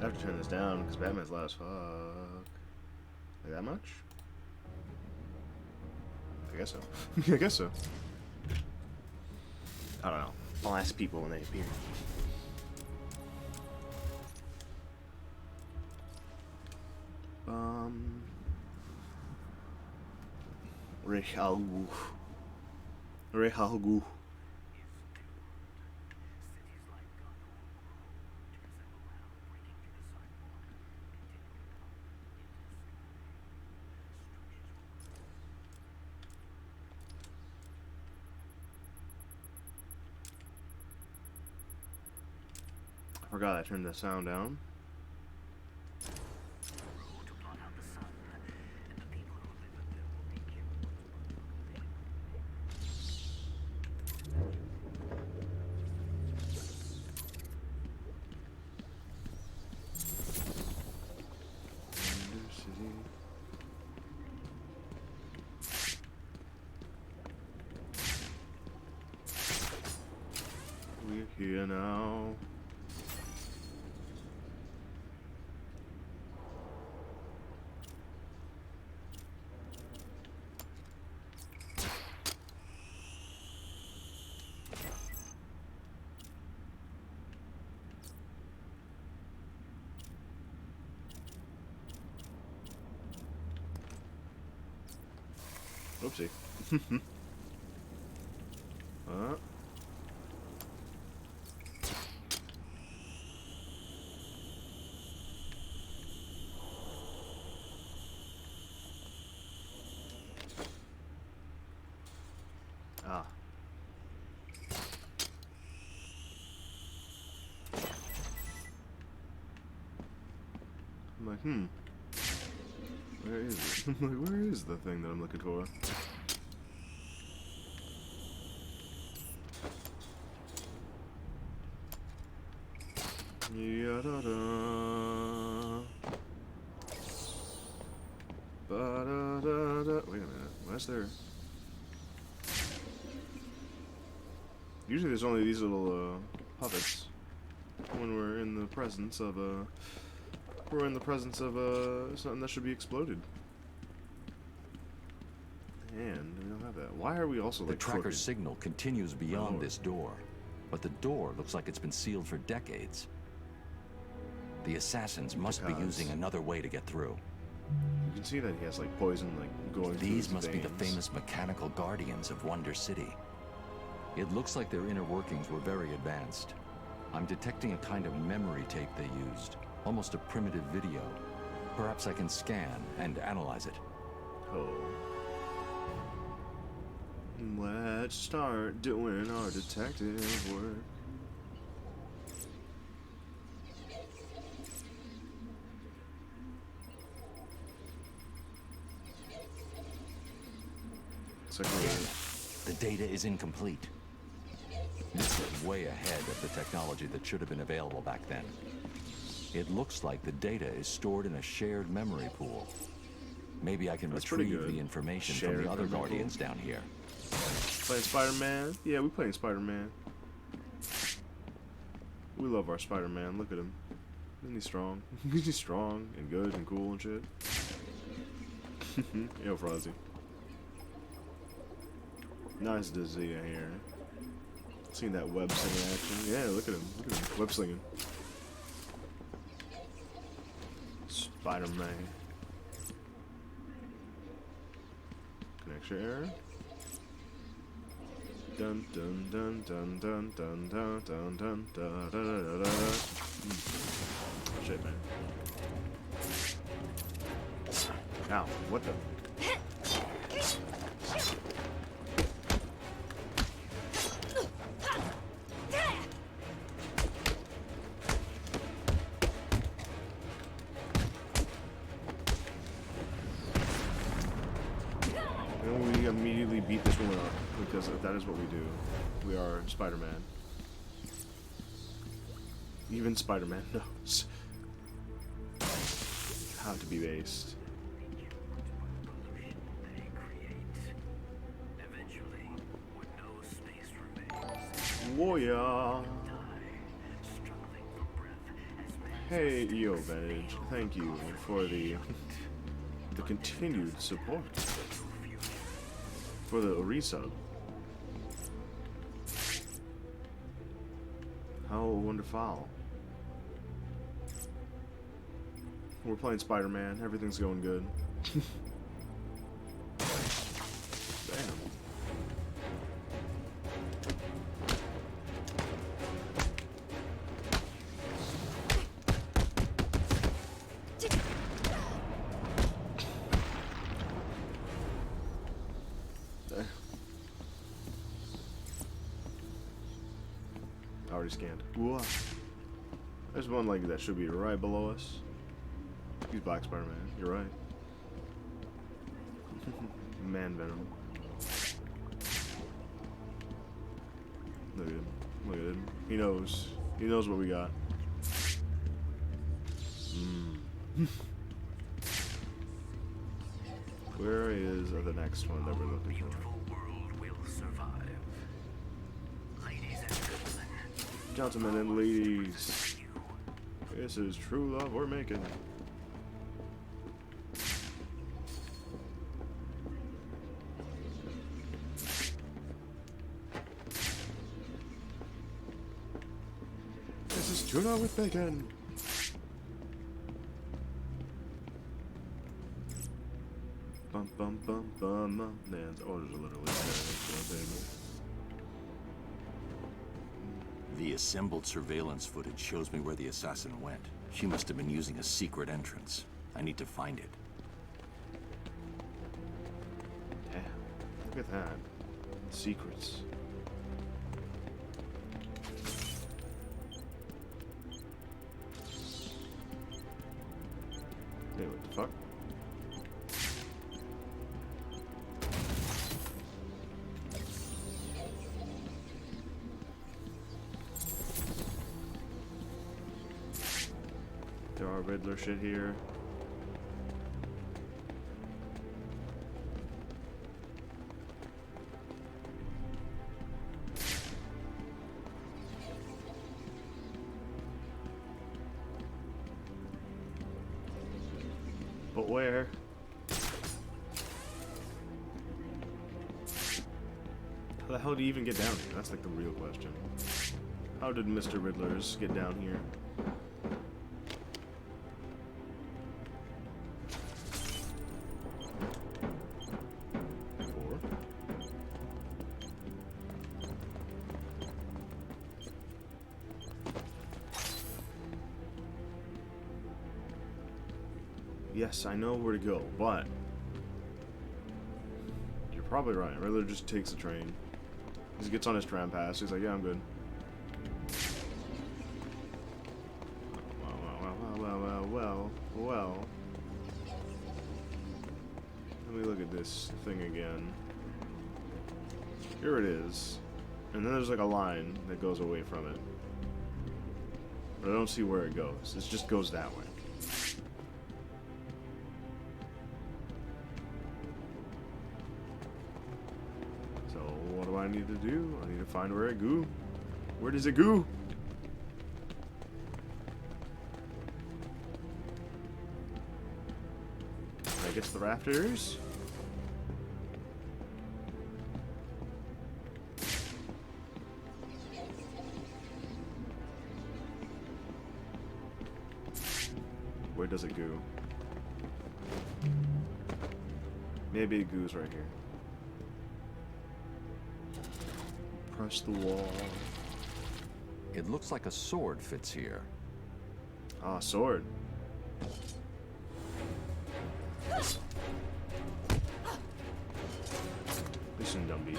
I have to turn this down because Batman's loud as fuck. Like that much? I guess so. I guess so. I don't know. I'll ask people when they appear. Rehalgu. Rehalgu. I forgot I turned the sound down. We're here now. Oopsie. Ah. I'm like, where is it? I'm like, where is the thing that I'm looking for? Ya-da-da. Ba-da-da-da. Wait a minute. Why is there... Usually there's only these little puppets when we're in the presence of something that should be exploded. And we don't have that. Why are we also like the tracker crooked? signal continues beyond this door, but the door looks like it's been sealed for decades. The assassins must be using another way to get through. You can see that he has like poison like going through his These must be the veins. famous mechanical guardians of Wonder City. It looks like their inner workings were very advanced. I'm detecting a kind of memory tape they used, almost a primitive video. Perhaps I can scan and analyze it. Oh. Let's start doing our detective work. It's like The data is incomplete. This is way ahead of the technology that should have been available back then. It looks like the data is stored in a shared memory pool. Maybe I can retrieve the information from the other guardians down here. Playing Spider-Man? Yeah, we playing Spider-Man. We love our Spider-Man. Look at him. Isn't he strong? He's strong and good and cool and shit. Yo, Frozzy. Nice to see you here. Seen that web slinging action. Yeah, look at him. Look at him. Web slinging. Spider-Man. Connection error. Dun dun dun dun dun dun dun dun dun dun dun dun. Shit, man. Ow, what the? And we immediately beat this woman up because that is what we do. We are Spider-Man. Even Spider-Man knows how to be based. Warrior. Hey, EO Vantage, thank you for the continued support. For the resub. How wonderful. We're playing Spider-Man, everything's going good. Damn. Already scanned. Whoa. There's one like that should be right below us. He's Black Spider-Man. You're right. Man Venom. Look at him. Look at him. He knows. He knows what we got. Where is the next one that we're looking for? Gentlemen and ladies, this is true love we're making. This is tuna with bacon. Bum bum bum bum bum. Man's orders are literally there. The assembled surveillance footage shows me where the assassin went. She must have been using a secret entrance. I need to find it. Yeah, look at that. Secrets. Hey, what the fuck? There are Riddler shit here. But where? How the hell do you even get down here? That's like the real question. How did Mr. Riddlers get down here? Yes, I know where to go, but you're probably right. Riddler just takes the train. He gets on his tram pass. He's like, yeah, I'm good. Well. Let me look at this thing again. Here it is. And then there's like a line that goes away from it. But I don't see where it goes. It just goes that way. What do I need to do? I need to find where it go. Where does it go? I guess the rafters? Where does it go? Maybe it goes right here. Press the wall. It looks like a sword fits here. Ah, sword. Listen, Dumby.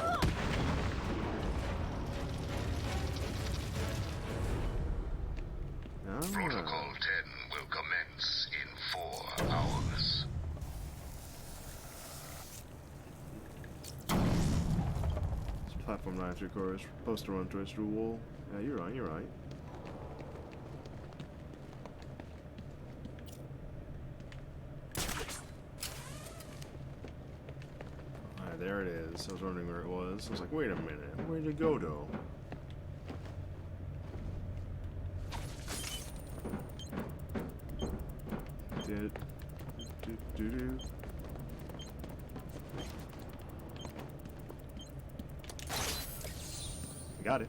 Protocol 10 will commence in 4 hours. Platform 9 3/4. Poster run twist through wall. Yeah, you're right, you're right. Alright, there it is. I was wondering where it was. I was like, wait a minute. Where'd it go, though? it. Do. Got it.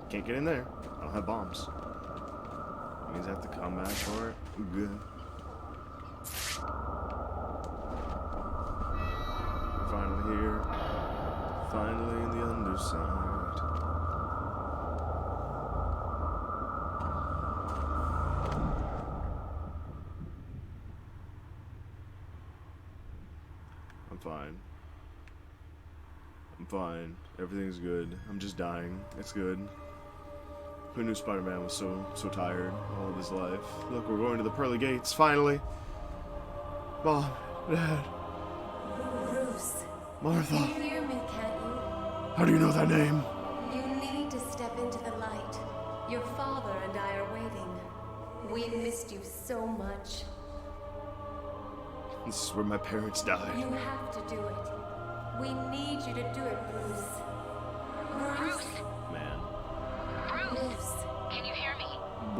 Can't get in there. I don't have bombs. That means I have to come back for it. Good. Finally here. Finally in the underside. I'm fine. I'm fine. Everything's good. I'm just dying. It's good. Who knew Spider-Man was so tired all of his life? Look, we're going to the pearly gates, finally! Mom, Dad, Bruce, Martha, you hear me, can't you? how do you know that name? You need to step into the light. Your father and I are waiting. We missed you so much. This is where my parents died. You have to do it. We need you to do it, Bruce. Bruce! Man. Bruce! Can you hear me?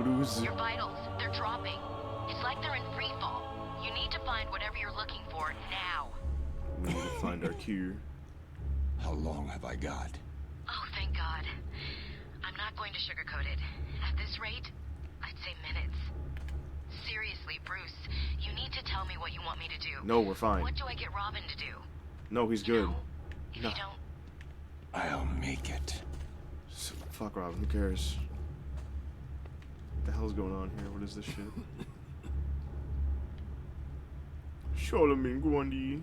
Bruce. Your vitals, they're dropping. It's like they're in free fall. You need to find whatever you're looking for now. We need to find our cure. How long have I got? Oh, thank God. I'm not going to sugarcoat it. At this rate, I'd say minutes. Seriously, Bruce, you need to tell me what you want me to do. No, we're fine. What do I get Robin to do? No, he's You good. know, if No. you don't, I'll make it. Fuck Robin, who cares? What the hell's going on here? What is this shit? Charlemagne Grundy.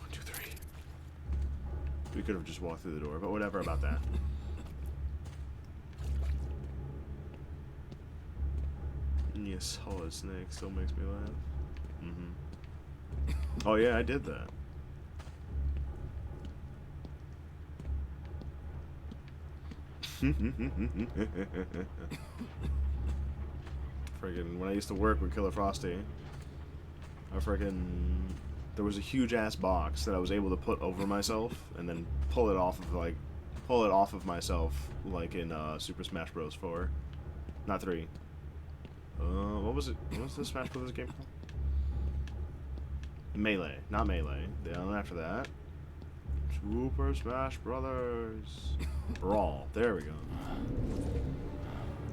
1, 2, 3. We could have just walked through the door, but whatever about that. Yes, solid snake still makes me laugh. Oh yeah, I did that. Friggin' when I used to work with Killer Frosty, there was a huge ass box that I was able to put over myself and then pull it off of myself like in Super Smash Bros. 4, not 3. What was it? What was the Smash Bros. Game called? Melee, not Melee. Then after that, Super Smash Brothers Brawl. There we go.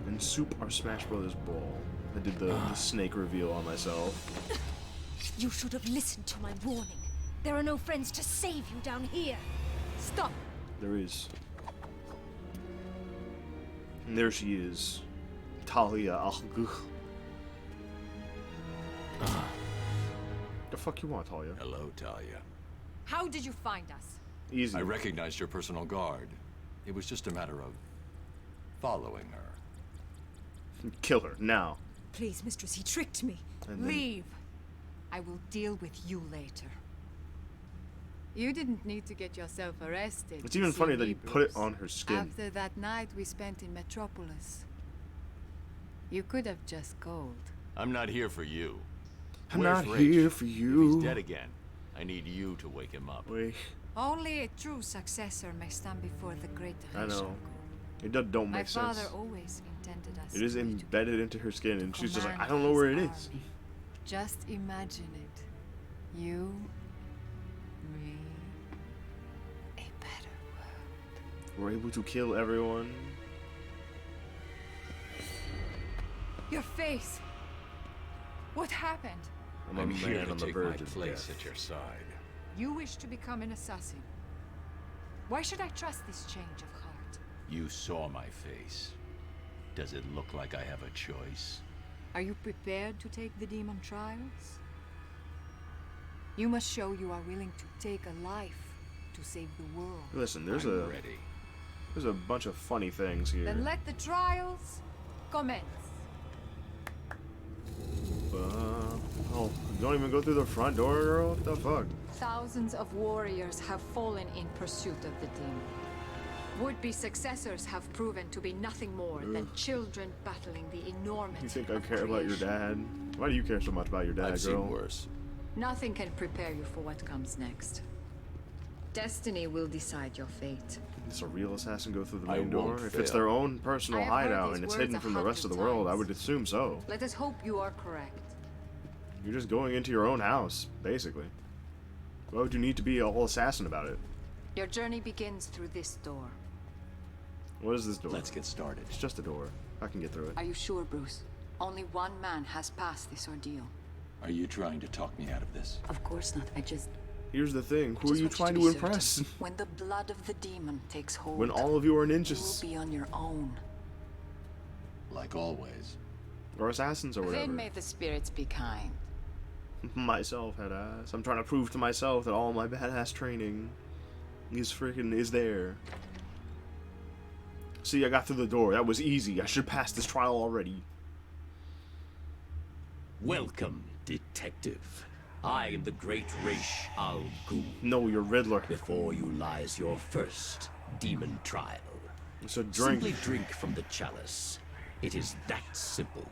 And Super Smash Brothers Brawl. I did the snake reveal on myself. You should have listened to my warning. There are no friends to save you down here. Stop. There is. And there she is, Talia al Ghul. The fuck you want, Talia? Hello, Talia. How did you find us? Easy. I recognized your personal guard. It was just a matter of following her. Kill her now. Please, mistress, he tricked me. And then- Leave. I will deal with you later. You didn't need to get yourself arrested. It's to even see funny that me, he put it Bruce. on her skin. After that night we spent in Metropolis. You could have just called. I'm not here for you. I'm Where's not Rach? here for If you. he's dead again, I need you to wake him up. Wait, Only a true successor may stand before the great I know. Racial. It don't My make father sense. always intended us It is to be embedded into her skin, and she's just like, I command don't know where his it is. army. Just imagine it. You, me, a better world. We're able to kill everyone. Your face. What happened? I'm a I'm here man to on the take my verge of place death. at your side. You wish to become an assassin. Why should I trust this change of heart? You saw my face. Does it look like I have a choice? Are you prepared to take the demon trials? You must show you are willing to take a life to save the world. Listen, there's I'm ready. a bunch of funny things here. Then let the trials commence. Oh, don't even go through the front door, girl. What the fuck? Thousands of warriors have fallen in pursuit of the demon. Would-be successors have proven to be nothing more than children battling the enormity. You think I of care about your creation. dad? Why do you care so much about your dad, I've girl? seen worse. Nothing can prepare you for what comes next. Destiny will decide your fate. Does a real assassin go through the I main door? won't If it's fail. their own personal I have heard hideout these and it's words hidden from the rest of the 100 world, I times. would assume so. Let us hope you are correct. You're just going into your own house, basically. Why would you need to be a whole assassin about it? Your journey begins through this door. What is this door? Let's get started. It's just a door. I can get through it. Are you sure, Bruce? Only one man has passed this ordeal. Are you trying to talk me out of this? Of course not. Here's the thing. Who are just you want trying be to certain. impress? When the blood of the demon takes hold, When all of you are you will ninjas. be on your own. Like always. Or assassins or whatever. Then may the spirits be kind. Myself had ass. I'm trying to prove to myself that all my badass training is there. See, I got through the door. That was easy. I should pass this trial already. Welcome, detective. I am the great Ra's al Ghul. No, you're Riddler. Before you lies your first demon trial. So drink. Simply drink from the chalice. It is that simple.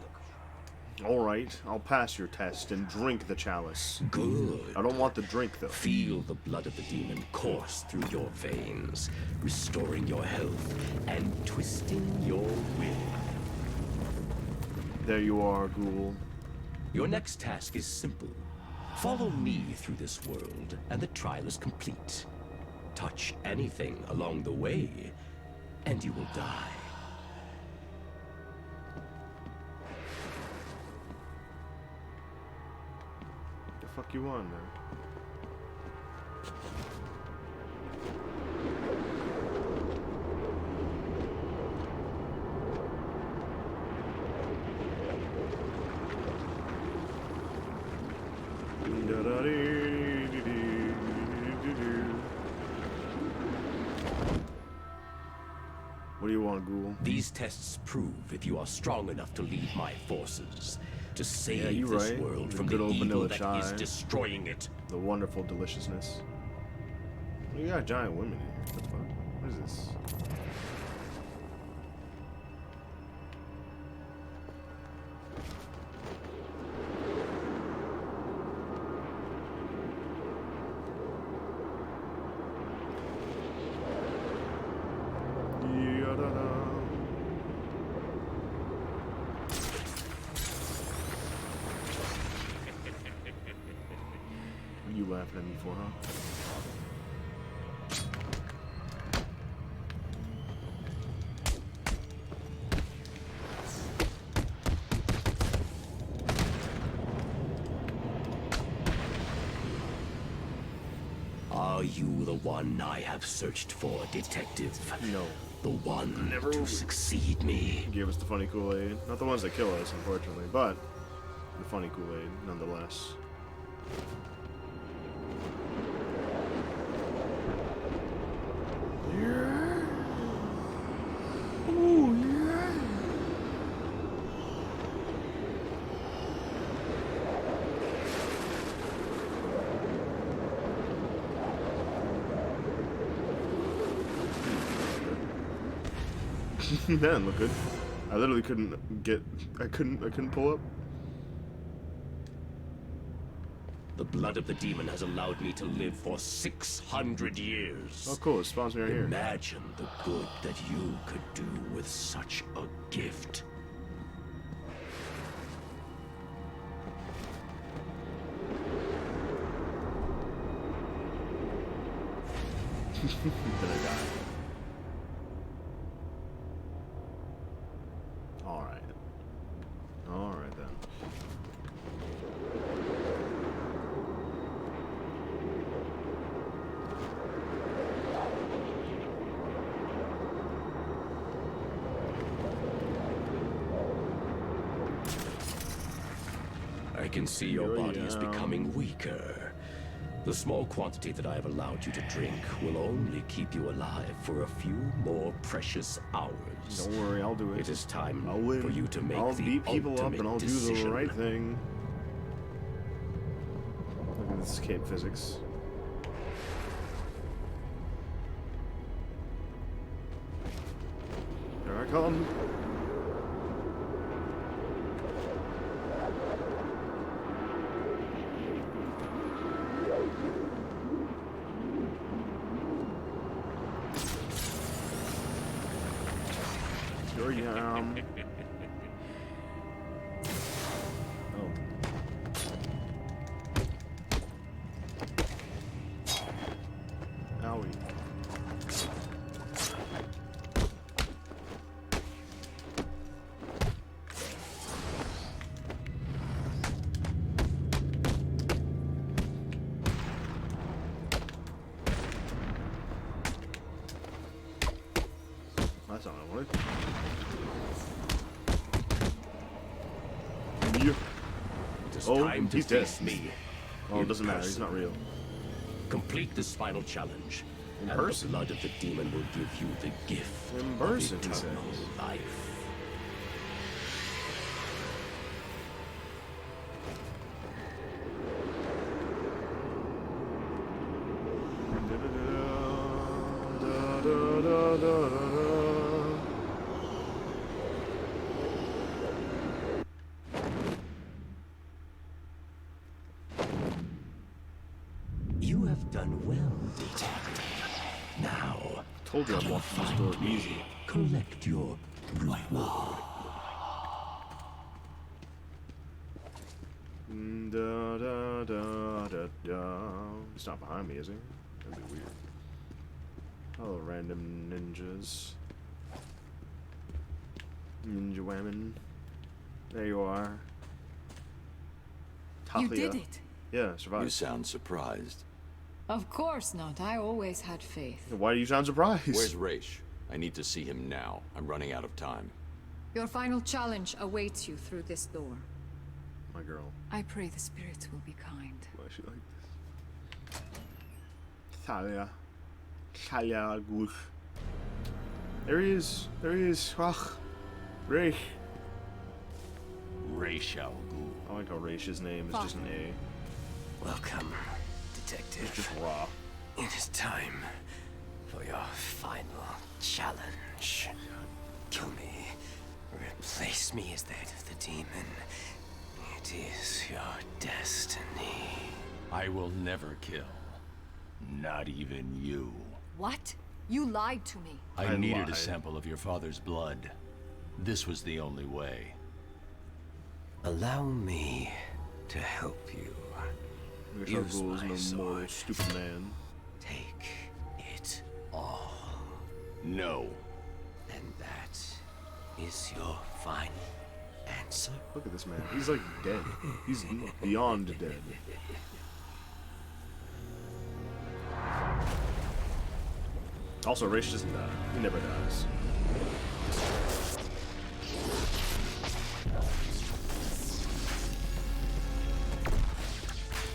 Alright, I'll pass your test and drink the chalice. Good. I don't want the drink, though. Feel the blood of the demon course through your veins, restoring your health and twisting your will. There you are, Ghoul. Your next task is simple. Follow me through this world, and the trial is complete. Touch anything along the way, and you will die. The fuck you on, man? What do you want, Ghoul? These tests prove if you are strong enough to lead my forces, to Yeah, save you're this right. world The from good the old evil vanilla that chai. is destroying it. The wonderful deliciousness. You got giant women in here. What the fuck? What is this? Ya-da-da. What are you laughing at me for, huh? Are you the one I have searched for, detective? No. The one Never- to succeed me. Give us the funny Kool-Aid. Not the ones that kill us, unfortunately, but the funny Kool-Aid, nonetheless. Yeah. Ooh, yeah. That didn't look good. I literally couldn't get. I couldn't pull up. The blood of the demon has allowed me to live for 600 years. Oh, cool. It spawns me right here. Imagine the good that you could do with such a gift. Then I die. Alright. Alright then. I can see your Here I body is am. becoming weaker. The small quantity that I have allowed you to drink will only keep you alive for a few more precious hours. Don't worry, I'll do it. It is time I'll win. for you to make I'll the beat people up ultimate and I'll decision. do the right thing. Look at this cape physics. come. Here I am. Oh. Owie. That's not what I wanted. Yeah. It is Oh, time to he's dead. face me. Oh, it in doesn't matter. He's person. not real. Complete this final challenge, In and person? the blood of the demon will give you the gift In of person, he eternal says. life. You have done well, detective. Now, Told you I'd walk through this door easy. collect your reward. Da da da da da. He's not behind me, is he? That'd be weird. Hello, random ninjas. Ninja women. There you are. You Talia. did it. Yeah, survived. You sound surprised. Of course not. I always had faith. Why do you sound surprised? Where's Raish? I need to see him now. I'm running out of time. Your final challenge awaits you through this door. my girl? I pray the spirits will be kind. Why is she like this? Talia. Talia Gush. There he is. There he is. Ach. Raish. Raish Al Ghul. I like how Raish's name is just an A. Welcome, It's detective. just raw. It is time for your final challenge. Kill me. Replace me as that of the demon. It is your destiny. I will never kill. Not even you. What? You lied to me. I I needed lied. a sample of your father's blood. This was the only way. Allow me to help you. Ra's al Use Ghul my is no mortal, sword. stupid man. Take it all. No. And that is your final answer. Look at this man. He's like dead. He's beyond dead. Also, Raish doesn't die. He never dies.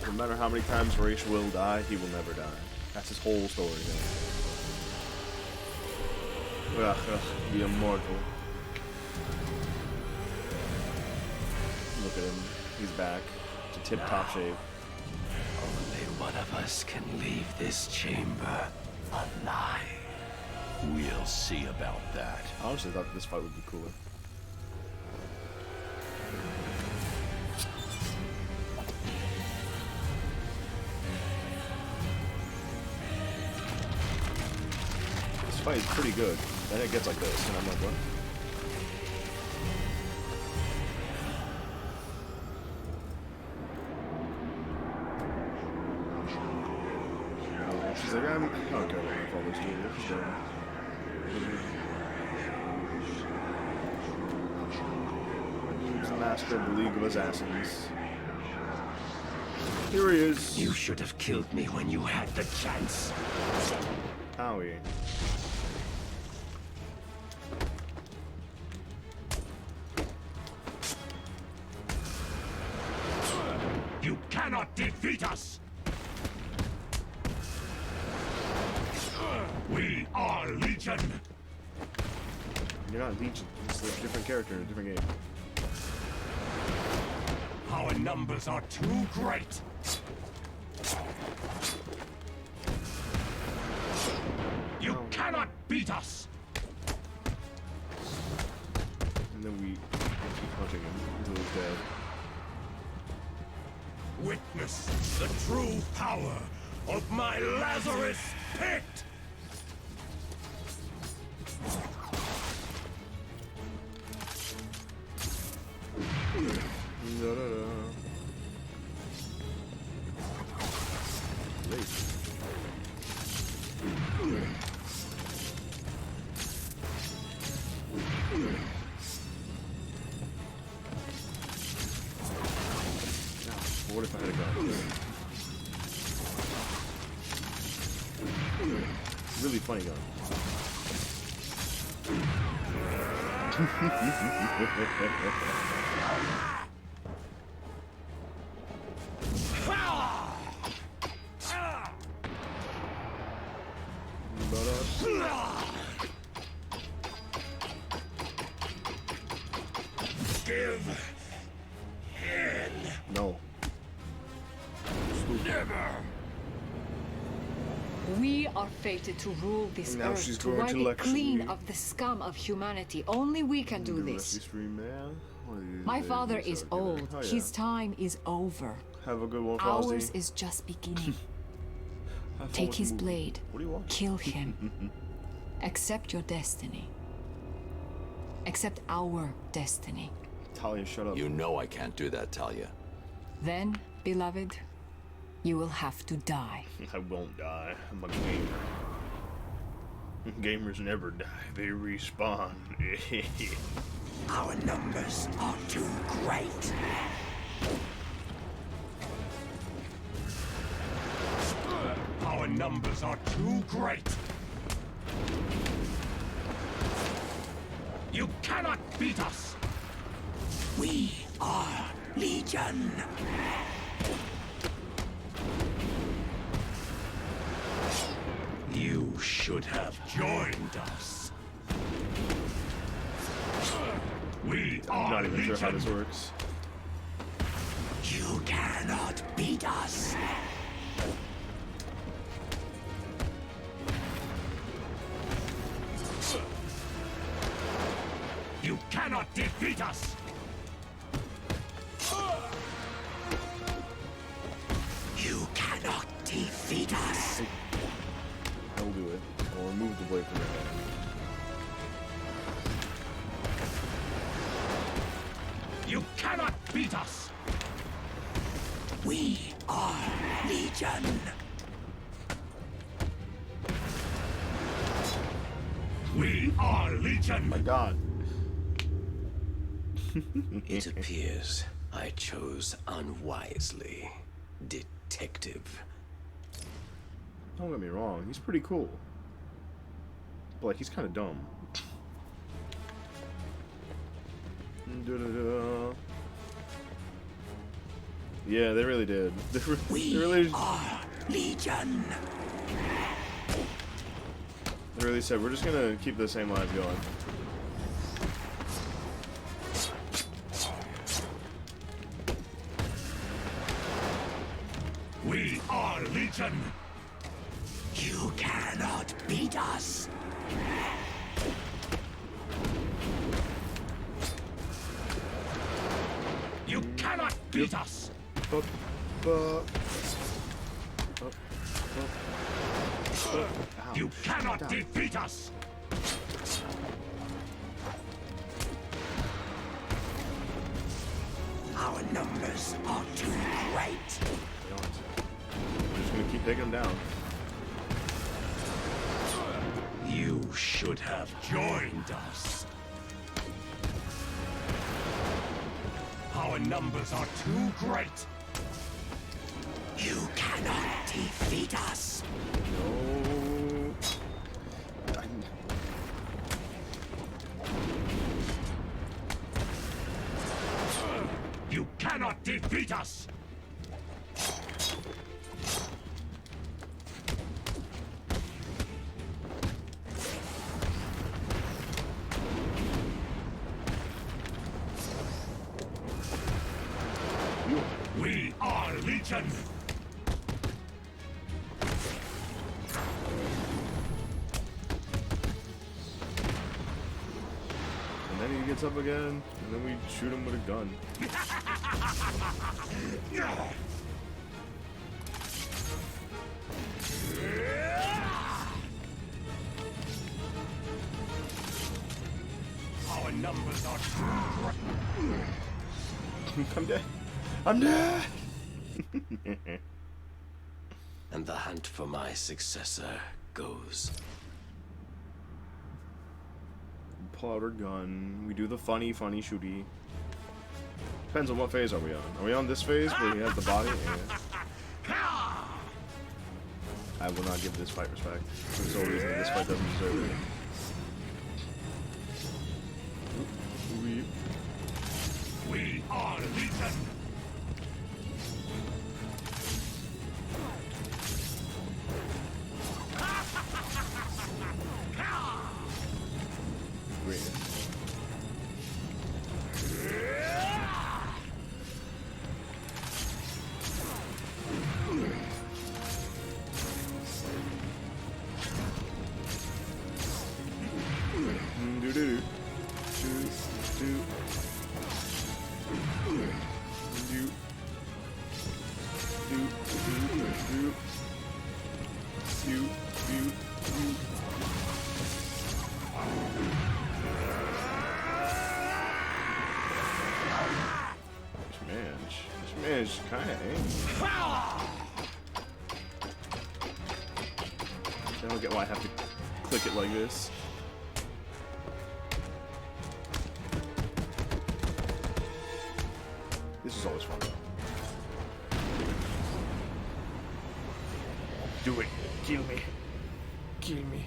No matter how many times Raish will die, he will never die. That's his whole story. Ugh, the immortal. Look at him. He's back to tip-top shape. Only one of us can leave this chamber alive. We'll see about that. I honestly thought this fight would be cooler. This fight is pretty good. Then it gets like this, and I'm like, what? Oh, she's like, I'm okay. I'll follow this dude. She's done. He's the master of the League of Assassins. Here he is. You should have killed me when you had the chance. Owie. You cannot defeat us! We are Legion! You're not Legion. It's a different character in a different game. Our numbers are too great! You cannot beat us! witness the true power of my Lazarus pit! What if I had a gun? Really funny gun. Give in. No. Never. We are fated to rule this Now earth, she's to going wipe to it lecture clean me. of the scum of humanity. Only we can do this. Stream, man. What are you My doing? father So is good. old. Oh, yeah. His time is over. Have a good one, Ours Fozzie. is just beginning. Have fun Take with his the movie. blade. What do you want? Kill him. Accept your destiny. Accept our destiny. Talia, shut up. You know I can't do that, Talia. Then, beloved, you will have to die. I won't die. I'm a gamer. Gamers never die. They respawn. Our numbers are too great. Our numbers are too great. You cannot beat us. We are Legion. You should have joined us. We I'm are not even Legion. sure how this works. You cannot beat us. You cannot defeat us. You cannot defeat us. I will do it. I'll remove the blade from your head. You cannot beat us. We are Legion. We are Legion. My God. It appears I chose unwisely, detective. Don't get me wrong. He's pretty cool. But like, he's kind of dumb. Da-da-da. Yeah, they really did. They really are Legion. They really said, we're just gonna keep the same lives going. We are Legion. You cannot beat us. You cannot beat us. You cannot defeat us. Our numbers are too great. We're just gonna keep taking them down. You should have joined us. Our numbers are too great. You cannot defeat us. No. You cannot defeat us. We are Legion. And then he gets up again, and then we shoot him with a gun. Our numbers are I'm dead. I'm dead. And the hunt for my successor goes. Pull out our gun. We do the funny shooty. Depends on what phase are we on. Are we on this phase where he has the body? Yeah. I will not give this fight respect. For the sole reason that this fight doesn't deserve it. We are Legion. This man is kind of angry. I don't get why I have to click it like this. This is always fun though. Do it. Kill me. Kill me.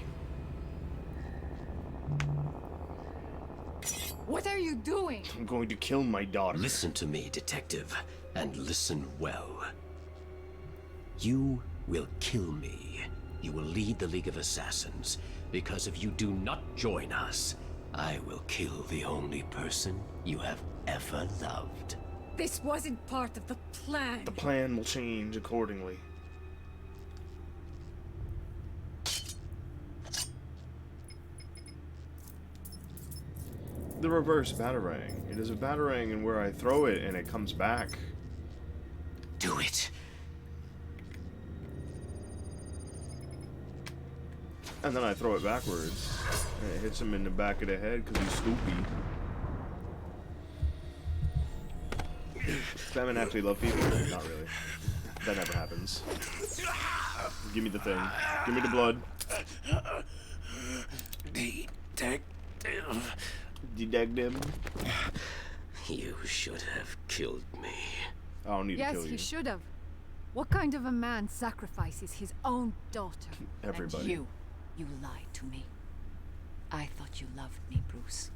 What are you doing? I'm going to kill my daughter. Listen to me, detective, and listen well. You will kill me. You will lead the League of Assassins, because if you do not join us, I will kill the only person you have ever loved. This wasn't part of the plan. The plan will change accordingly. The reverse batarang. It is a batarang and where I throw it and it comes back. Do it. And then I throw it backwards. And it hits him in the back of the head because he's stupid. Does that man actually love people? Not really. That never happens. Give me the thing. Give me the blood. Detective. Detective. You should have killed me. I don't need to Yes, kill you. he should have. What kind of a man sacrifices his own daughter? Everybody. And you lied to me. I thought you loved me, Bruce.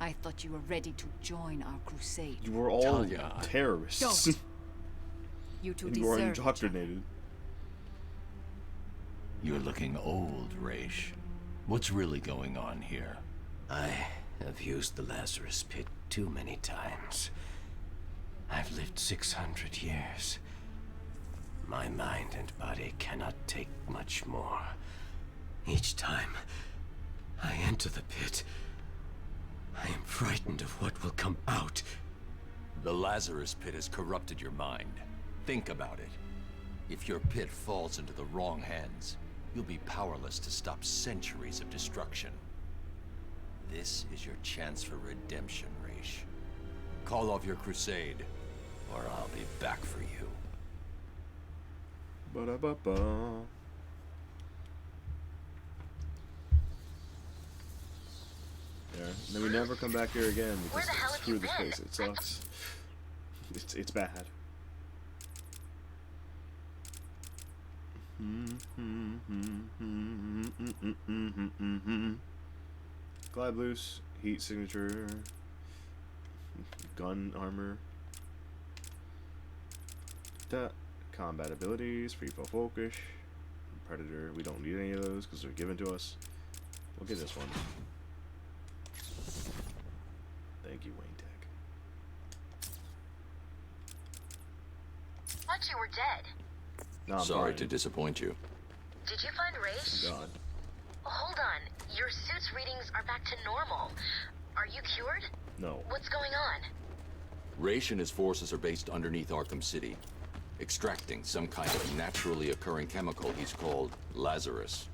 I thought you were ready to join our crusade. You were all Talia. terrorists. Don't. You two And you were deserve each other. indoctrinated. You're looking old, Raish. What's really going on here? I have used the Lazarus pit too many times. I've lived 600 years. My mind and body cannot take much more. Each time I enter the pit, I am frightened of what will come out. The Lazarus pit has corrupted your mind. Think about it. If your pit falls into the wrong hands, you'll be powerless to stop centuries of destruction. This is your chance for redemption, Raish. Call off your crusade, or I'll be back for you. Ba-da-ba-ba. Yeah, and then we never come back here again Where because the hell have screw you this been? place. It sucks. It's bad. Glide loose, heat signature, gun armor, combat abilities, free flow focus, predator. We don't need any of those because they're given to us. We'll get this one. Thank you, Wayne Tech. Thought you were dead. No, I'm Sorry fine. to disappoint you. Did you find Raish? God. Oh, hold on. Your suit's readings are back to normal. Are you cured? No. What's going on? Raish and his forces are based underneath Arkham City. extracting some kind of naturally occurring chemical he's called Lazarus.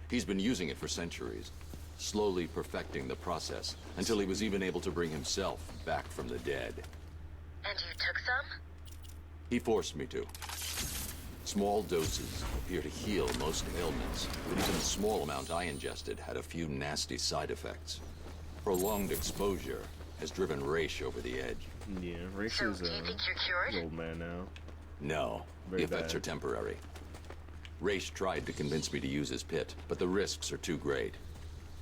He's been using it for centuries, slowly perfecting the process until he was even able to bring himself back from the dead. And you took some? He forced me to. Small doses appear to heal most ailments, but even the small amount I ingested had a few nasty side effects. Prolonged exposure has driven Raish over the edge. Yeah, Raish So, is do you think you're cured? an old man now. No, Very the effects bad. are temporary. Raish tried to convince me to use his pit, but the risks are too great.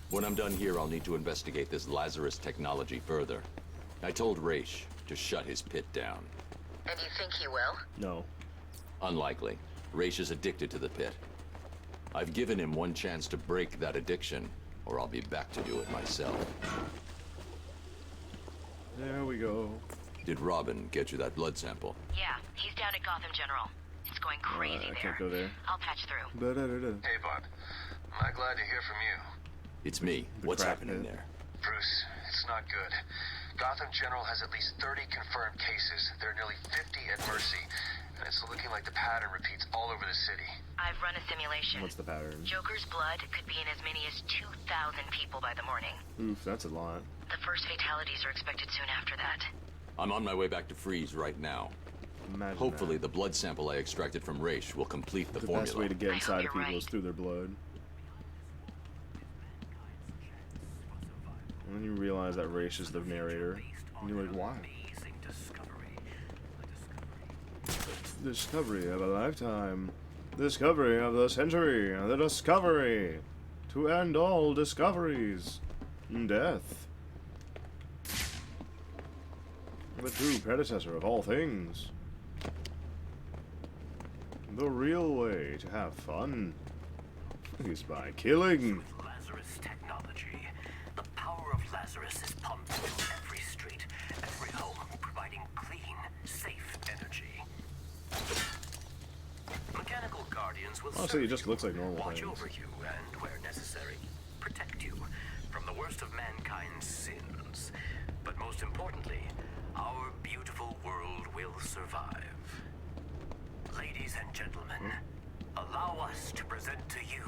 When I'm done here, I'll need to investigate this Lazarus technology further. I told Raish to shut his pit down. And you think he will? No. Unlikely. Raish is addicted to the pit. I've given him one chance to break that addiction, or I'll be back to do it myself. There we go. Did Robin get you that blood sample? Yeah, he's down at Gotham General. It's going crazy I there. can't go there. I'll patch through. Da-da-da-da. Hey, Bud. I'm glad to hear from you. It's me. What's crack happening pit. there? Bruce, it's not good. Gotham General has at least 30 confirmed cases. There are nearly 50 at Mercy, and it's looking like the pattern repeats all over the city. I've run a simulation. What's the pattern? Joker's blood could be in as many as 2,000 people by the morning. Oof, that's a lot. The first fatalities are expected soon after that. I'm on my way back to Freeze right now. Imagine Hopefully that. the blood sample I extracted from Raish will complete the The formula. best way to get I hope inside of you're people right. is through their blood. And then you realize that Raish is the narrator. And you're like, why? Discovery of a lifetime. Discovery of the century. The discovery. To end all discoveries. Death. The true predecessor of all things. The real way to have fun is by killing. With Lazarus technology, the power of Lazarus is pumped into every street, every home, providing clean, safe energy. Mechanical guardians will Honestly, serve it just you, looks like normal watch things. over you, and where necessary, protect you from the worst of mankind's sins. But most importantly, our beautiful world will survive. Ladies and gentlemen, allow us to present to you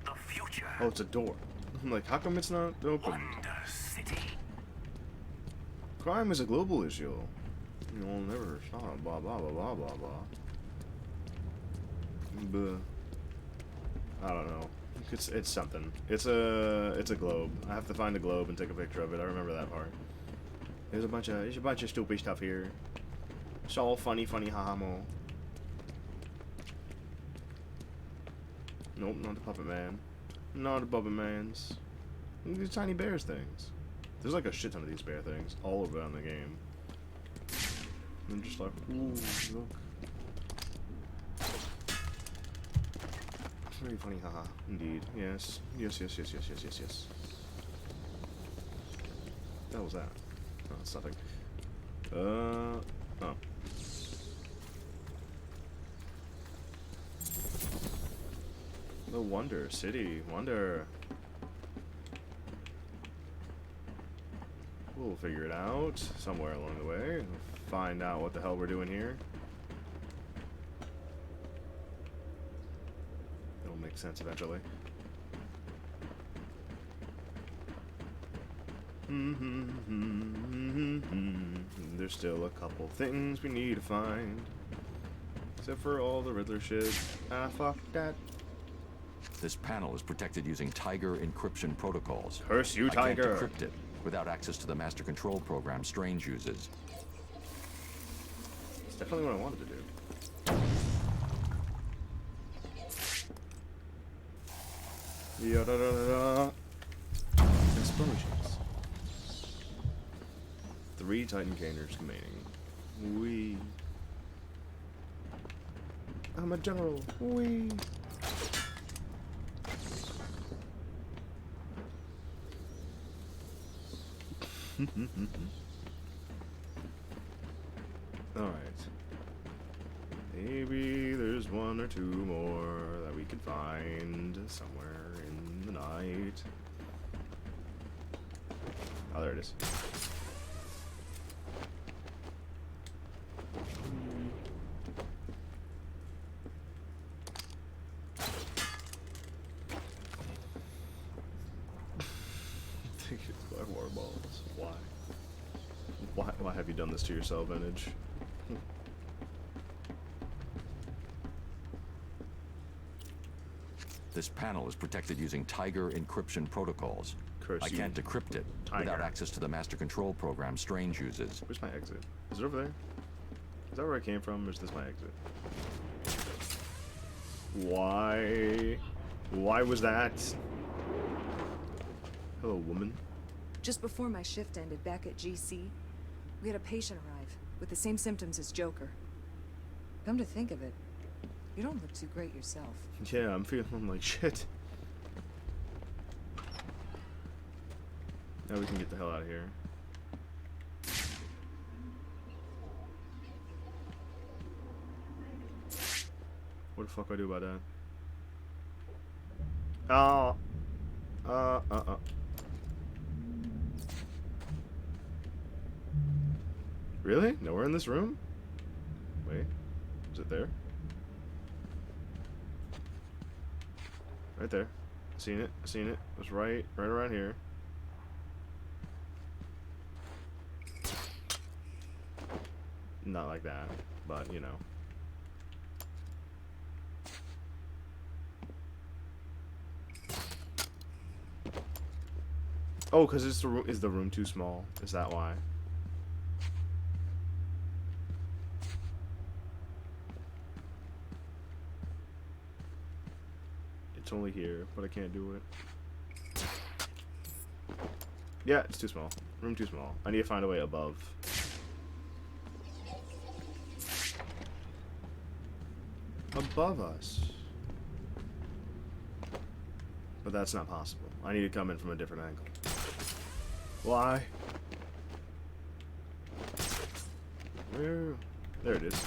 the future. Oh, it's a door. I'm like, how come it's not open? Wonder City. Crime is a global issue. You'll never stop. Blah blah blah blah blah blah. I don't know. It's something. It's a globe. I have to find the globe and take a picture of it. I remember that part. There's a bunch of stupid stuff here. It's all funny haha mo. Nope, not the puppet man. Not the puppet man's. Look at these tiny bears things. There's like a shit ton of these bear things all around the game. I'm just like, ooh, look. It's very funny, haha. Indeed. Yes. Yes. What was that? Oh, it's nothing. Oh. The Wonder City. Wonder. We'll figure it out somewhere along the way. We'll find out what the hell we're doing here. It'll make sense eventually. There's still a couple things we need to find. Except for all the Riddler shit. Ah, fuck that. This panel is protected using Tiger encryption protocols. Curse you, Tiger. I can't decrypt it without access to the master control program Strange uses. It's definitely what I wanted to do. Ya-da-da-da-da. Explosions. 3 Titan Caners remaining. Wee. I'm a general. Wee. Alright. Maybe there's 1 or 2 more that we can find somewhere in the night. Oh, there it is. Why have you done this to yourself, Vintage? This panel is protected using Tiger encryption protocols. Curse I you, can't decrypt it Tiger. without access to the master control program Strange uses. Where's my exit? Is it over there? Is that where I came from, or is this my exit? Why? Why was that? Hello, woman. Just before my shift ended back at GC, we had a patient arrive with the same symptoms as Joker. Come to think of it, you don't look too great yourself. Yeah, I'm feeling like shit. Now we can get the hell out of here. What the fuck do I do about that? Oh. Really? Nowhere in this room? Wait. Is it there? Right there. Seen it. Seen it. It was right around here. Not like that, but you know. Oh, because is the room too small? Is that why? It's only here, but I can't do it. Yeah, it's too small. Room too small. I need to find a way above. Above us. But that's not possible. I need to come in from a different angle. Why? Where? There it is.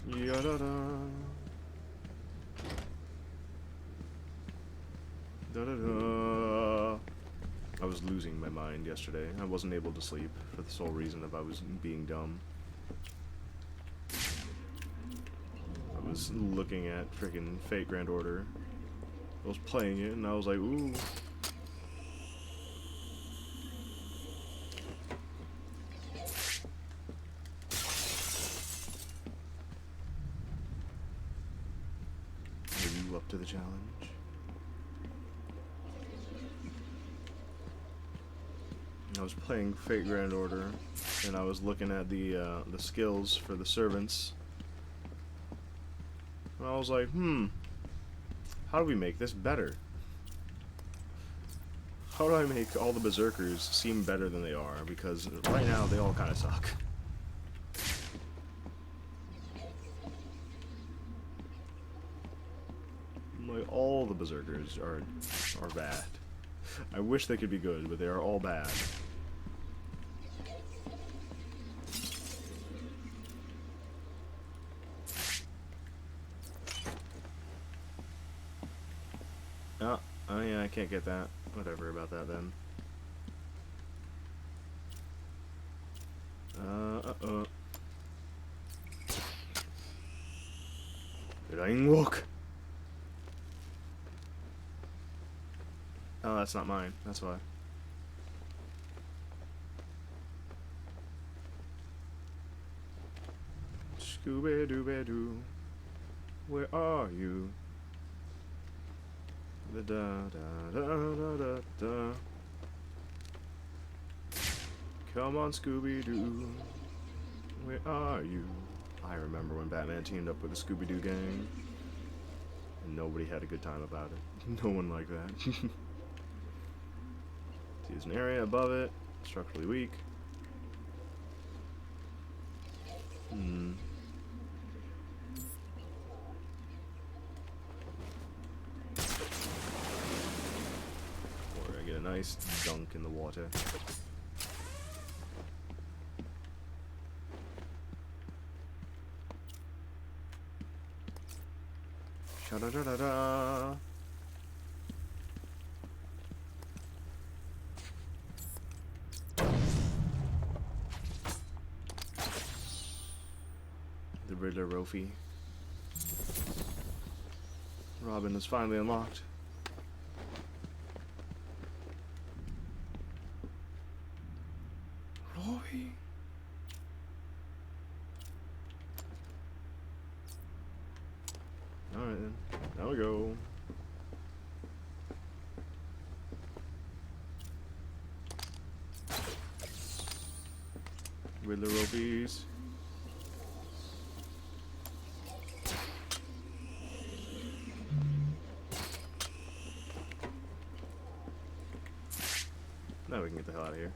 Ya-da-da. Da-da-da. I was losing my mind yesterday. I wasn't able to sleep for the sole reason of I was being dumb. I was looking at freaking Fate Grand Order. I was playing it and I was like, ooh. Are you up to the challenge? I was playing Fate Grand Order, and I was looking at the skills for the servants, and I was like, how do we make this better? How do I make all the berserkers seem better than they are? Because right now they all kind of suck. Like all the berserkers are bad. I wish they could be good, but they are all bad. Oh yeah, I can't get that. Whatever about that then. Walk. Oh, that's not mine. That's why. Scooby-Dooby-Doo, where are you? Da da da da da da. Come on, Scooby-Doo, where are you? I remember when Batman teamed up with the Scooby-Doo gang, and nobody had a good time about it. No one liked that. See, there's an area above it, structurally weak. Or I get a nice dunk in the water. Sha-da-da-da-da. The Riddler Rofi. Robin is finally unlocked. we go. Riddler ropies. Now we can get the hell out of here.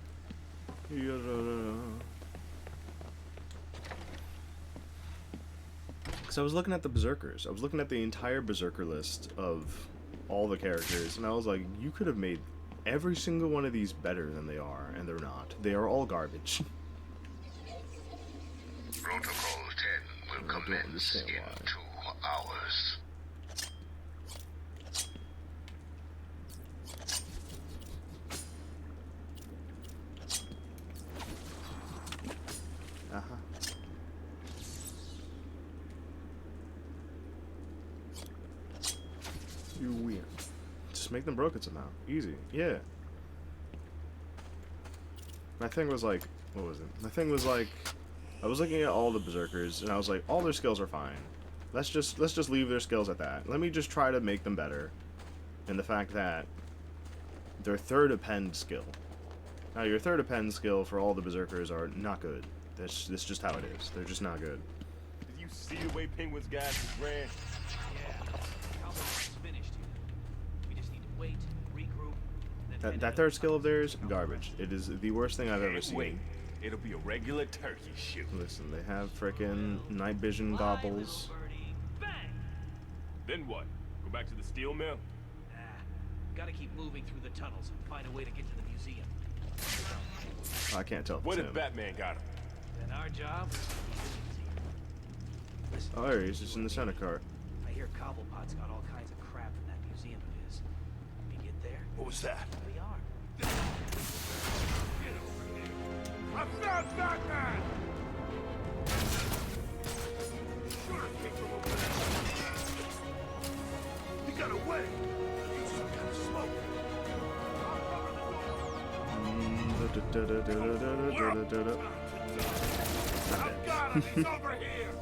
Because I was looking at the Berserkers. I was looking at the entire Berserker list of all the characters, and I was like, you could have made every single one of these better than they are, and they're not. They are all garbage. Protocol 10 will commence in 2 hours. You win. Just make them broken somehow. Easy. Yeah. My thing was like, what was it? My thing was like, I was looking at all the Berserkers, and I was like, all their skills are fine. Let's just leave their skills at that. Let me just try to make them better. And the fact that their third append skill. Now, your third append skill for all the Berserkers are not good. That's just how it is. They're just not good. Did you see the way Penguin's guys just ran? Yeah. Almost finished here. We just need to wait, regroup. That third skill of theirs, garbage. It is the worst thing I've ever seen. Wait. It'll be a regular turkey shoot. Listen, they have frickin' night vision goggles. Then what? Go back to the steel mill? Nah. Gotta keep moving through the tunnels and find a way to get to the museum. I can't tell if What it's if him. Batman got him? Then our job is to keep the museum. Listen, Oh, there he is. Just in the center car. I hear Cobblepot's got all kinds of crap in that museum of his. We get there. What was that? We are. I found Batman! Sure came from over there. He got away. He's some kind of smoke. I've got him. He's over here.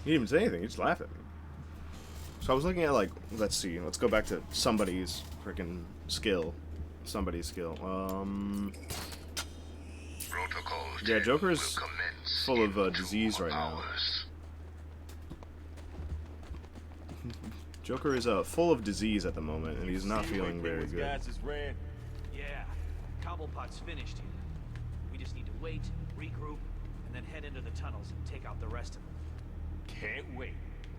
He didn't even say anything. He just laughed at me. So I was looking at, like, let's see. Let's go back to somebody's freaking skill. Somebody's skill. Yeah, Joker's full of disease right now. Joker is full of disease at the moment, and he's not feeling very good. Yeah. Cobblepot's finished here. We just need to wait, regroup, and then head into the tunnels and take out the rest of them. Can't wait.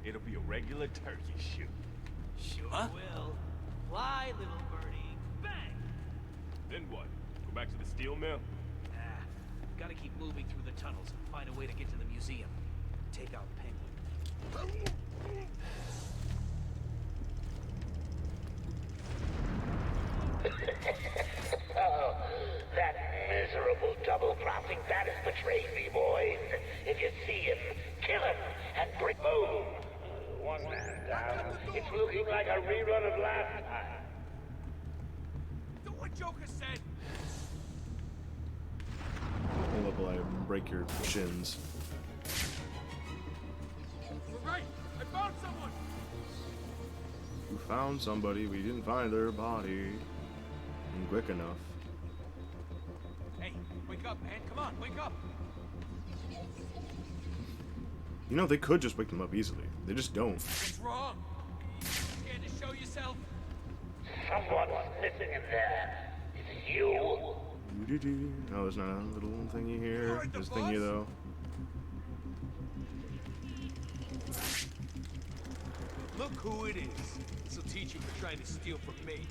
It'll be a regular turkey shoot. Sure will. Fly, little birdie. Bang! Then what? Go back to the steel mill? Nah. Gotta keep moving through the tunnels and find a way to get to the museum. Take out Penguin. Oh, that miserable double-crossing bat has betrayed me, boys. If you see him, kill him and bring boom. One man down. It's looking like a rerun of last time. Do what Joker said. Hold up while I break your shins. We're right. I found someone. You found somebody. We didn't find their body. Quick enough. Hey, wake up, man. Come on, wake up. You know, they could just wake them up easily. They just don't. What's wrong? You scared to show yourself? Someone's missing in there. Is it you? Oh, there's not a little thingy here. This thingy, though. Look who it is. This'll teach you for trying to steal from me.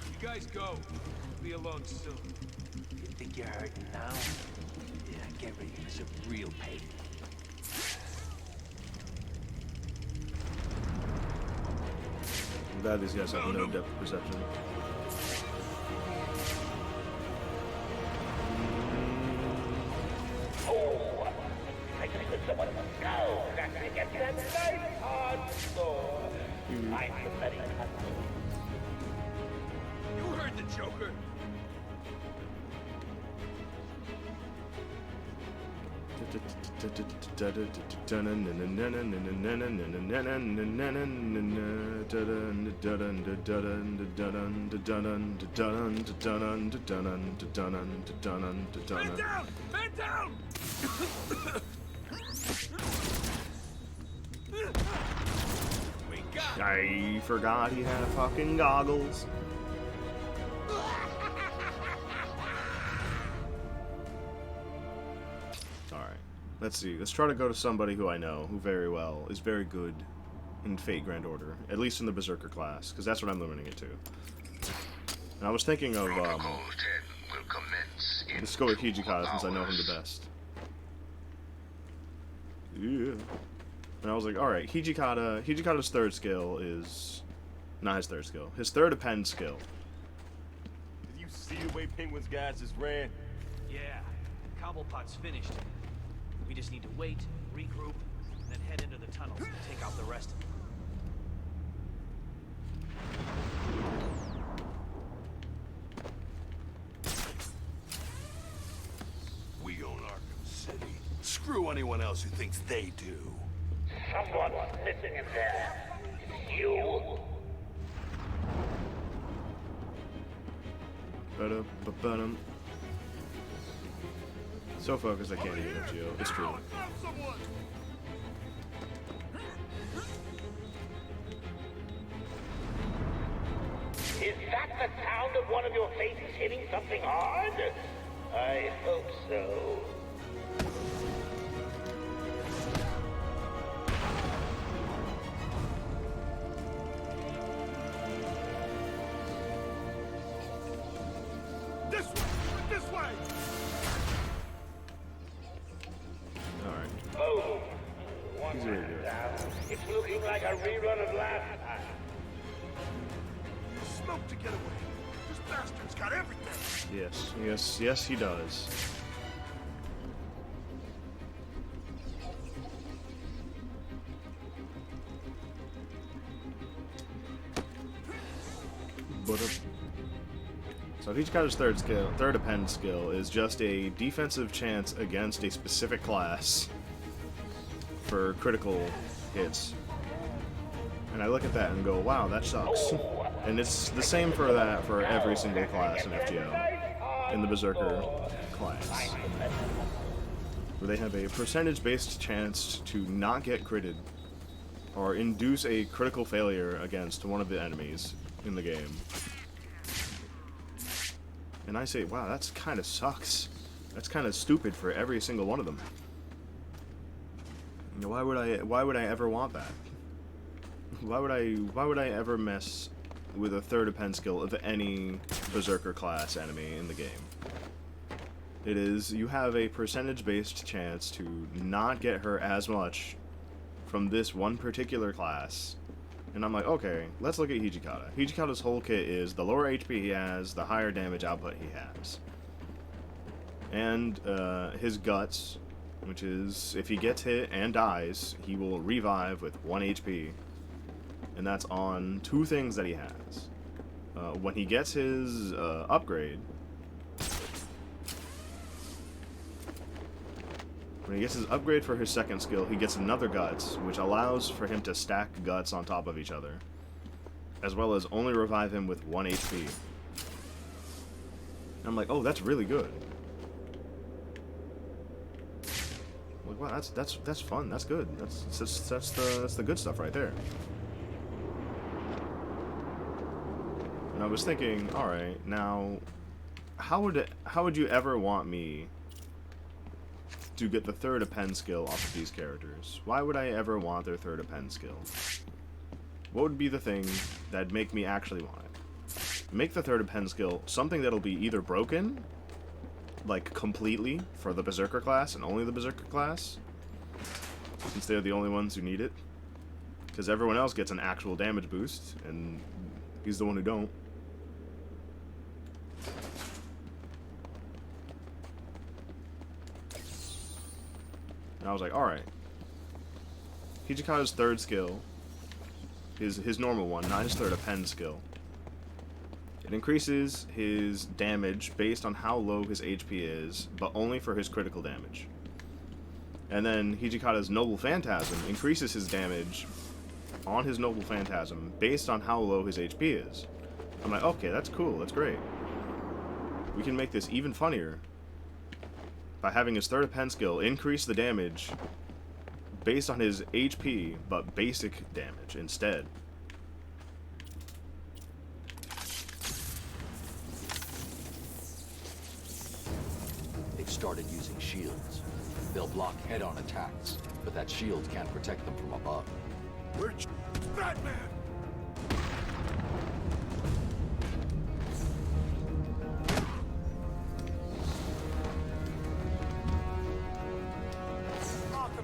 You guys go. Be along soon. You think you're hurting now? Yeah, get ready for some real pain. I'm glad these guys have no depth perception. Oh, I think that someone must go. That's to get that nice hard score. I'm the Betty Hudson. You heard the Joker. Man down! Man down! I forgot he had fucking goggles. Alright. Let's see. Let's try to go to somebody who I know, who very well is very good in Fate Grand Order. At least in the Berserker class, because that's what I'm limiting it to. And I was thinking of, let's go with Hijikata since I know him the best. Yeah. And I was like, alright, Hijikata's third skill is... Not his third skill. His third append skill. Did you see the way Penguin's guys just ran? Yeah, Cobblepot's finished. We just need to wait, regroup, and then head into the tunnels and take out the rest of them. We own Arkham City. Screw anyone else who thinks they do. Someone's missing in there. You. Ba-da-ba-ba-dum. So focused I can't even hit you. It's true. Is that the sound of one of your faces hitting something hard? I hope so. This way! This way! Alright. Boom! One He's really man good. down. It's looking like a rerun of last time. Smoke to get away. This bastard's got everything. Yes, he does. So Hijikata's third append skill is just a defensive chance against a specific class for critical hits. And I look at that and go, wow, that sucks. And it's the same for that for every single class in FGO, in the Berserker class. Where they have a percentage-based chance to not get critted, or induce a critical failure against one of the enemies in the game. And I say, wow, that's kind of sucks. That's kind of stupid for every single one of them. You know, why would I ever want that? Why would I ever mess with a third append skill of any Berserker class enemy in the game? It is, you have a percentage-based chance to not get her as much from this one particular class. And I'm like, okay, let's look at Hijikata. Hijikata's whole kit is the lower HP he has, the higher damage output he has. And his guts, which is, if he gets hit and dies, he will revive with 1 HP. And that's on 2 things that he has. When he gets his upgrade, when he gets his upgrade for his second skill, he gets another Guts, which allows for him to stack Guts on top of each other, as well as only revive him with 1 HP. And I'm like, oh, that's really good. Like, wow, that's fun. That's good. That's the good stuff right there. And I was thinking, all right, now, how would you ever want me to get the third append skill off of these characters? Why would I ever want their third append skill? What would be the thing that'd make me actually want it? Make the third append skill something that'll be either broken, like completely, for the Berserker class and only the Berserker class, since they're the only ones who need it, because everyone else gets an actual damage boost, and he's the one who don't. And I was like, alright. Hijikata's third skill, his normal one, not his third append skill. It increases his damage based on how low his HP is, but only for his critical damage. And then Hijikata's Noble Phantasm increases his damage on his Noble Phantasm based on how low his HP is. I'm like, okay, that's cool, that's great. We can make this even funnier by having his third pen skill increase the damage based on his HP, but basic damage instead. They've started using shields. They'll block head-on attacks, but that shield can't protect them from above. We're Batman!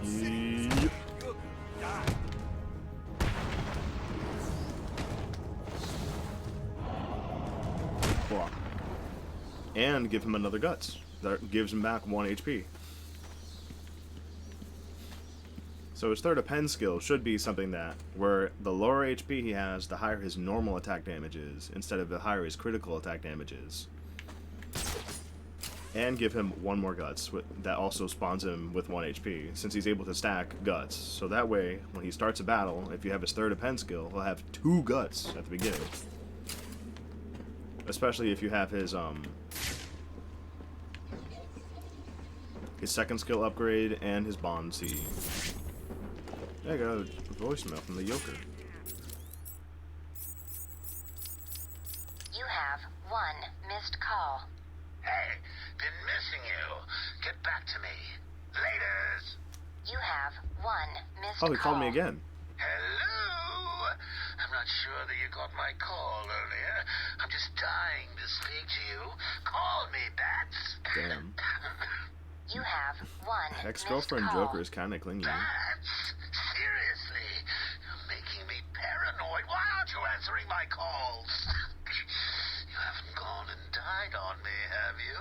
Yep. Block. And give him another guts. That gives him back 1 HP. So his third pen skill should be something that, where the lower HP he has, the higher his normal attack damage is, instead of the higher his critical attack damage is. And give him 1 more guts, that also spawns him with 1 HP, since he's able to stack guts. So that way, when he starts a battle, if you have his third pen skill, he'll have 2 guts at the beginning. Especially if you have his second skill upgrade and his bond C. I got a voicemail from the Joker. You have 1 missed call. Hey, been missing you. Get back to me. Laters. You have 1 missed call. Oh, he called me again. Hello? I'm not sure that you got my call earlier. I'm just dying to speak to you. Call me, Bats. Damn. You have 1 Ex-girlfriend missed call. Joker is kind of clingy. Bats? Seriously? You're making me paranoid. Why aren't you answering my calls? You haven't gone and died on me, have you?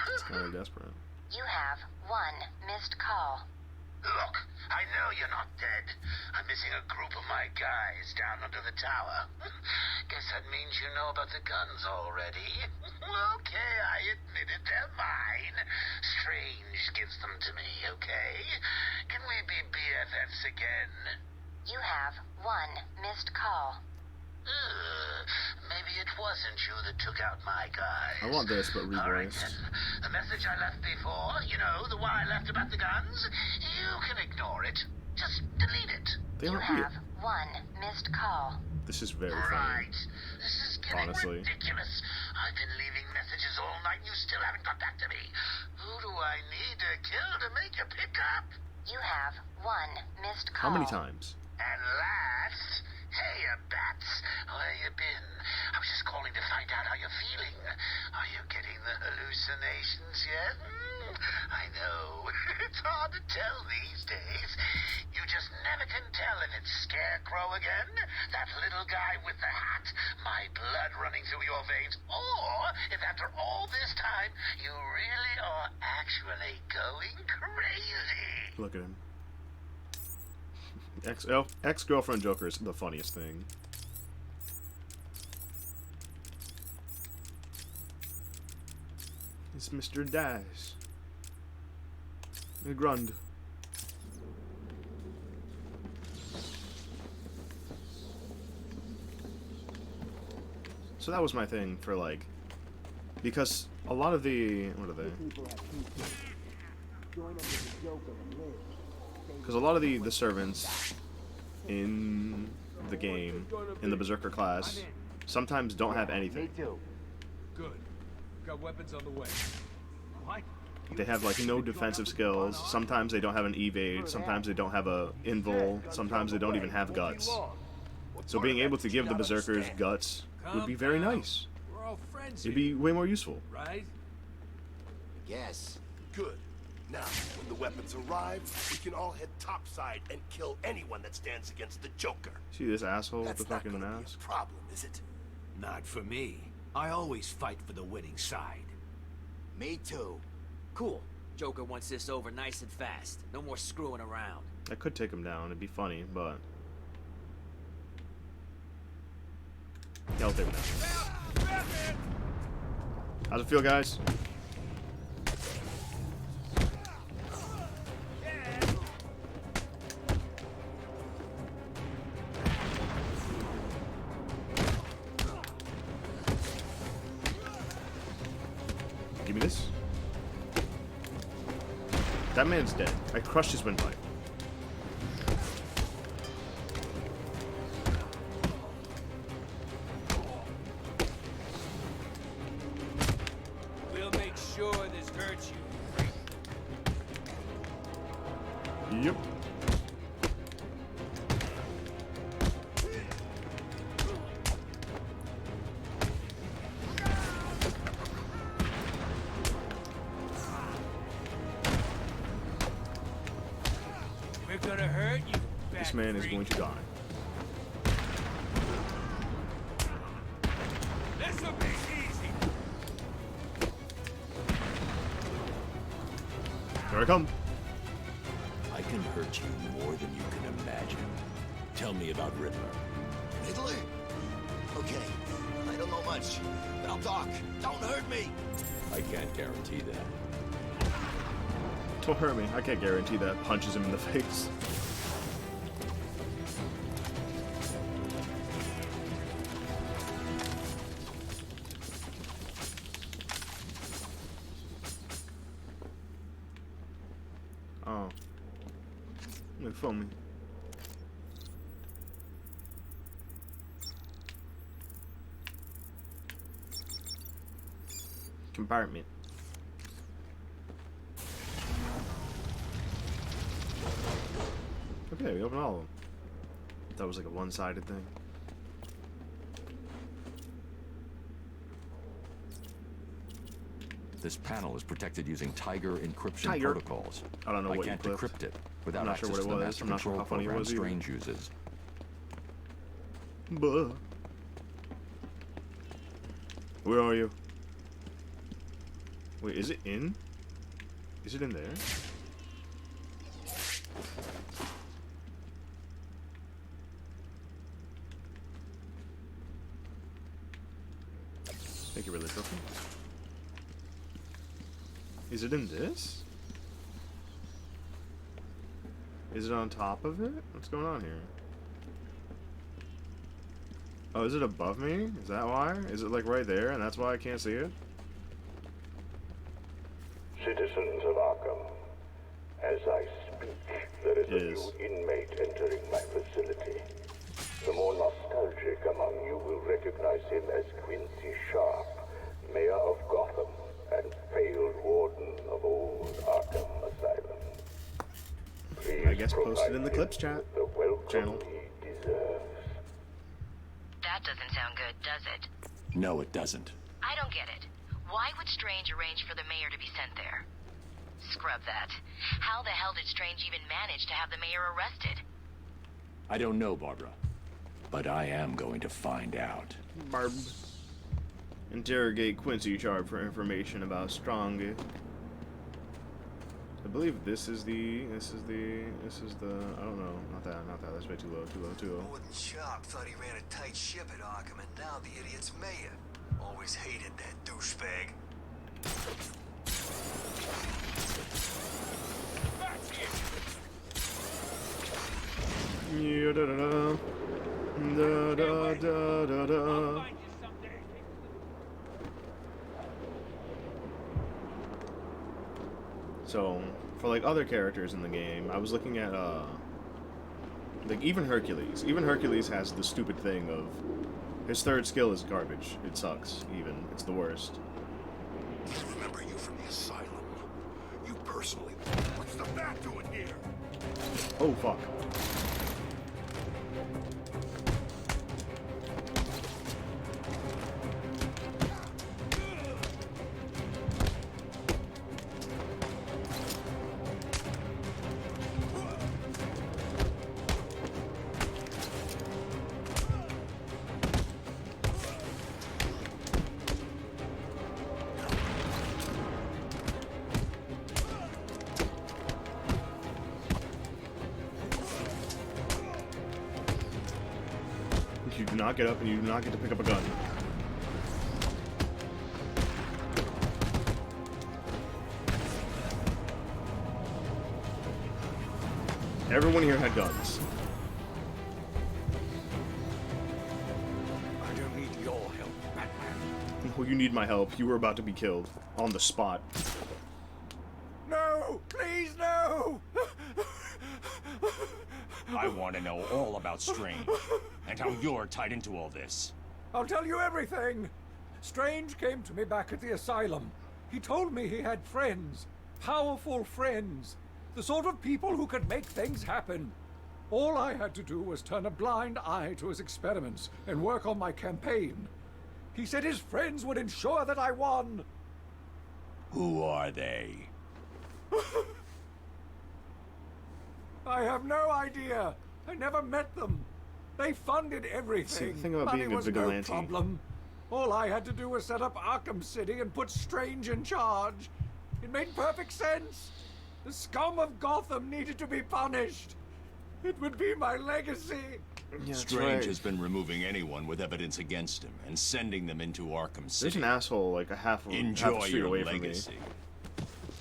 It's kind of desperate. You have 1 missed call. Look, I know you're not dead. I'm missing a group of my guys down under the tower. Guess that means you know about the guns already. Okay, I admit it, they're mine. Strange gives them to me, okay? Can we be BFFs again? You have 1 missed call. Maybe it wasn't you that took out my guys. I want this, but revoiced. The message I left before, you know, the one I left about the guns, you can ignore it. Just delete it. They You don't have 1 missed call. This is very funny. Right. This is getting Honestly. ridiculous. I've been leaving messages all night and you still haven't got back to me. Who do I need to kill to make you pick up? You have 1 missed call. How many times? And last, hey, Bats, where you been? I was just calling to find out how you're feeling. Are you getting the hallucinations yet? I know. It's hard to tell these days. You just never can tell if it's Scarecrow again, that little guy with the hat, my blood running through your veins, or if after all this time, you really are actually going crazy. Look at him. Ex-girlfriend Joker is the funniest thing. It's Mr. Dash. Grund. So that was my thing for, like, because a lot of the, what are they? Because a lot of the servants in the game, in the Berserker class, sometimes don't have anything. Good. Got weapons on the way. What? They have, like, no defensive skills. Sometimes they don't have an evade. Sometimes they don't have a invul. Sometimes they don't even have guts. So being able to give the Berserkers guts would be very nice. We're all friends. It'd be way more useful. Right? Yes. Good. Now, when the weapons arrive, we can all head topside and kill anyone that stands against the Joker. See this asshole with the That's not fucking gonna be mask? a problem, is it? Not for me. I always fight for the winning side. Me too. Cool. Joker wants this over nice and fast. No more screwing around. I could take him down. It'd be funny, but... yeah, I'll take him down. How's it feel, guys? That man's dead. I crushed his windpipe. We'll make sure this hurts you. Yep. We're gonna hurt you. This man is going to die. This'll be easy. Here I come. I can hurt you more than you can imagine. Tell me about Riddler. Riddler? Okay, I don't know much, but I'll talk. Don't hurt me! I can't guarantee that. Don't hurt me. I can't guarantee that. Punches him in the face. Oh. Look for me. Compartment. Okay, we open all of them. That was like a one-sided thing. This panel is protected using Tiger encryption Tiger. protocols. I don't know I what you can't clipped. decrypt it without I'm not sure access what to it the was. master I'm not sure control how funny it program was either. Strange uses. Buh. Where are you? Wait, is it in? Is it in there? Thank you, really trophy. Is it in this? Is it on top of it? What's going on here? Oh, is it above me? Is that why? Is it like right there and that's why I can't see it? Citizens of Arkham, as I speak, there is a new inmate entering my facility. The more nostalgic among you will recognize him as Quincy Sharp, Mayor of Gotham and failed warden of old Arkham Asylum. Please I guess post it in the clips chat the welcome channel. he deserves. That doesn't sound good, does it? No, it doesn't. I don't get it. Why would Strange arrange for the mayor to be sent there? Scrub that. How the hell did Strange even manage to have the mayor arrested? I don't know, Barbara. But I am going to find out. Barb. Interrogate Quincy Sharp for information about Strong. I believe this is the, I don't know, not that, that's way too low. Warden Sharp thought he ran a tight ship at Arkham, and now the idiot's mayor. Always hated that douchebag. Yeah, da da da da da da. So, for like other characters in the game, I was looking at like even Hercules. Even Hercules has the stupid thing of his third skill is garbage. It sucks. Even it's the worst. I remember you from the asylum. You personally. What's the bat doing here? Oh fuck. You do not get up and you do not get to pick up a gun. Everyone here had guns. I don't need your help, Batman. Well, you need my help. You were about to be killed on the spot. No! Please, no! I want to know all about Strange, and how you're tied into all this. I'll tell you everything. Strange came to me back at the asylum. He told me he had friends, powerful friends, the sort of people who could make things happen. All I had to do was turn a blind eye to his experiments and work on my campaign. He said his friends would ensure that I won. Who are they? I have no idea. I never met them. They funded everything. See, the thing about Money being a was vigilante. no problem. All I had to do was set up Arkham City and put Strange in charge. It made perfect sense. The scum of Gotham needed to be punished. It would be my legacy. Yeah, Strange has been removing anyone with evidence against him and sending them into Arkham City. There's an asshole like half a Enjoy street your away legacy. from me.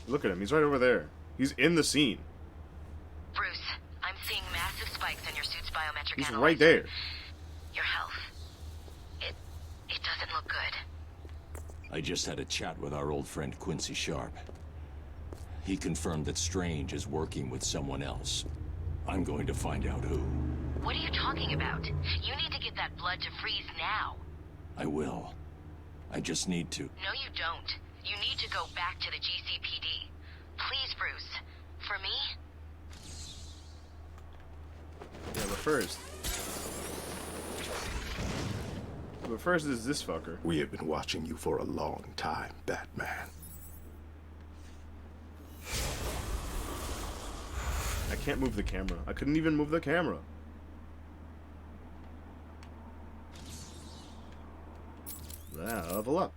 Look at him. He's right over there. He's in the scene. Bruce, I'm seeing massive spikes in your suit's biometric He's analyzer. right there. Your health. It doesn't look good. I just had a chat with our old friend Quincy Sharp. He confirmed that Strange is working with someone else. I'm going to find out who. What are you talking about? You need to get that blood to freeze now. I will. I just need to. No, you don't. You need to go back to the GCPD. Please, Bruce. For me? Yeah, but first is this fucker. We have been watching you for a long time, Batman. I can't move the camera. I couldn't even move the camera. Level up.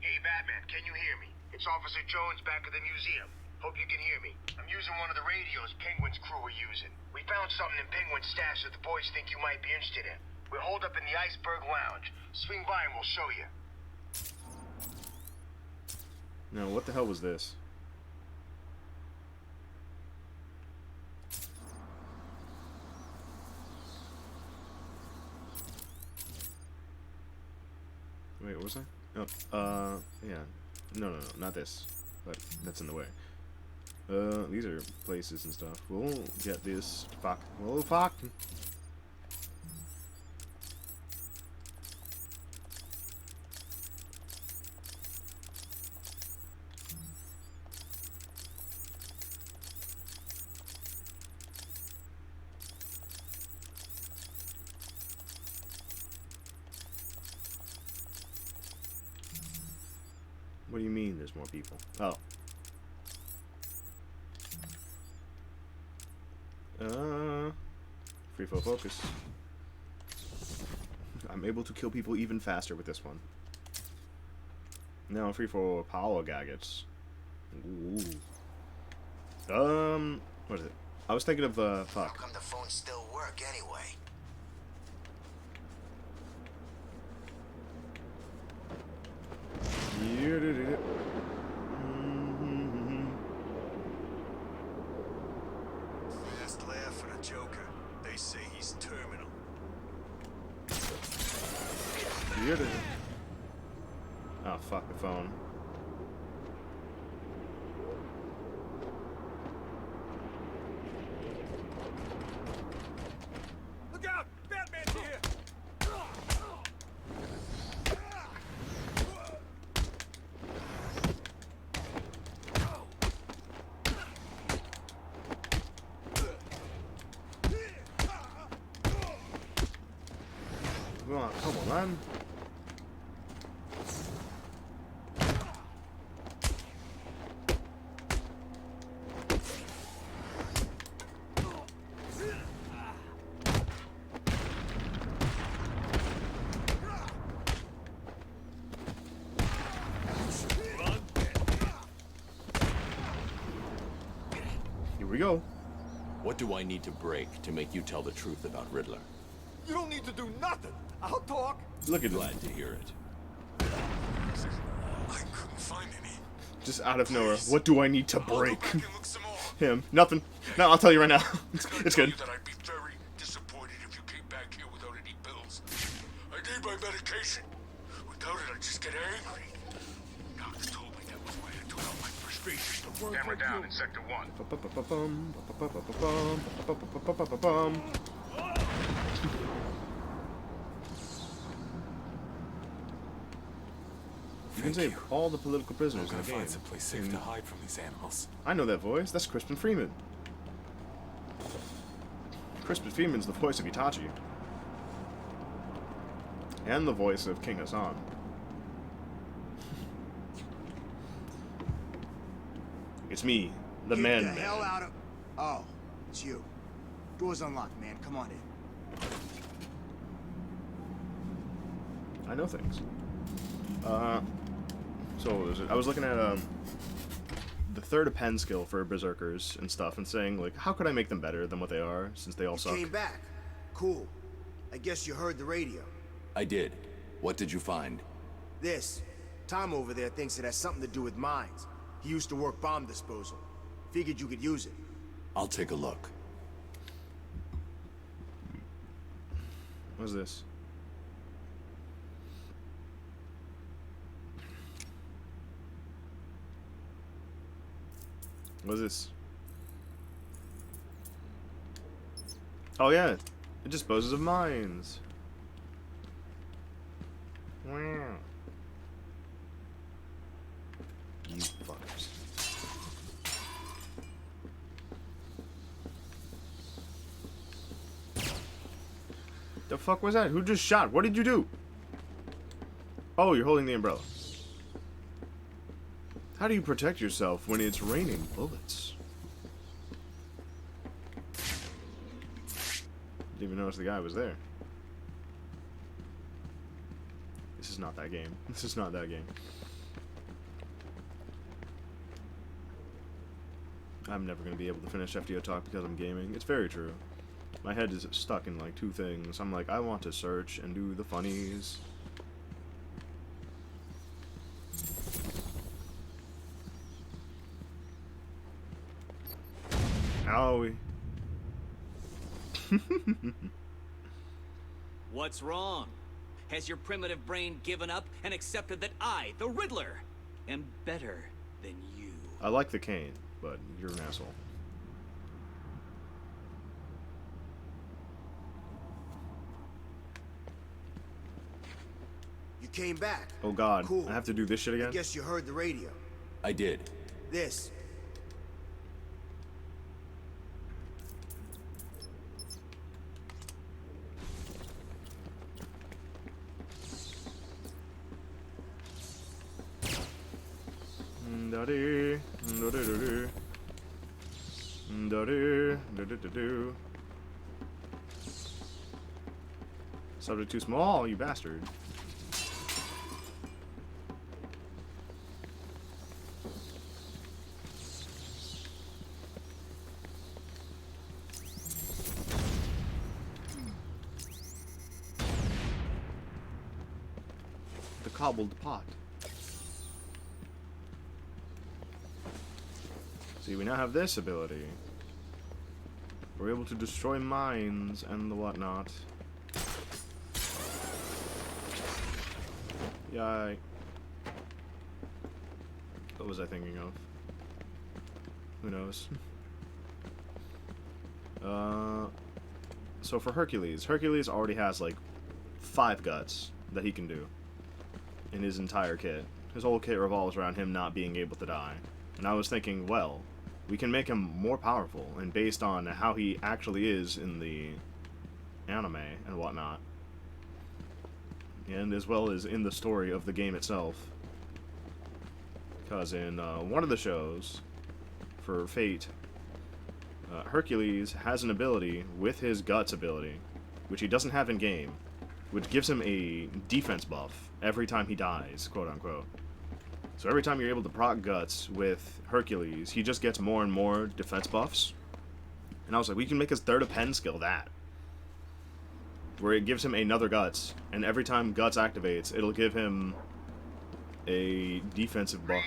Hey, Batman, can you hear me? It's Officer Jones back at the museum. Hope you can hear me. I'm using one of the radios Penguin's crew are using. We found something in Penguin's stash that the boys think you might be interested in. We're holed up in the Iceberg Lounge. Swing by and we'll show you. Now, what the hell was this? Wait, what was I? Oh, yeah. No, not this. But that's in the way. These are places and stuff. We'll get this. Fuck. Well, fuck. What do you mean there's more people? Oh. Free flow focus. I'm able to kill people even faster with this one. Now free for power gadgets. Ooh. What is it? I was thinking of, fuck. How come the phones still work anyway? Last laugh for the Joker. They say he's terminal. Oh, fuck the phone. Look out! Batman's here! Come on, man. Here we go. What do I need to break to make you tell the truth about Riddler? You don't need to do nothing. I'll talk. Look at Glad to hear it. I couldn't find any. Just out of nowhere. What do I need to break? Him. Nothing. No, I'll tell you right now. It's good. That I'd be very disappointed if you came back here without any pills. I need my medication. Without it, I just get angry. Doctor told me that was why I took out my first species. Camera down in Sector 1. You can save all the political prisoners in the game. Find someplace safe to hide from these animals. I know that voice. That's Crispin Freeman. Crispin Freeman's the voice of Itachi. And the voice of King Hassan. It's me, the man. Get the hell out of... Oh, it's you. Door's unlocked, man. Come on in. I know things. So what was it? I was looking at the third pen skill for berserkers and stuff, and saying like, how could I make them better than what they are, since they all suck? Came back. Cool. I guess you heard the radio. I did. What did you find? This. Tom over there thinks it has something to do with mines. He used to work bomb disposal. Figured you could use it. I'll take a look. What's this? What's this? Oh yeah, it disposes of mines. Wow. You fuckers. The fuck was that? Who just shot? What did you do? Oh, you're holding the umbrella. How do you protect yourself when it's raining bullets? Didn't even notice the guy was there. This is not that game. This is not that game. I'm never going to be able to finish FDO talk because I'm gaming. It's very true. My head is stuck in like two things. I'm like, I want to search and do the funnies. Owie. What's wrong? Has your primitive brain given up and accepted that I, the Riddler, am better than you? I like the cane, but you're an asshole. You came back. Oh god, cool. I have to do this shit again? I guess you heard the radio. I did. This. Subject too small, you bastard. The cobbled pot. See, we now have this ability. We're able to destroy mines and the whatnot. Yay. What was I thinking of? Who knows? So for Hercules already has like 5 guts that he can do in his entire kit. His whole kit revolves around him not being able to die. And I was thinking, well, we can make him more powerful, and based on how he actually is in the anime and whatnot, and as well as in the story of the game itself. Because in one of the shows, for Fate, Hercules has an ability with his Guts ability, which he doesn't have in-game, which gives him a defense buff every time he dies, quote-unquote. So every time you're able to proc Guts with Hercules, he just gets more and more defense buffs. And I was like, we can make his third pen skill that. Where it gives him another Guts, and every time Guts activates, it'll give him a defensive buff.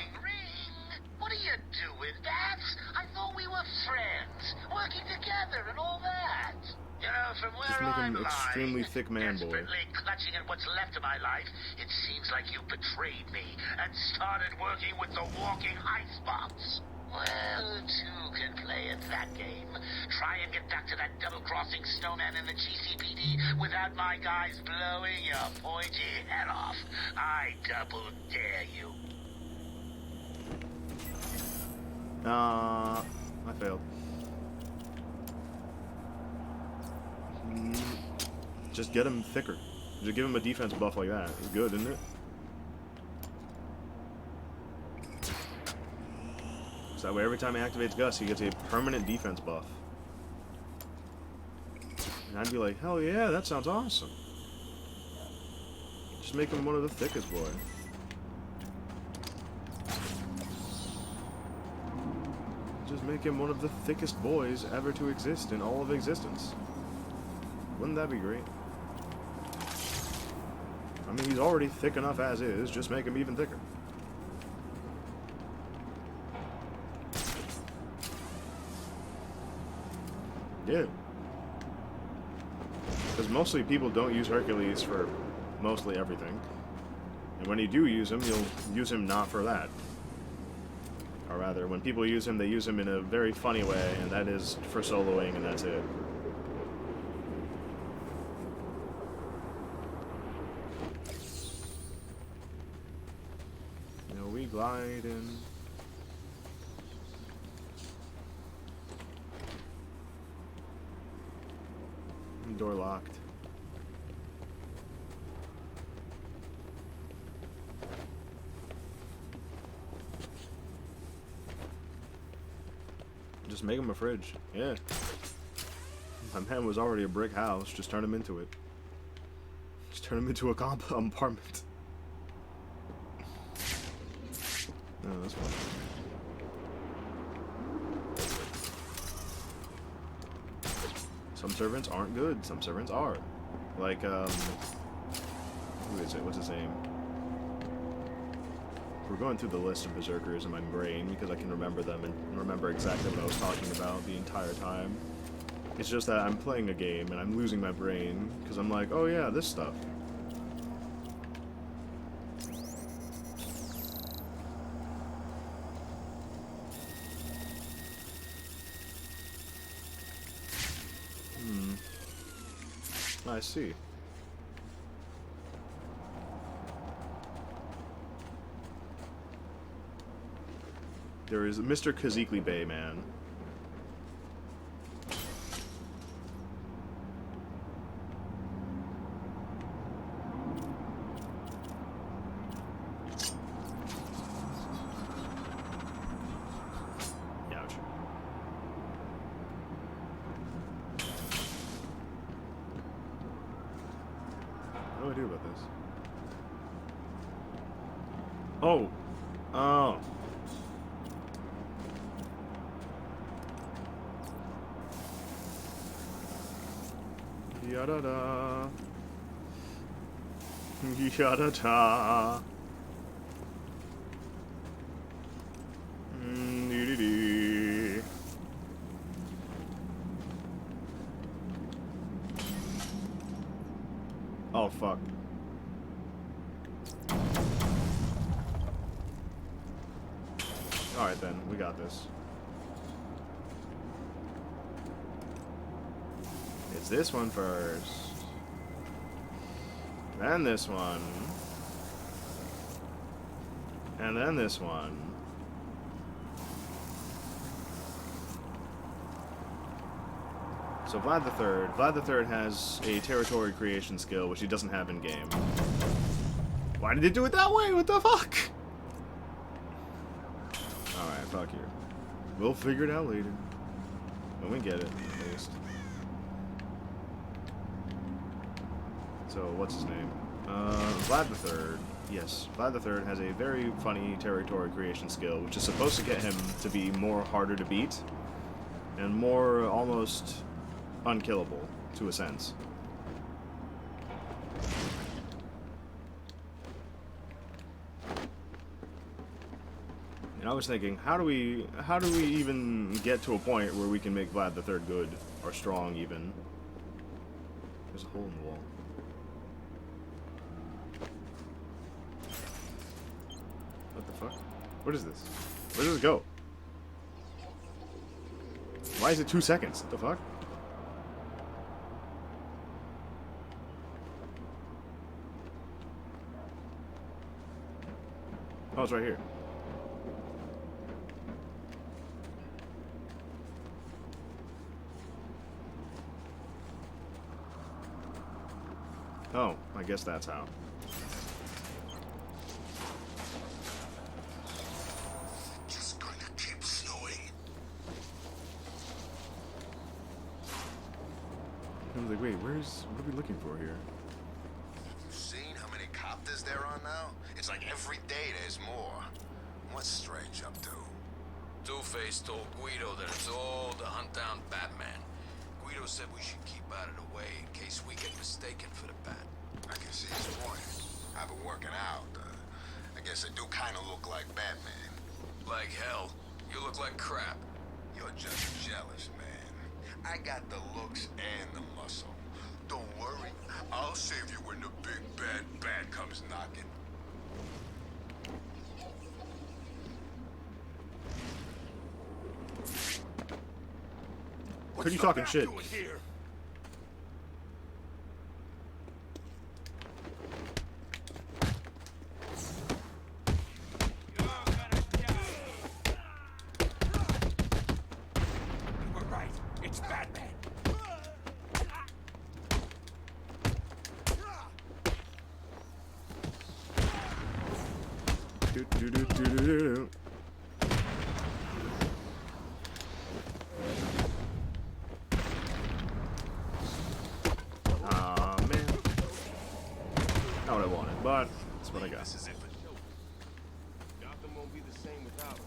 What are you doing, Dad? I thought we were friends, working together and all that. You know, from where Just make I'm him extremely thick man boy. desperately clutching at what's left of my life, it seems like you betrayed me and started working with the walking icebox. Well, two can play at that game. Try and get back to that double-crossing snowman in the GCPD without my guys blowing your pointy head off. I double dare you. I failed. Just get him thicker. Just give him a defense buff like that. It's good, isn't it? So that way every time he activates Gus, he gets a permanent defense buff. And I'd be like, hell yeah, that sounds awesome. Just make him one of the thickest, boy. Just make him one of the thickest boys ever to exist in all of existence. Wouldn't that be great? I mean, he's already thick enough as is, just make him even thicker. Yeah. Because mostly people don't use Hercules for mostly everything. And when you do use him, you'll use him not for that. Or rather, when people use him, they use him in a very funny way, and that is for soloing, and that's it. Now we glide in. Door locked. Just make him a fridge. Yeah. My man was already a brick house. Just turn him into it. Just turn him into a compartment. No, that's fine. Some servants aren't good. Some servants are. Like, who is it? What's his name? We're going through the list of berserkers in my brain because I can remember them and remember exactly what I was talking about the entire time. It's just that I'm playing a game and I'm losing my brain because I'm like, oh yeah, this stuff. I see. There is Mr. Kazikli Bay, man. Ouch. What do I do about this? Oh. Oh. Yada-da. Yada-da. Dee-dee-dee. Oh, fuck. Alright then, we got this. It's this one first. Then this one. And then this one. So Vlad the Third has a territory creation skill, which he doesn't have in game. Why did it do it that way? What the fuck? Alright, fuck you. We'll figure it out later. When we get it, at least. So, what's his name? Vlad the Third. Yes, Vlad the Third has a very funny territory creation skill, which is supposed to get him to be more harder to beat, and more almost unkillable, to a sense. And I was thinking, how do we even get to a point where we can make Vlad the Third good, or strong even? There's a hole in the wall. What the fuck? What is this? Where does it go? Why is it 2 seconds? What the fuck? Oh, it's right here. Oh, I guess that's how. Just gonna keep snowing. I was like, wait, what are we looking for here? You seen how many copters there are now? It's like every day there's more. What's Strange up to? Two-Face told Guido that it's all to hunt down Batman. Guido said we should keep out of the way in case we get mistaken for the Bat. I can see his point. I've been working out. I guess I do kind of look like Batman. Like hell. You look like crap. You're just jealous, man. I got the looks and the muscle. Don't worry. I'll save you when the big bad bat comes knocking. Could you talking shit? Here? You were right. It's Batman. Do, do, do, do, do, do. Aw, man. Not what I wanted, but that's what I got. This is it for Gotham won't be the same without her.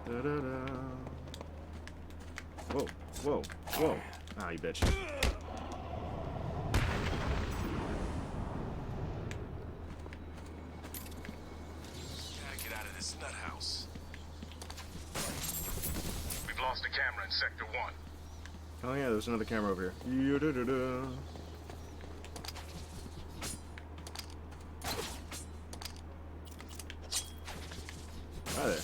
Da, da, da. Whoa, whoa, whoa. Ah, you bitch. Gotta get out of this nut house. We've lost a camera in Sector 1. Oh yeah, there's another camera over here. Yo-da-da-da. Hi there.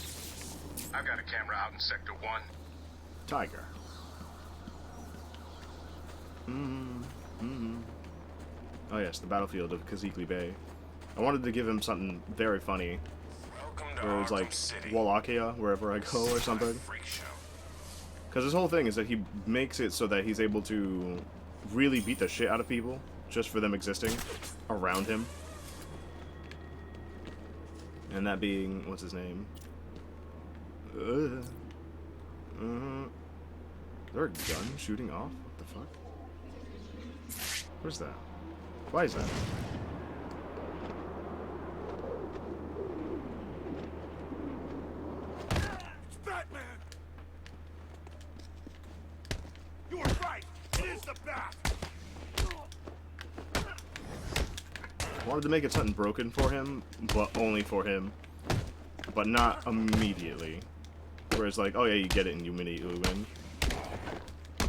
I've got a camera out in Sector 1. Tiger. Oh yes, the battlefield of Kazikli Bay. I wanted to give him something very funny. Where it was like Wallachia, wherever I go or something. Because his whole thing is that he makes it so that he's able to really beat the shit out of people just for them existing around him. And that being, what's his name? Is there a gun shooting off? What the fuck? Where's that? Why is that? It's Batman! You were right! It is the Bat! I wanted to make it something broken for him, but only for him. But not immediately. Whereas like, oh yeah, you get it and you immediately win.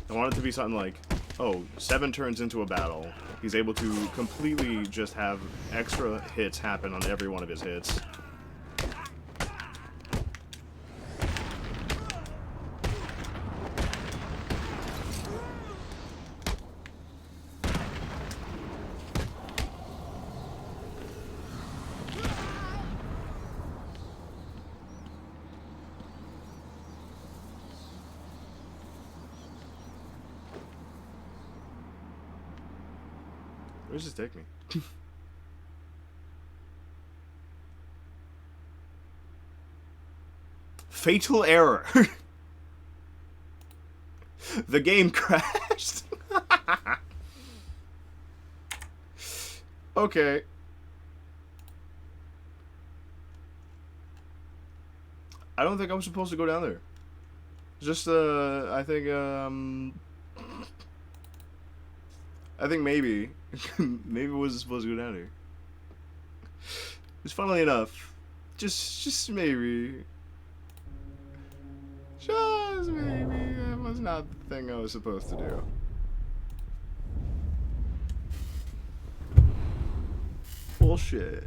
I want it to be something like, oh, 7 turns into a battle. He's able to completely just have extra hits happen on every one of his hits. Where does this take me? Fatal error. The game crashed. Okay. I don't think I'm supposed to go down there. Just I think maybe maybe I wasn't supposed to go down here. Just funnily enough, just maybe, just maybe I was not the thing I was supposed to do. Bullshit.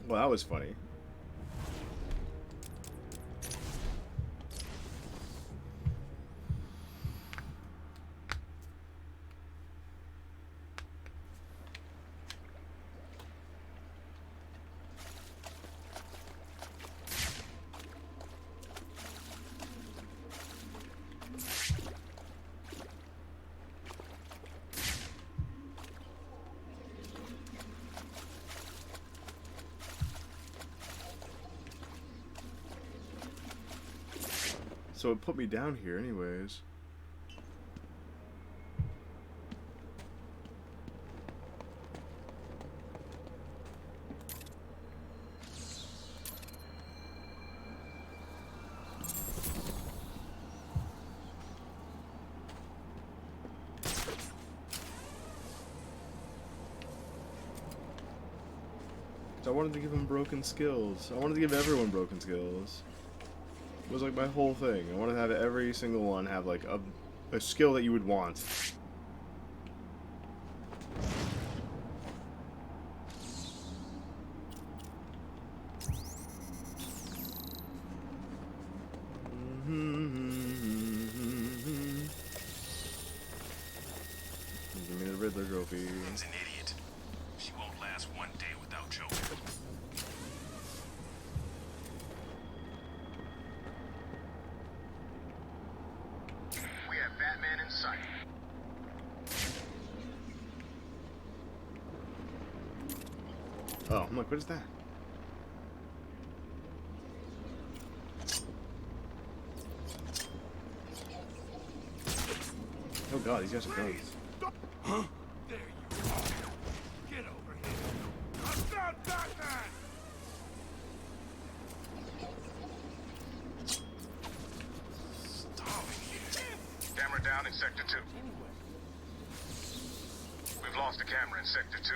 Well, that was funny. So it put me down here anyways. So I wanted to give him broken skills. I wanted to give everyone broken skills. It was like my whole thing. I wanted to have every single one have like a skill that you would want. Give me the Riddler trophy. He's an idiot. She won't last one day without Joker. We have Batman in sight. Oh, I'm like, what is that? Oh god, these guys are guns. Huh? There you are. Get over here. I'm not Batman! Starving here. Camera down in Sector 2. We've lost a camera in Sector 2.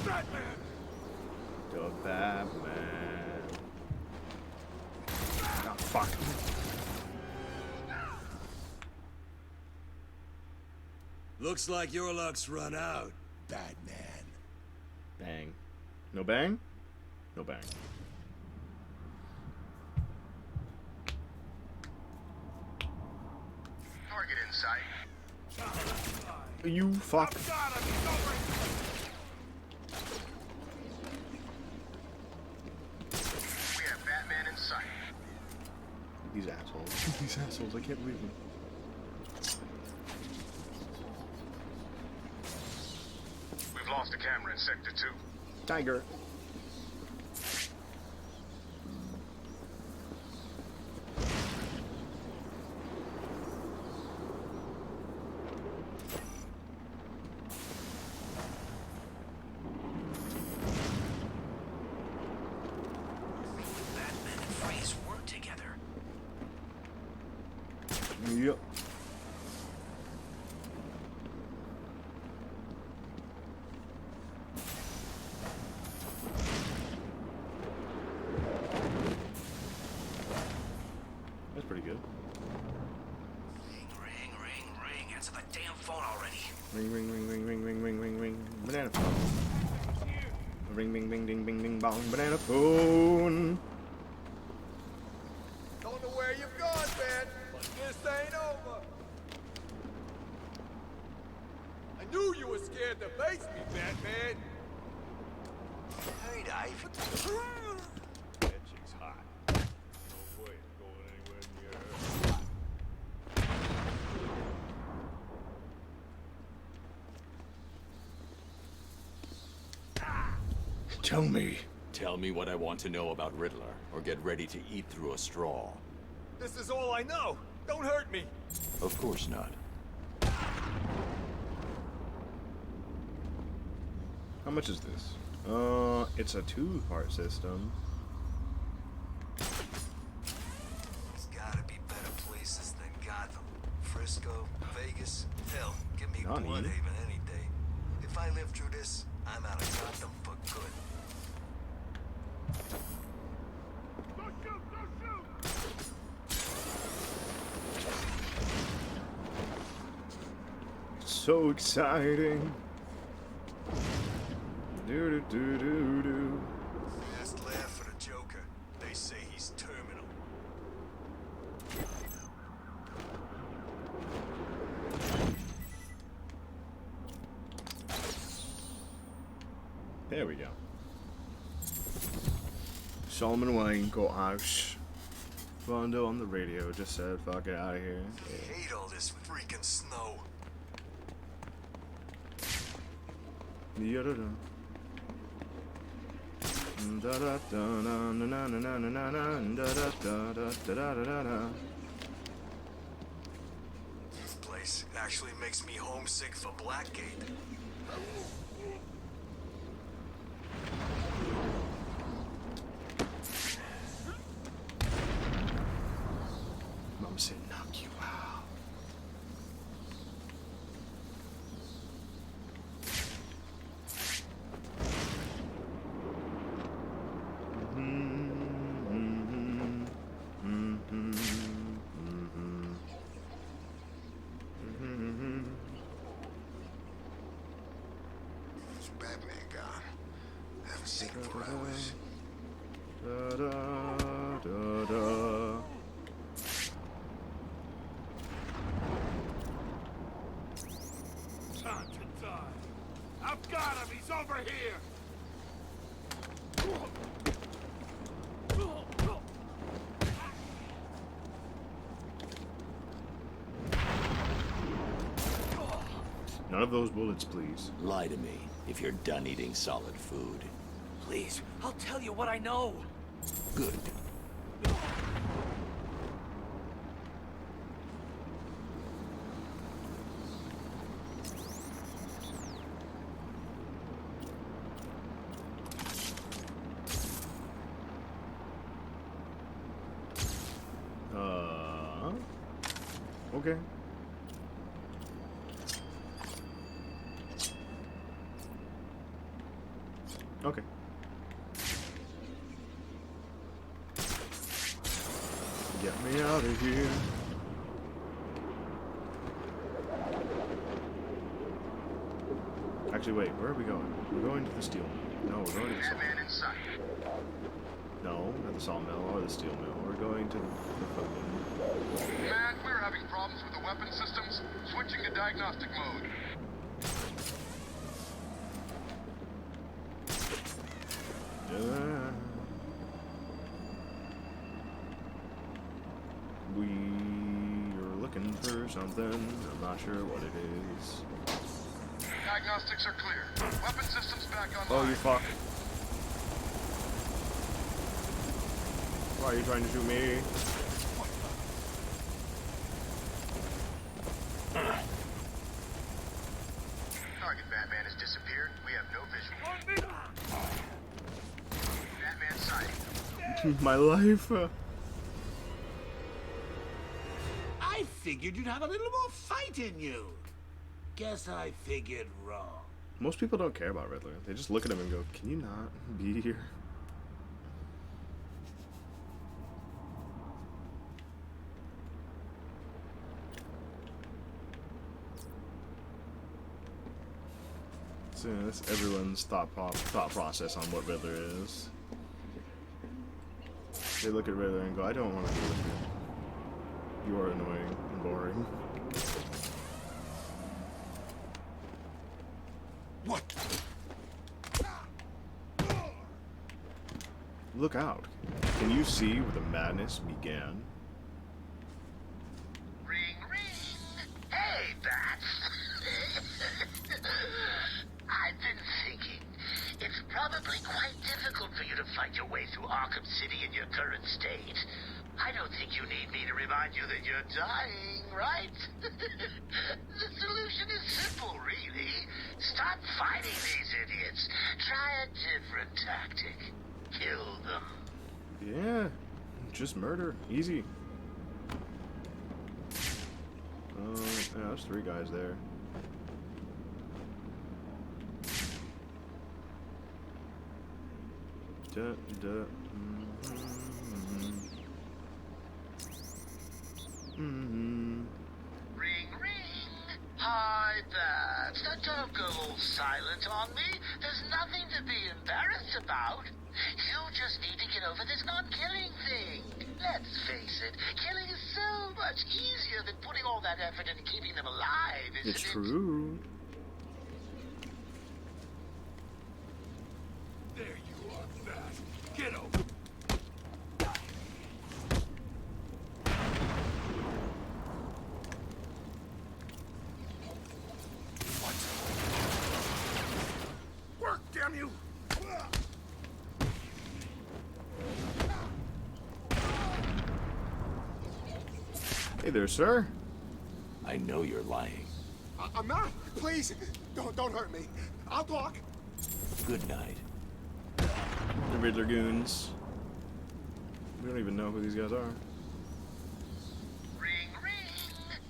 Batman! The Batman. Oh, fuck. Looks like your luck's run out, Batman. Bang. No bang? No bang. Target in sight. You fuck. We have Batman in sight. These assholes. These assholes, I can't believe them. We've lost a camera in Sector 2. Tiger. Batman and Freeze work together. Yep. That's pretty good. Ring, ring, ring. Answer the damn phone already. Ring, ring, ring, ring, ring, ring, ring, ring, ring. Banana phone. Ring, bing, bing, ding, bing, ding, bong. Banana phone. Don't know where you've gone, man, but this ain't over. I knew you were scared to face me, Batman. Hey, Dave. That chick's hot. No way it's going anywhere near her. Tell me. Tell me what I want to know about Riddler, or get ready to eat through a straw. This is all I know. Don't hurt me. Of course not. How much is this? It's a 2-part system. It's gotta be better Johnny. Bloodhaven any day. If I live through this, I'm out of Gotham for good. Don't shoot! Don't shoot! So exciting. Do do do do do. Last laugh for the Joker. They say he's terminal. There we go. Solomon Wayne courthouse. Rondo on the radio just said, "Fuck it out of here." I hate all this freaking snow. Yeah. Da da da da na na na na na na na da da da da da da da da. This place actually makes me homesick for Blackgate. Mom said, "Knock you out." Is Batman gone? I haven't seen him for hours. Da da da da. Time. I've got him. He's over here. None of those bullets, please. Lie to me if you're done eating solid food. Please, I'll tell you what I know. Good. Okay. Okay. Get me out of here. Actually, wait, where are we going? We're going to the steel mill. No, we're going to the sawmill. No, not the sawmill or the steel mill. We're going to the fucking... Matt, we're having problems with the weapon systems. Switching to diagnostic mode. We are looking for something. I'm not sure what it is. Diagnostics are clear. Weapon systems back online. Oh, you fuck. Why are you trying to shoot me? Target Batman has disappeared. We have no visual. Batman sighting. My life. I figured you'd have a little more fight in you. Guess I figured wrong. Most people don't care about Riddler. They just look at him and go, "Can you not be here?" So yeah, that's everyone's thought process on what Riddler is. They look at Riddler and go, "I don't want to be with you. You are annoying and boring." What? Look out. Can you see where the madness began? Ring, ring. Hey, Bats. I've been thinking. It's probably quite difficult for you to fight your way through Arkham City in your current state. I don't think you need me to remind you that you're dying, right? The solution is simple, really. Stop fighting these idiots. Try a different tactic. Kill them. Yeah, just murder. Easy. Yeah, there's 3 guys there. Da, da, Ring, ring. Hi, Babs. Now don't go all silent on me. There's nothing to be embarrassed about. You just need to get over this non-killing thing. Let's face it, killing is so much easier than putting all that effort into keeping them alive, isn't it? It's true. There you are, Bat. Get over. Work, damn you! Hey there, sir. I know you're lying. I'm not. Please, don't hurt me. I'll talk. Good night. The Riddler goons. We don't even know who these guys are. Ring, ring.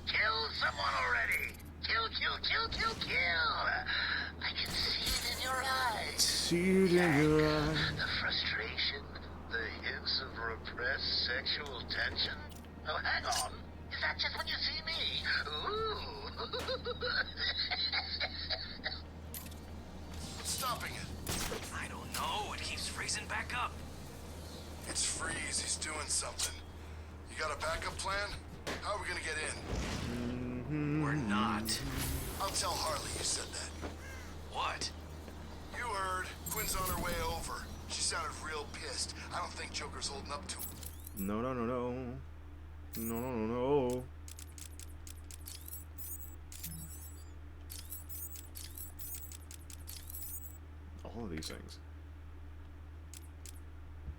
Kill someone already. Kill, kill, kill, kill, kill. I can see it in your eyes. See it in your eyes. The frustration, the hints of repressed sexual tension. Oh, hang on. Is that just when you see me? Ooh. What's stopping it? I don't know. It keeps freezing back up. It's Freeze. He's doing something. You got a backup plan? How are we gonna get in? We're not. I'll tell Harley you said that. What? You heard. Quinn's on her way over. She sounded real pissed. I don't think Joker's holding up to him. No, no, no, no. No, no, no, no. All of these things.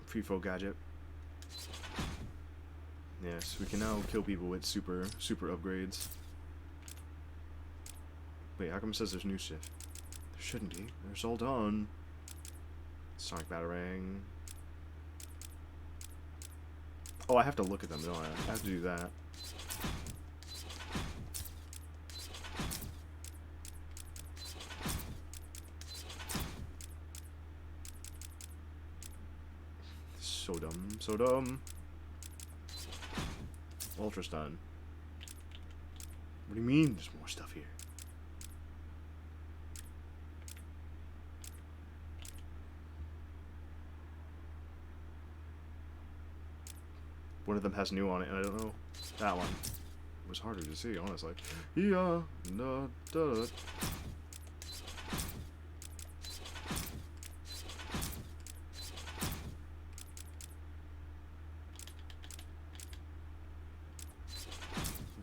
FIFO gadget. Yes, we can now kill people with super upgrades. Wait, how come it says there's new stuff? There shouldn't be. There's all done. Sonic Batarang. Oh, I have to look at them, don't I? I have to do that. So dumb, so dumb. Ultra stun. What do you mean there's more stuff here? One of them has new on it, and I don't know. That one was harder to see, honestly. Yeah, da, da.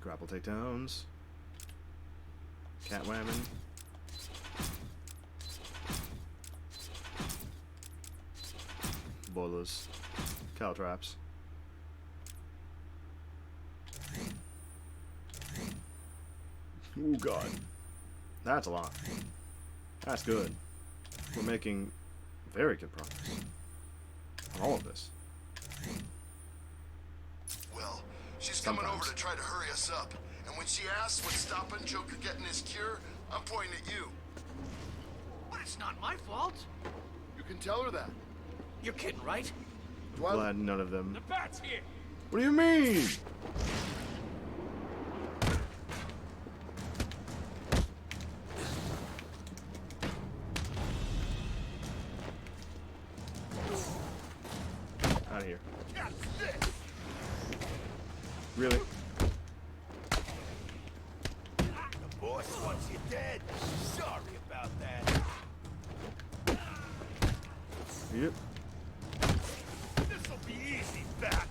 Grapple takedowns. Cat whamming. Boilers. Cow traps. Oh god. That's a lot. That's good. We're making very good progress on all of this. Well, she's coming over to try to hurry us up. And when she asks what's stopping Joker getting his cure, I'm pointing at you. But it's not my fault. You can tell her that. You're kidding, right? Glad none of them. The bat's here. What do you mean? Out of here. Really? The boss wants you dead. Sorry about that. Yep. This'll be easy, Bat.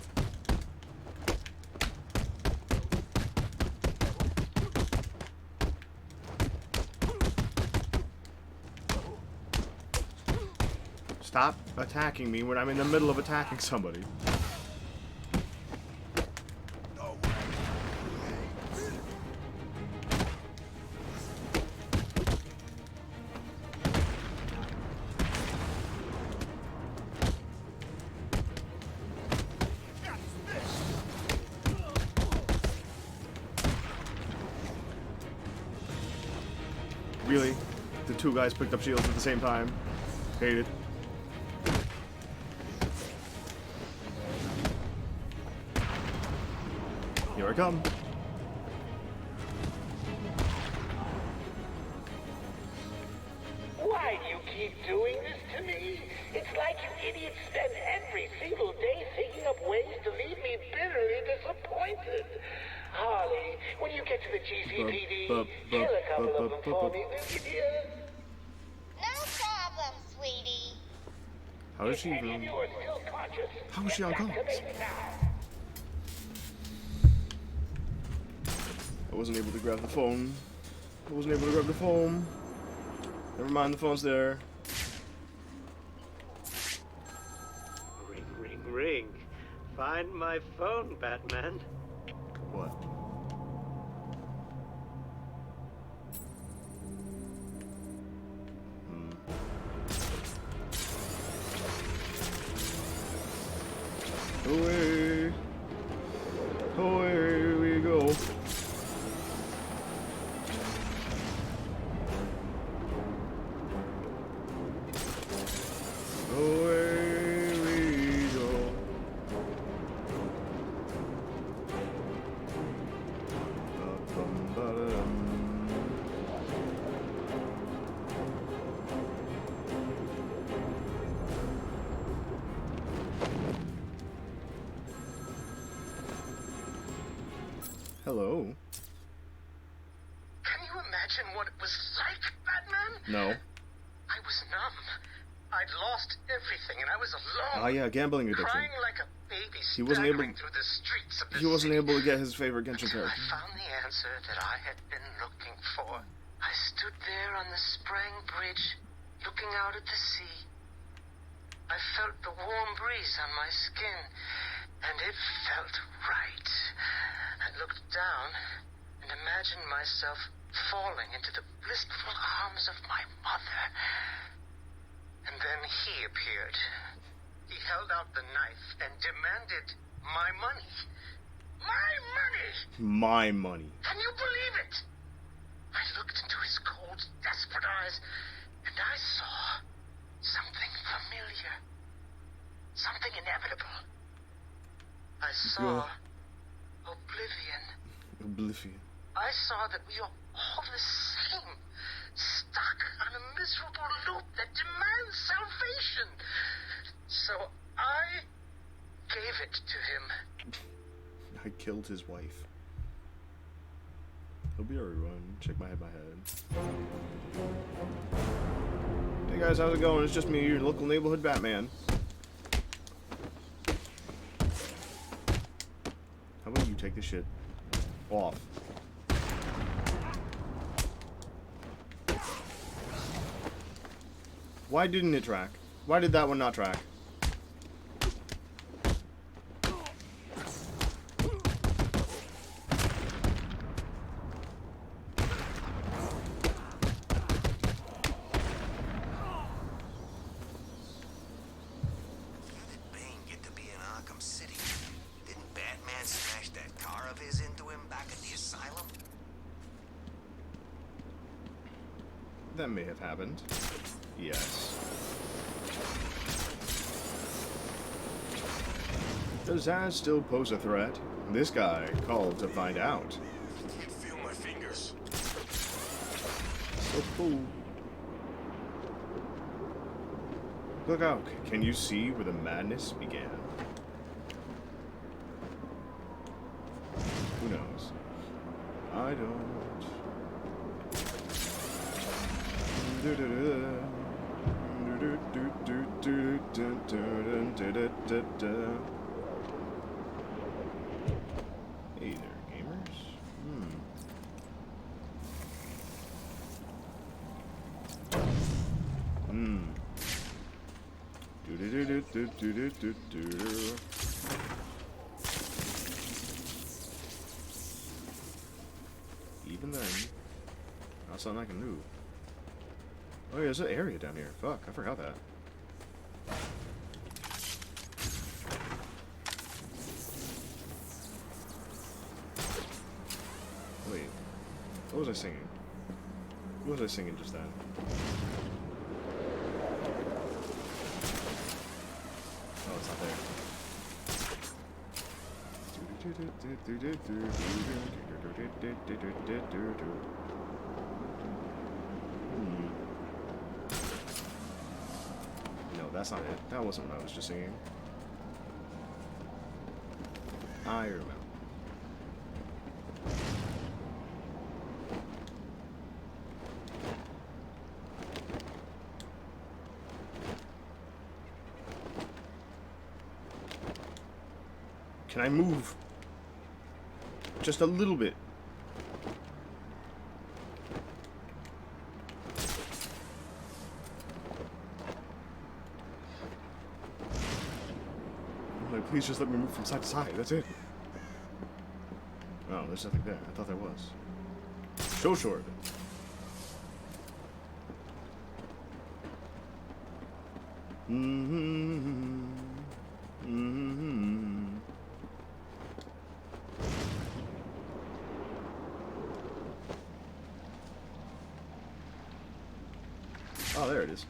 Stop attacking me when I'm in the middle of attacking somebody. Really? The two guys picked up shields at the same time. Hate it. come. Why do you keep doing this to me? It's like you idiots spend every single day thinking up ways to leave me bitterly disappointed. Harley, when you get to the GCPD, kill a couple of them for me, will you, dear? No problem, sweetie. How is she even? How is she unconscious? I wasn't able to grab the phone. Never mind, the phone's there. Ring, ring, ring. Find my phone, Batman. What? Away. Away we go. Away we go. Hello. Can you imagine what it was like, Batman? No. I was numb. I'd lost everything, and I was alone. Ah, yeah, gambling addiction. Crying like a baby, He wasn't able. through the streets of the He wasn't city. able to get his favorite Genshin character. I found the answer that I had been looking for. I stood there on the Sprang Bridge, looking out at the sea. I felt the warm breeze on my skin, and it felt right. I looked down and imagined myself falling into the blissful arms of my mother. And then he appeared. He held out the knife and demanded my money. My money! My money. Can you believe it? I looked into his cold, desperate eyes, and I saw something familiar. Something inevitable. I saw oblivion. Oblivion. I saw that we are all the same, stuck on a miserable loop that demands salvation. So I gave it to him. I killed his wife. Hope you everyone. Check my head, Hey guys, how's it going? It's just me, your local neighborhood Batman. How about you take this shit off? Why didn't it track? Why did that one not track? Get to be in Arkham City. Didn't Batman smash that car of his into him back at the asylum? That may have happened. Yes. Does Zaz still pose a threat? This guy called to find out. I can feel my fingers. So cool. Look out. Can you see where the madness began? Who knows? I don't. Hey there, gamers. Even then, not something I can do. Oh yeah, there's an area down here. Fuck, I forgot that. Wait, what was I singing? What was I singing just then? Oh, it's not there. No, that's not it. That wasn't what I was just singing. I remember. Can I move? Just a little bit. Like, please just let me move from side to side. That's it. Oh, there's nothing there. I thought there was. So short. Oh, there it is.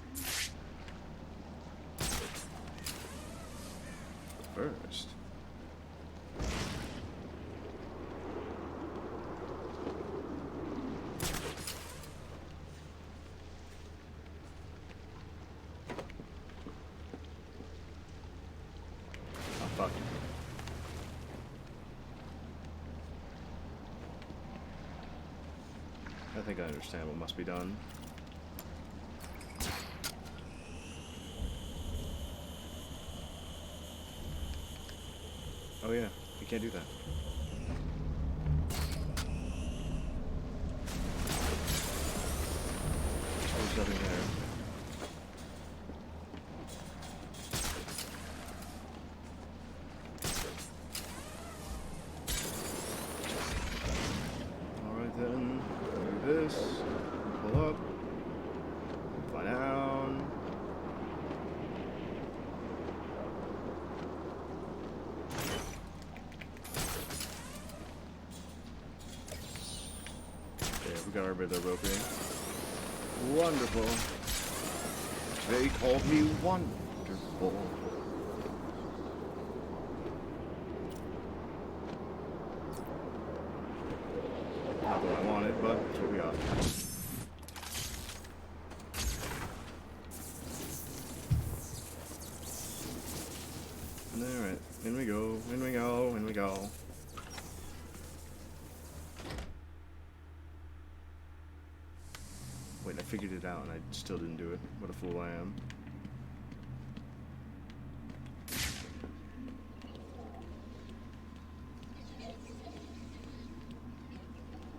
First. Oh, fuck. I think I understand what must be done. Oh yeah, you can't do that. There's nothing there. Alright then, do this, pull up, fly down. We got our bit of rope here. Wonderful. They called me wonderful. Not what I wanted, but that's what we got. Alright, in we go, in we go, in we go. Wait, I figured it out and I still didn't do it. What a fool I am.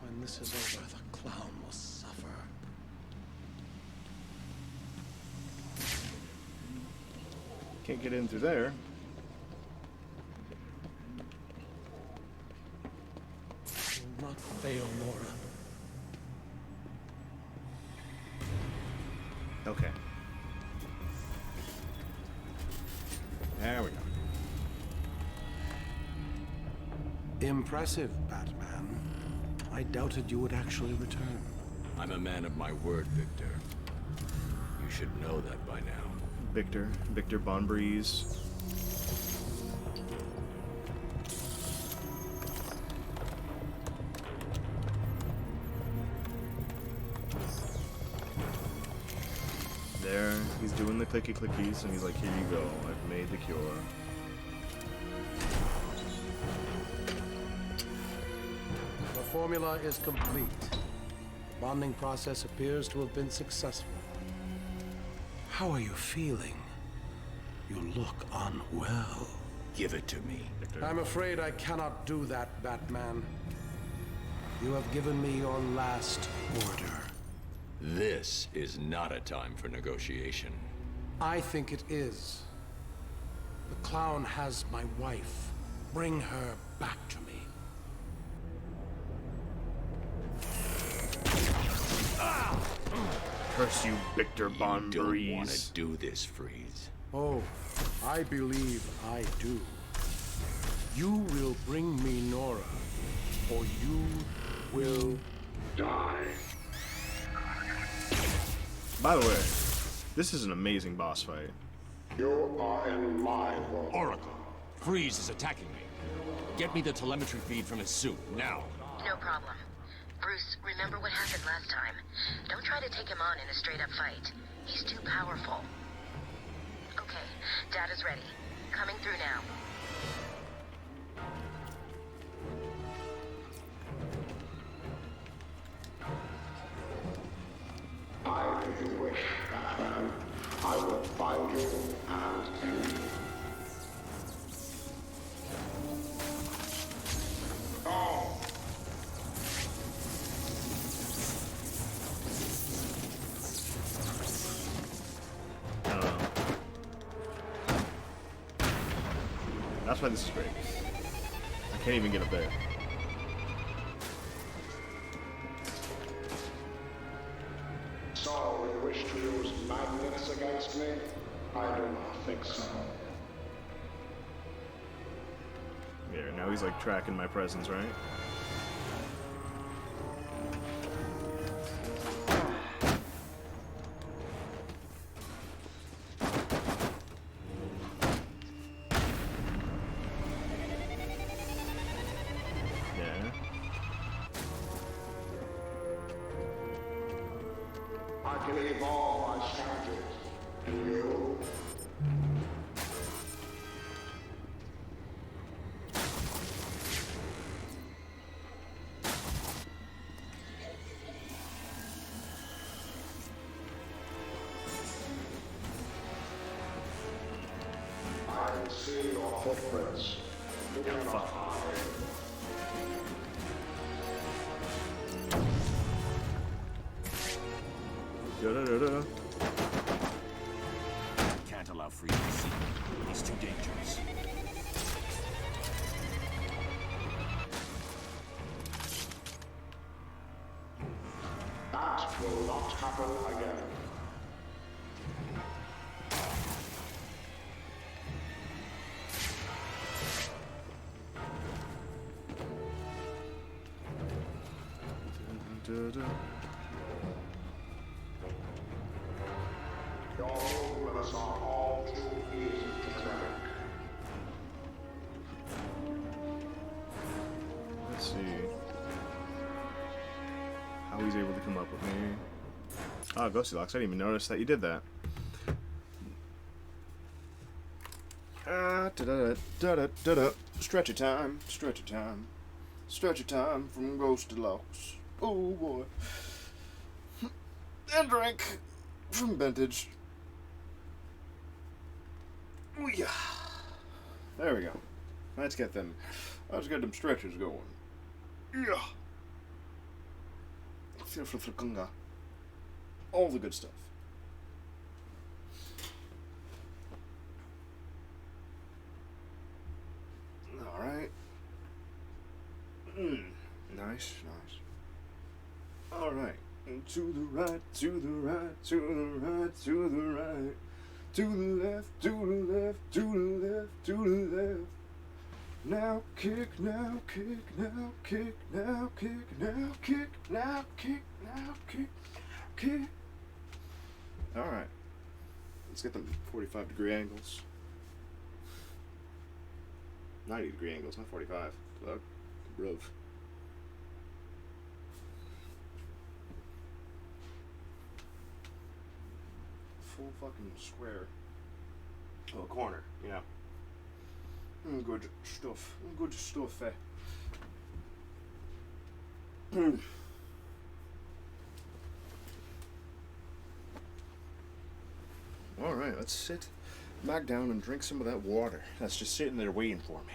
When this is over, the clown will suffer. Can't get in through there. Will not fail, Nora. Okay. There we go. Impressive, Batman. I doubted you would actually return. I'm a man of my word, Victor. You should know that by now. Victor Bon Breeze. There, he's doing the clicky clickies, and he's like, here you go, I've made the cure. The formula is complete. Bonding process appears to have been successful. How are you feeling? You look unwell. Give it to me. I'm afraid I cannot do that, Batman. You have given me your last order. This is not a time for negotiation. I think it is. The clown has my wife. Bring her back to me. Curse you, Victor Bon Breeze. You don't want to do this, Freeze. Oh, I believe I do. You will bring me Nora, or you will die. By the way, this is an amazing boss fight. You are in my world. Oracle, Freeze is attacking me. Get me the telemetry feed from his suit, now. No problem. Bruce, remember what happened last time. Don't try to take him on in a straight-up fight. He's too powerful. Okay, data's ready. Coming through now. I wish, Batman. I will find you and kill you. Oh! I don't know. That's why this is great. I can't even get up there. So you wish to use magnets against me? I do not think so. Yeah, now he's like tracking my presence, right? Yeah. I can evolve my strategies. Do you? I can see your footprints. You cannot hide. Da-da-da-da. Can't allow Freeze to see me. He's too dangerous. That will not happen again. Da-da. Your movements are all too easy to track. Let's see how he's able to come up with me. Ah, Ghosty Locks, I didn't even notice that you did that. Da-da-da-da-da-da. Stretcher time, stretcher time, stretcher time from Ghosty Locks. Oh boy. And drink from Vintage. Oh yeah. There we go. Let's get them stretchers going. Yeah. All the good stuff. All right. Nice, nice. All right. To the right, to the right, to the right, to the right. To the left, to the left, to the left, to the left. Now kick, now kick, now kick, now kick, now kick, now kick, now kick, kick. Alright. Let's get them 45-degree angles. 90-degree angles, not 45. Look, bruv. Full fucking square. Oh, a corner, you know. Good stuff. Good stuff, eh? Alright, let's sit back down and drink some of that water that's just sitting there waiting for me.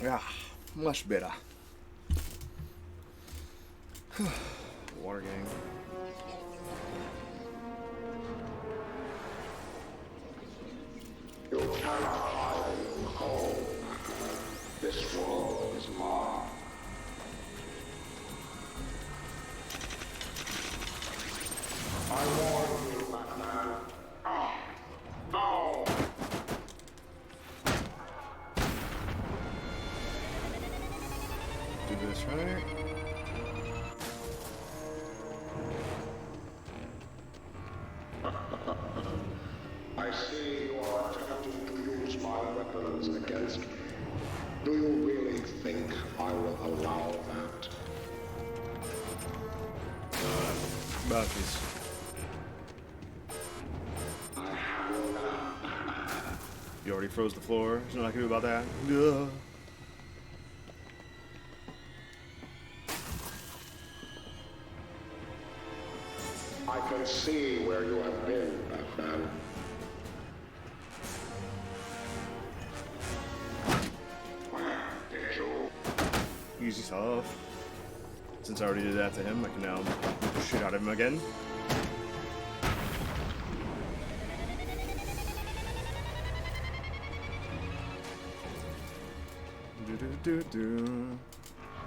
Yeah, much better. Water gang. You cannot hide in the cold. This world is mine. I warn you, Batman. No! Do this right. weapons against me. Do you really think I will allow that? Buffy's. You already froze the floor. There's nothing I can do about that. Ugh. I can see where you have been, Batman. Where did you? Easy stuff. Since I already did that to him, I can now beat the shit out of him again.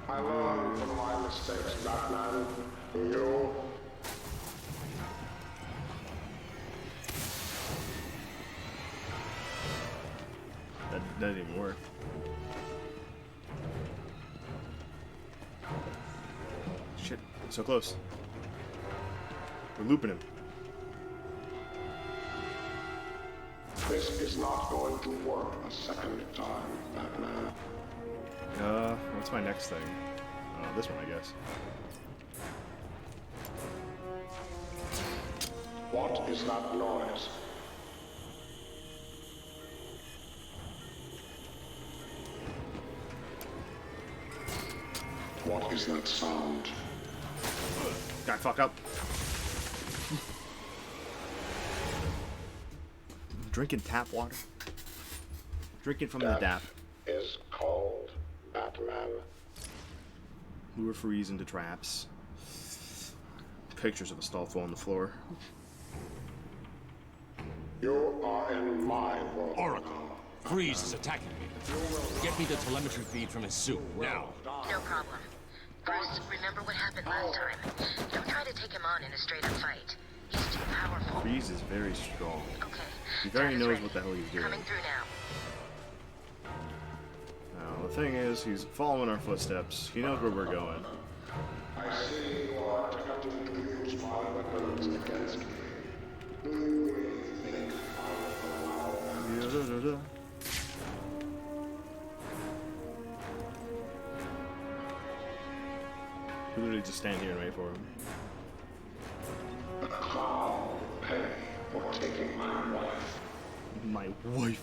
I learned from my mistakes, Batman. You. That didn't even work. Shit, so close. We're looping him. This is not going to work a second time, Batman. What's my next thing? This one, I guess. What is that noise? What is that sound? Got fucked up. Drinking tap water. Drinking from the tap. Is called Batman. Lure freeze into traps. Pictures of a stall fall on the floor. You are in my world. Oracle, Freeze is attacking me. Get me the telemetry feed from his suit, now. No problem. Bruce, remember what happened last time. Don't try to take him on in a straight-up fight. He's too powerful. Freeze is very strong. Okay. He very knows what the hell he's doing. Coming through now. Now, the thing is, he's following our footsteps. He knows where we're going. I see you are attempting to use my weapons against me. Do you really think I will allow that? We literally just stand here and wait for him. The clown will pay for taking my wife. My wife.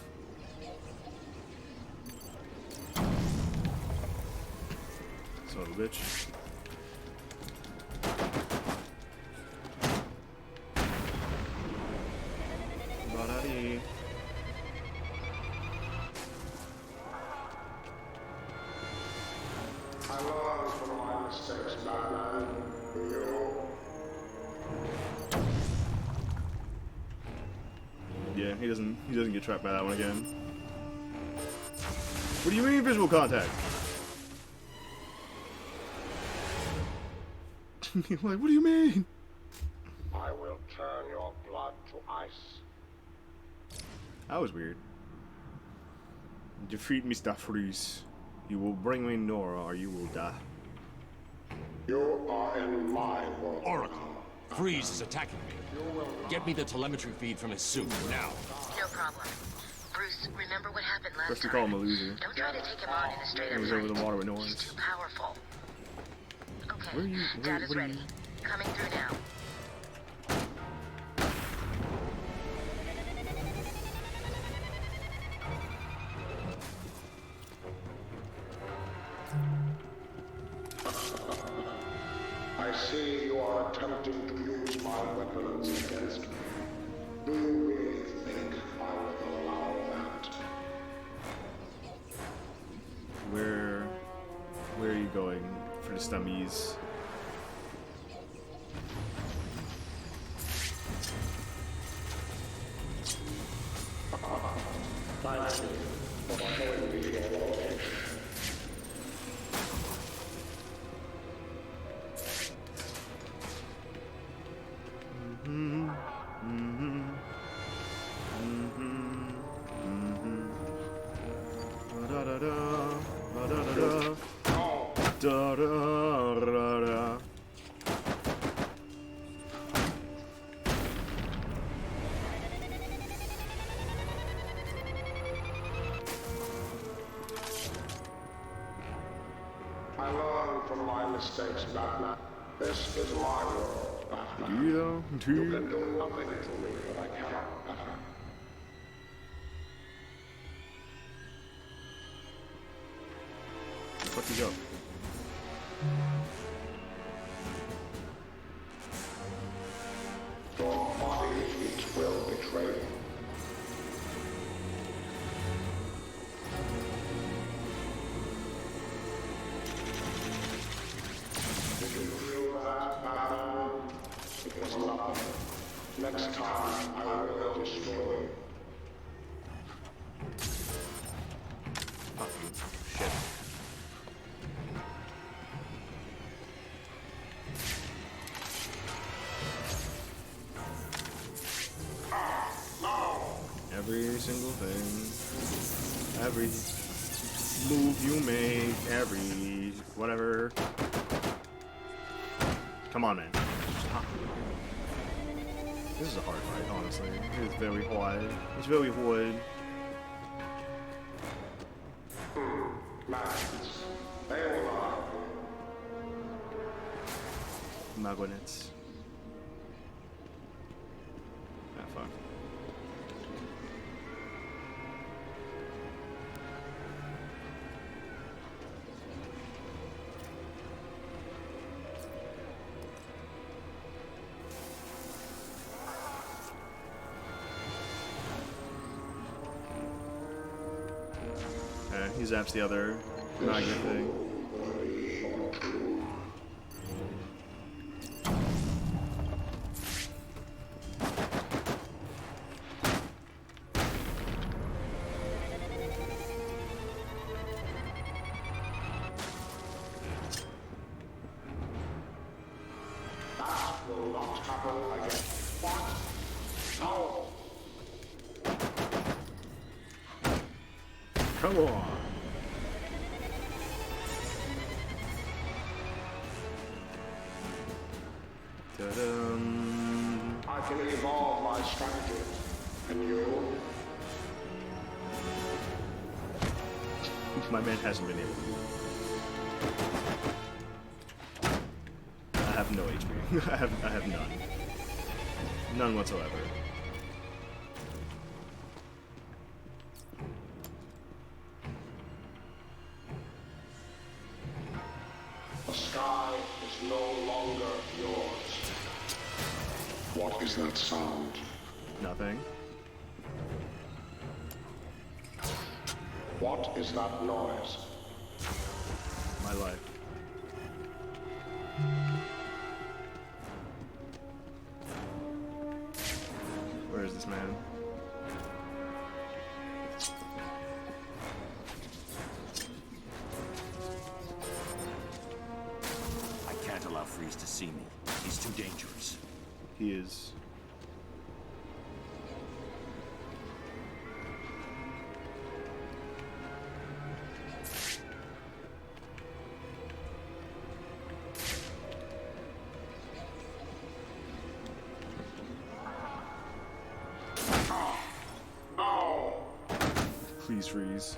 Son of a bitch. Ba-da-dee. I learned from my mistakes, Batman. You. Yeah, he doesn't get trapped by that one again. What do you mean visual contact? Like, what do you mean? I will turn your blood to ice. That was weird. Defeat Mr. Freeze. You will bring me Nora or you will die. You are in my world. Oracle, Freeze is attacking me. Get me the telemetry feed from his suit, now. No problem. Bruce, remember what happened last First we time. call him a loser. Don't try to take him on in a straight-up He was fight. over the water with He's noise. too powerful. Okay, Where are you? Data's what are ready. you? Coming through now. I see you are attempting to use my weapons against me. Do you really think I will allow that? Where are you going for the stummies? Thank you for showing me your location. I learned from my mistakes, Batman. This is my world, Batman. Do you though? Do You you? can do nothing to me that I cannot, Batman. Fuck you up. Your body, it will betray you. Did you feel that, Batman? It was nothing. Next time, I will destroy you. Shit. Every single thing, every move you make, every whatever. Come on, man. Stop. This is a hard fight, honestly. It is very hard. It's very hard. Magnets. They will lie. Magnets. Ah, fuck. He zaps the other magnet thing. That will not happen again. What? No. Come on. Ta-dum. I can evolve my strategy. And you? My man hasn't been able to. I have no HP. I have none. None whatsoever. The sky is no longer yours. What is that sound? Nothing. What is that noise? My life. Where is this man? I can't allow Freeze to see me. He's too dangerous. He is. Please freeze.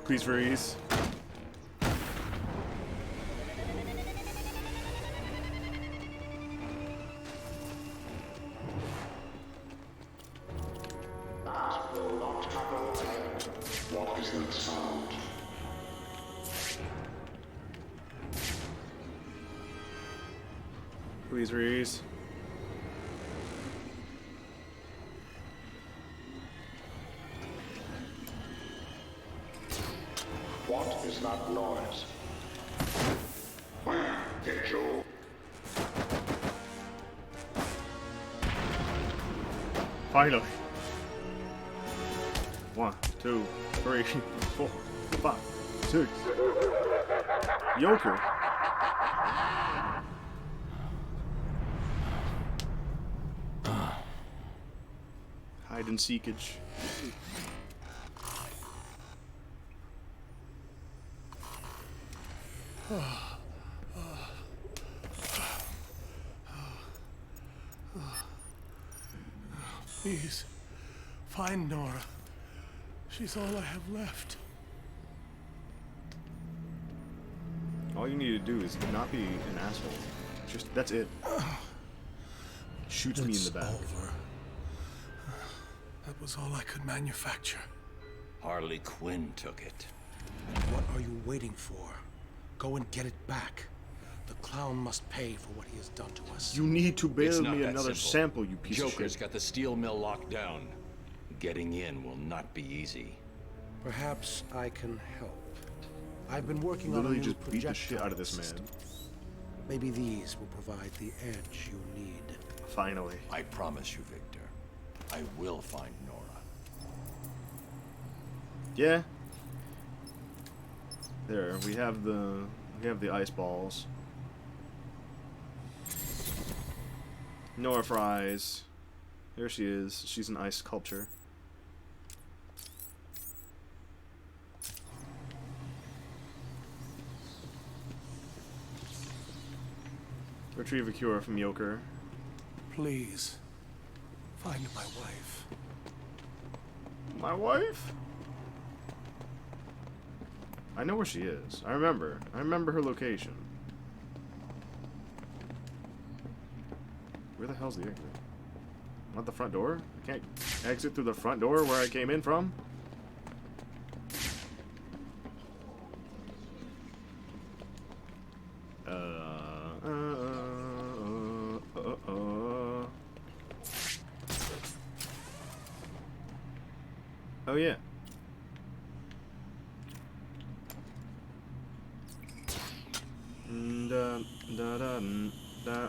Please freeze. That will not happen again. What is that sound? Please freeze. What is that noise? Where did you? Finally. 1, 2, 3, 4, 5, 6. Joker. Hide and seekage. Please, find Nora. She's all I have left. All you need to do is not be an asshole. Just, that's it. Shoots me in the back. Over. That was all I could manufacture. Harley Quinn took it. And what are you waiting for? Go and get it back. The clown must pay for what he has done to us. You need to It's build not me that another simple. sample, you piece of Joker's shit. got the steel mill locked down. Getting in will not be easy. Perhaps I can help. I've been working Literally on a new just beat the shit out of this projectile man. system. Maybe these will provide the edge you need. Finally. I promise you, Victor. I will find Nora. Yeah. There, we have the ice balls. Nora Fries. There she is. She's an ice sculpture. Retrieve a cure from Joker. Please, find my wife. My wife? I know where she is. I remember her location. Where the hell's the exit? Not the front door? I can't exit through the front door where I came in from? Oh yeah. Da, da, da, da.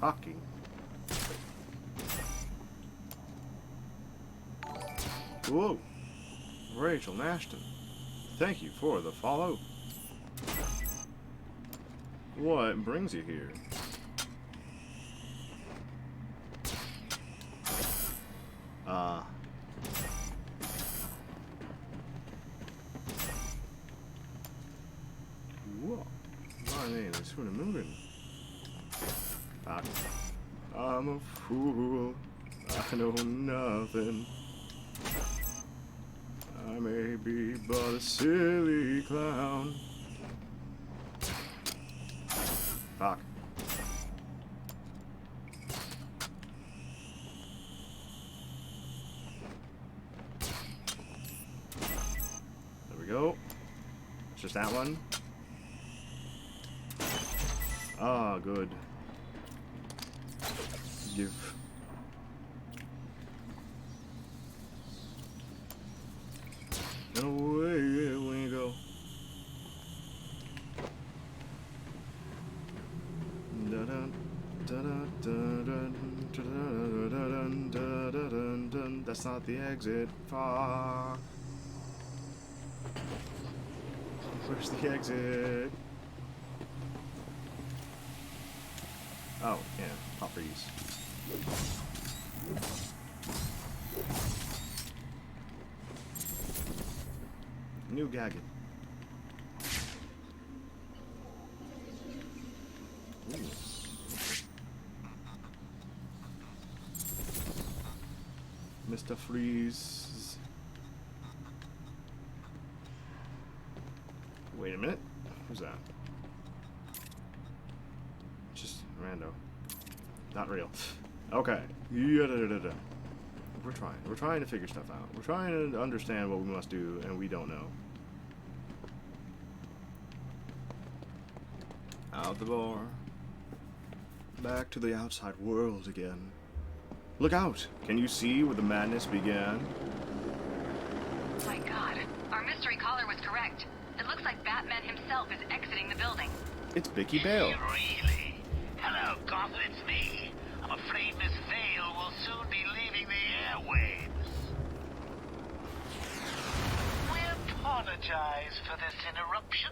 Fucking. Whoa. Rachel Nashton. Thank you for the follow. What brings you here? Whoa. My name is Funamugan. I'm a fool. I know nothing. I may be but a silly clown. Fuck. There we go. It's just that one. Ah, good. Give. And away we go. That's not the exit. Fuck. Where's the exit? Oh, yeah. Pop freeze. New gadget. Ooh. Mr. Freeze. Wait a minute. Who's that? Just rando. Not real. Okay. We're trying. We're trying to figure stuff out. We're trying to understand what we must do, and we don't know. Out the door. Back to the outside world again. Look out! Can you see where the madness began? My God, our mystery caller was correct. It looks like Batman himself is exiting the building. It's Vicky Bale. Really? Hello, Gotham, it's me. I'm afraid Miss Vale will soon be leaving the airwaves. We apologize for this interruption.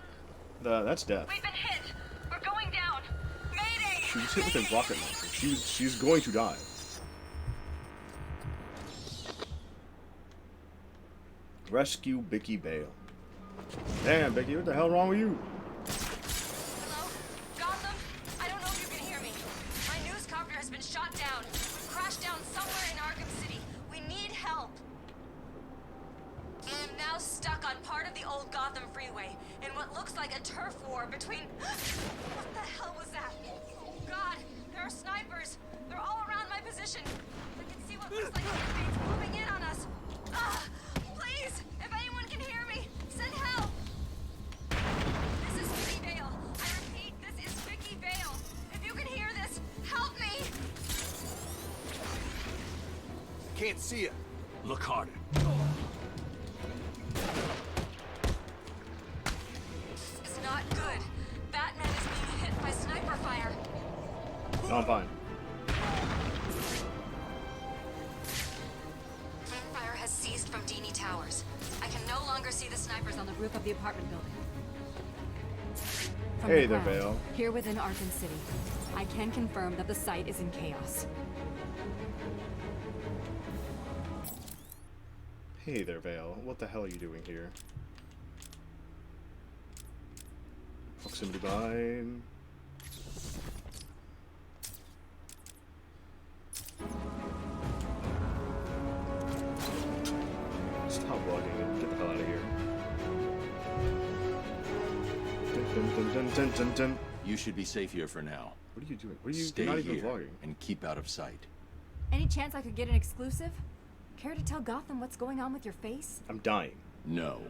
That's death. We've been hit. We're going down. Mayday! She was hit with a rocket launcher. She's going to die. Rescue Vicky Bale. Damn, Vicky, what the hell wrong with you? Hello? Gotham? I don't know if you can hear me. My news copter has been shot down. We've crashed down somewhere in Arkham City. We need help. I am now stuck on part of the old Gotham freeway in what looks like a turf war between... What the hell was that? God, there are snipers. They're all around my position. I can see what looks like inmates moving in on us. Please, if anyone can hear me, send help. This is Vicky Vale. I repeat, this is Vicky Vale. If you can hear this, help me. Can't see you. Look harder. It's not good. Batman is being hit by sniper fire. No, I'm fine. Fire has ceased from Dini Towers. I can no longer see the snipers on the roof of the apartment building. From Hey the there, ground, Vale. Here within Arkham City, I can confirm that the site is in chaos. Hey there, Vale. What the hell are you doing here? Proximity bind. Stop vlogging and get the hell out of here. Dun, dun, dun, dun, dun, dun. You should be safe here for now. What are you doing? What are you Stay not even here vlogging? and keep out of sight. Any chance I could get an exclusive? Care to tell Gotham what's going on with your face? I'm dying. No.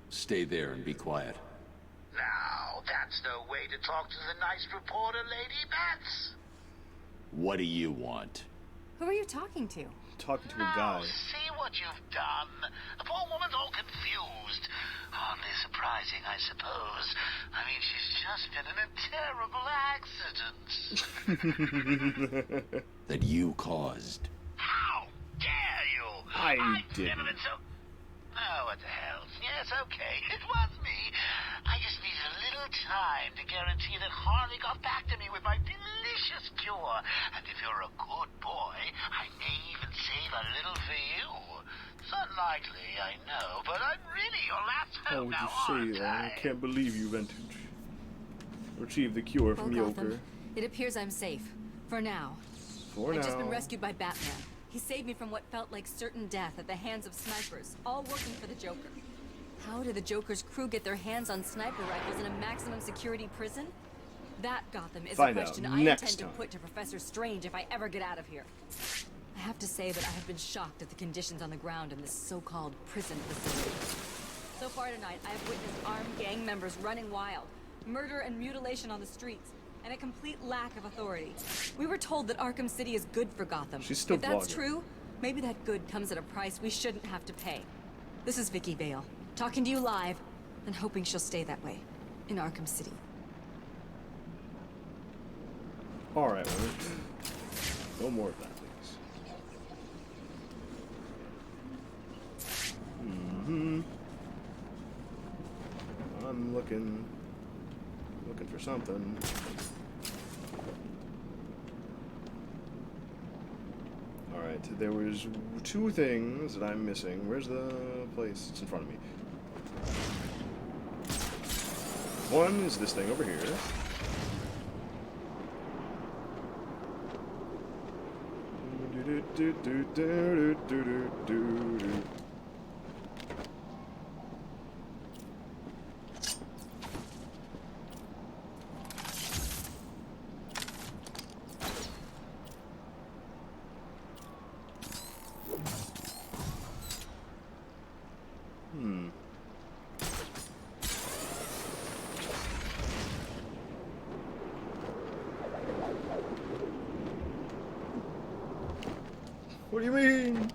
Stay there and be quiet. Now, that's no way to talk to the nice reporter, Lady Bats. What do you want? Who are you talking to? Talking to a guy. See what you've done. The poor woman's all confused. Hardly surprising, I suppose. I mean, she's just been in a terrible accident. That you caused. How dare you? I didn't. Never been so... Oh, what the hell? Yes, okay. It was me. I just needed a little time to guarantee that Harley got back to me with my delicious cure. And if you're a good boy, I may even save a little for you. It's unlikely, I know, but I'm really your last How hope would now, you say that? I can't believe you achieved the cure from Well, Joker. Gotham, it appears I'm safe. For now. For I've now. just been rescued by Batman. He saved me from what felt like certain death at the hands of snipers, all working for the Joker. How did the Joker's crew get their hands on sniper rifles in a maximum security prison? That, Gotham, is Find a out question I next intend to time. put to Professor Strange if I ever get out of here. I have to say that I have been shocked at the conditions on the ground in this so-called prison facility. So far tonight, I have witnessed armed gang members running wild, murder and mutilation on the streets, and a complete lack of authority. We were told that Arkham City is good for Gotham. She's still If that's vlogging. true, maybe that good comes at a price we shouldn't have to pay. This is Vicky Vale, talking to you live, and hoping she'll stay that way, in Arkham City. Alright, woman. No more of that, please. I'm looking for something. Alright, there was two things that I'm missing. Where's the place? It's in front of me. One is this thing over here. What do you mean?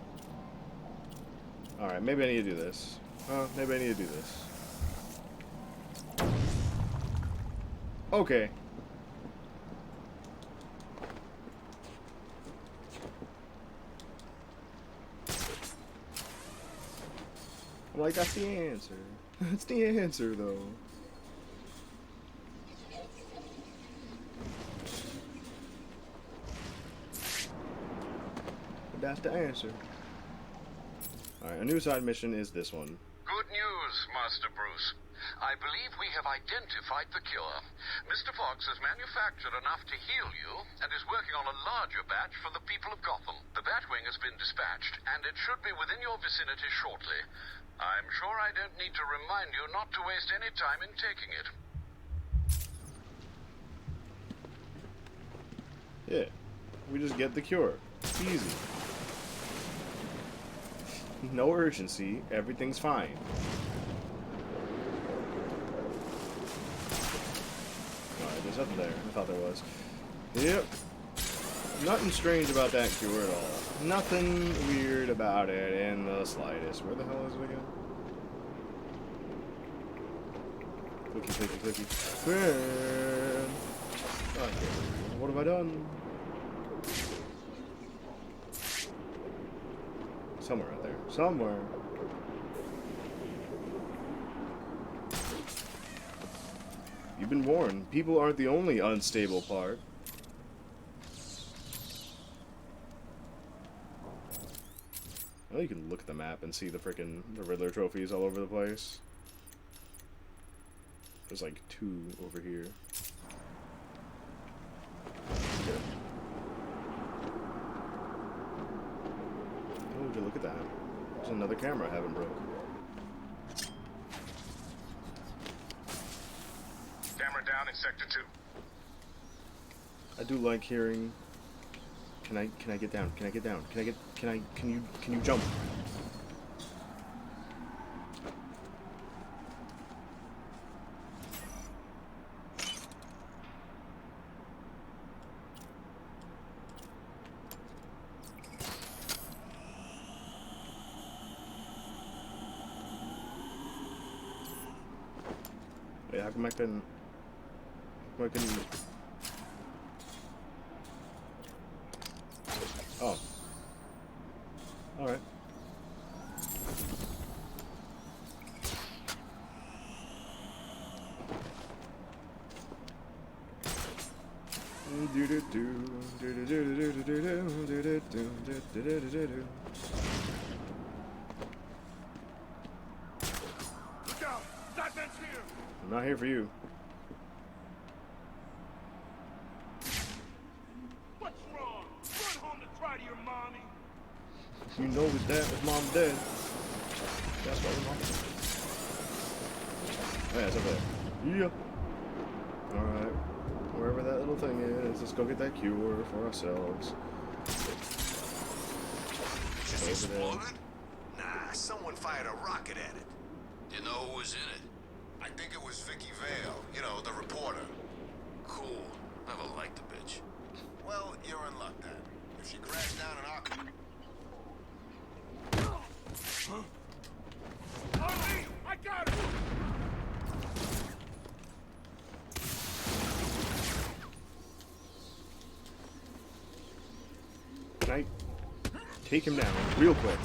Alright, maybe I need to do this. Maybe I need to do this. Okay. I'm like, that's the answer. That's the answer, though. That's the answer. Alright, a new side mission is this one. Good news, Master Bruce. I believe we have identified the cure. Mr. Fox has manufactured enough to heal you and is working on a larger batch for the people of Gotham. The Batwing has been dispatched, and it should be within your vicinity shortly. I'm sure I don't need to remind you not to waste any time in taking it. Yeah, we just get the cure. Easy. No urgency, everything's fine. Alright, there's nothing there. I thought there was. Yep. Nothing strange about that cure at all. Nothing weird about it in the slightest. Where the hell is it again? Clicky, clicky, clicky. Okay. What have I done? Somewhere out there. Somewhere. You've been warned. People aren't the only unstable part. Well, you can look at the map and see the Riddler trophies all over the place. There's like 2 over here. Good. Oh, look at that. There's another camera I haven't broke. Camera down in Sector 2. I do like hearing. Can I get down? Can I get down? Can you jump? Wait, how come I can... Oh. Alright. Look out! That man's here! I'm not here for you. What's wrong? Run home to cry to your mommy. You know his mom's dead. That's why his mom's dead. Oh yeah, it's over there. Yeah. Alright. Wherever that little thing is, let's go get that cure for ourselves. Just Over exploded? there. Nah, someone fired a rocket at it. You know who was in it? I think it was Vicky Vale, you know, the reporter. Cool. Never liked the bitch. Well, you're in luck then. If she crashed down in Arkham... Huh? Harley, I got it! Can I take him down real quick?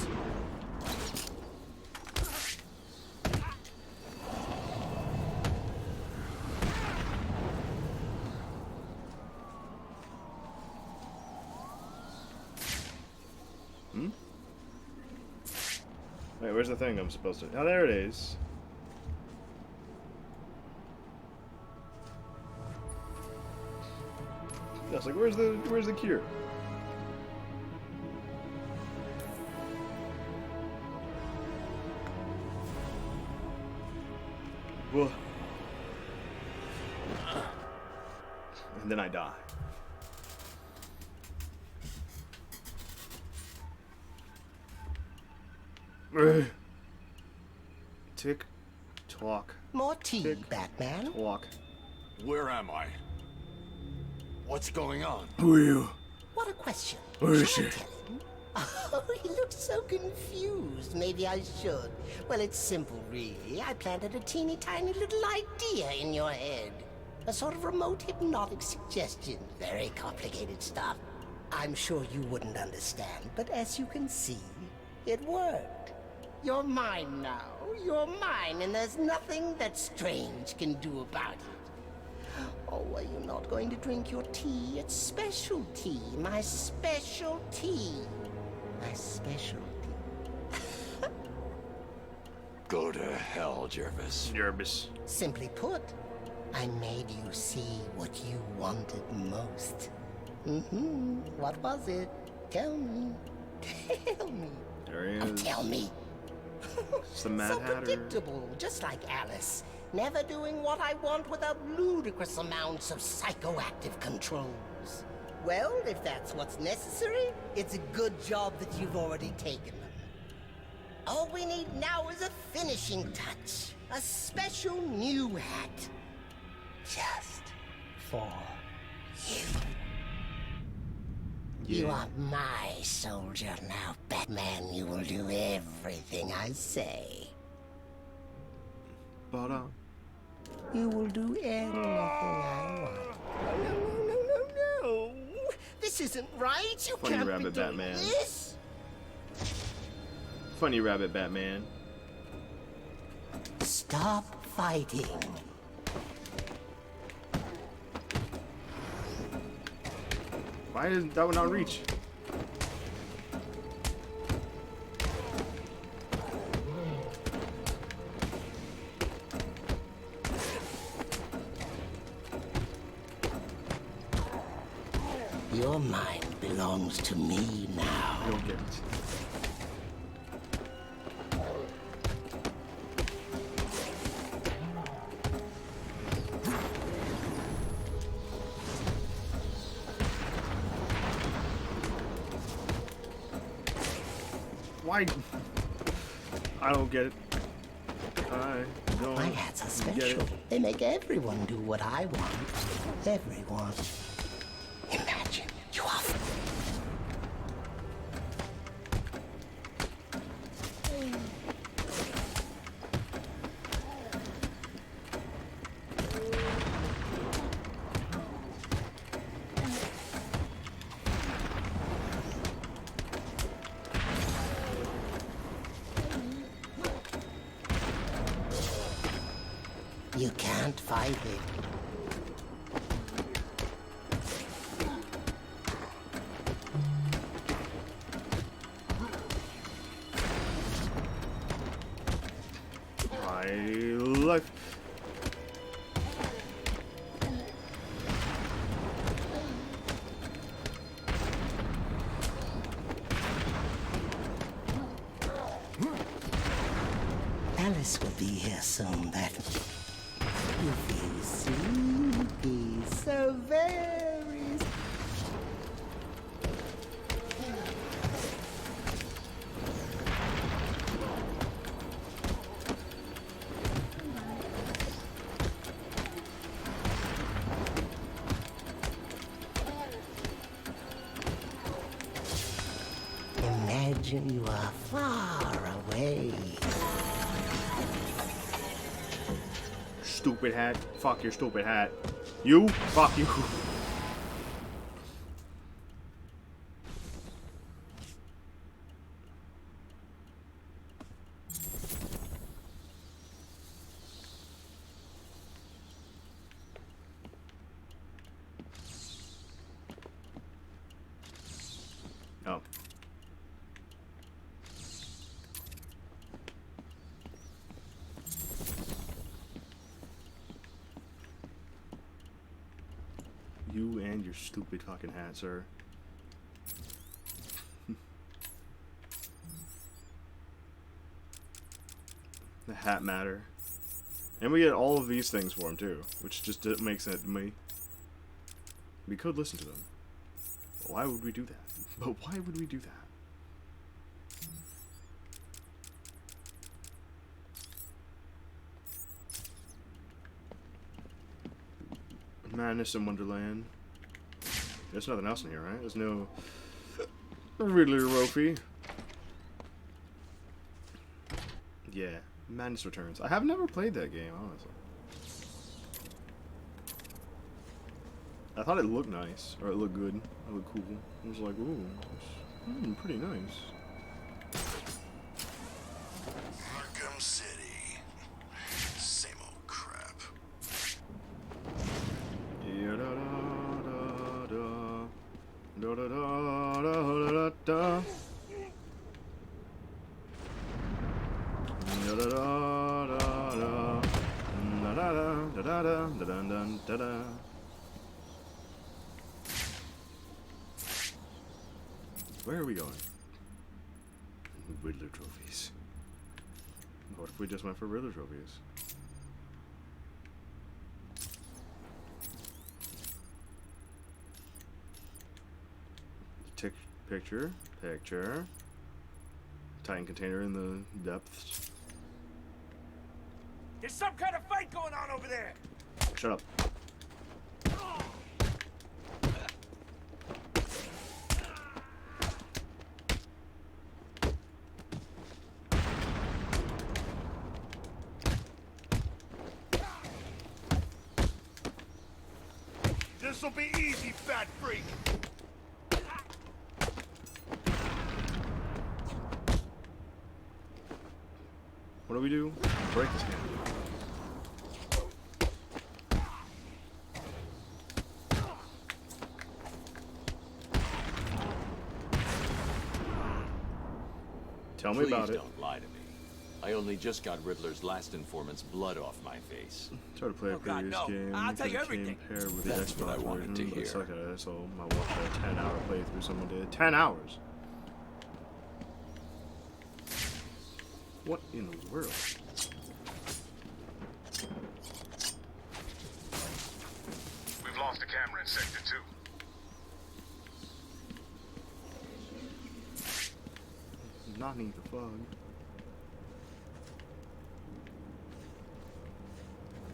Wait, where's the thing I'm supposed to... Oh, there it is. I was like, where's the cure? Whoa. And then I die. Tick, tock. More tea, tick, Batman. Tock. Where am I? What's going on? Who are you? What a question. Where is Shall she? I tell him? Oh, he looks so confused. Maybe I should. Well, it's simple, really. I planted a teeny tiny little idea in your head. A sort of remote hypnotic suggestion. Very complicated stuff. I'm sure you wouldn't understand, but as you can see, it worked. You're mine now. You're mine, and there's nothing that Strange can do about it. Oh, are you not going to drink your tea? It's special tea. My special tea. My special tea. Go to hell, Jervis. Jervis. Simply put, I made you see what you wanted most. What was it? Tell me. Tell me. There he is. Tell me. It's the Mad So Hatter. predictable, just like Alice. Never doing what I want without ludicrous amounts of psychoactive controls. Well, if that's what's necessary, it's a good job that you've already taken them. All we need now is a finishing touch. A special new hat. Just for you. You are my soldier now, Batman. You will do everything I say. But, You will do anything I want. No. This isn't right. You Funny can't Rabbit be doing Batman. this. Funny Rabbit Batman. Stop fighting. Why did that one not reach? Your mind belongs to me now. I don't get it. Why? I don't get it. I don't My hats are get special. it. They make everyone do what I want. Everyone. Imagine you are. You can't fight it. My life. Alice will be here soon, that you feel sleepy, so very. Imagine you are far away. Stupid hat. Fuck your stupid hat. You? Fuck you. Oh. You and your stupid fucking hat, sir. The hat matter. And we get all of these things for him too, which just makes sense to me. We could listen to them. Why would we do that? But why would we do that? Madness in Wonderland. There's nothing else in here, right? There's no Riddler Rofi. Yeah, Madness Returns. I have never played that game, honestly. I thought it looked nice, or it looked good. It looked cool. I was like, ooh, it's pretty nice. Arkham City. Same old crap. Yeah, da da da da da da da da da da. da dun dun da da. Where are we going? Riddler trophies. What if we just went for Riddler trophies? Picture. Titan container in the depths. There's some kind of fight going on over there. Shut up. This'll be easy, fat freak. What do we do? Break this game. Tell me about it. Please don't lie to me. I only just got Riddler's last informant's blood off my face. Try to play a previous game. I'll tell you because it everything. came paired with the That's what I Xbox wanted to version, but hear. suck at it, so I watched a 10-hour playthrough someone did. 10 hours! What in the world? We've lost a camera in Sector 2. Not need the fog.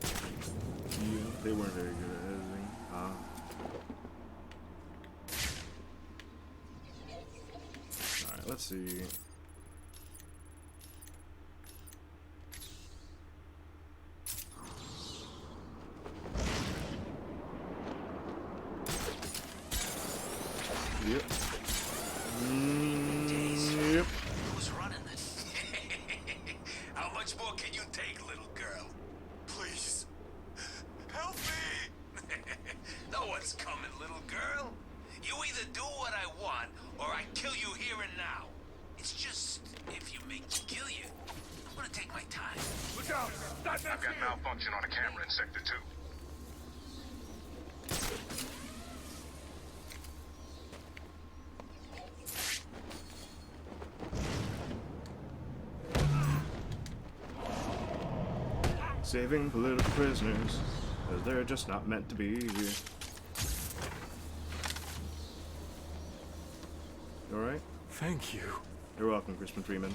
Yeah, they weren't very good at editing. Alright, let's see. Yep. Yep. Who's running this? How much more can you take, little girl? Please, help me! No one's coming, little girl. You either do what I want, or I kill you here and now. It's just, if you make me kill you, I'm gonna take my time. Look out! I've got malfunction on a camera in Sector 2. Saving political prisoners, because they're just not meant to be here. Alright? Thank you. You're welcome, Crispin Freeman.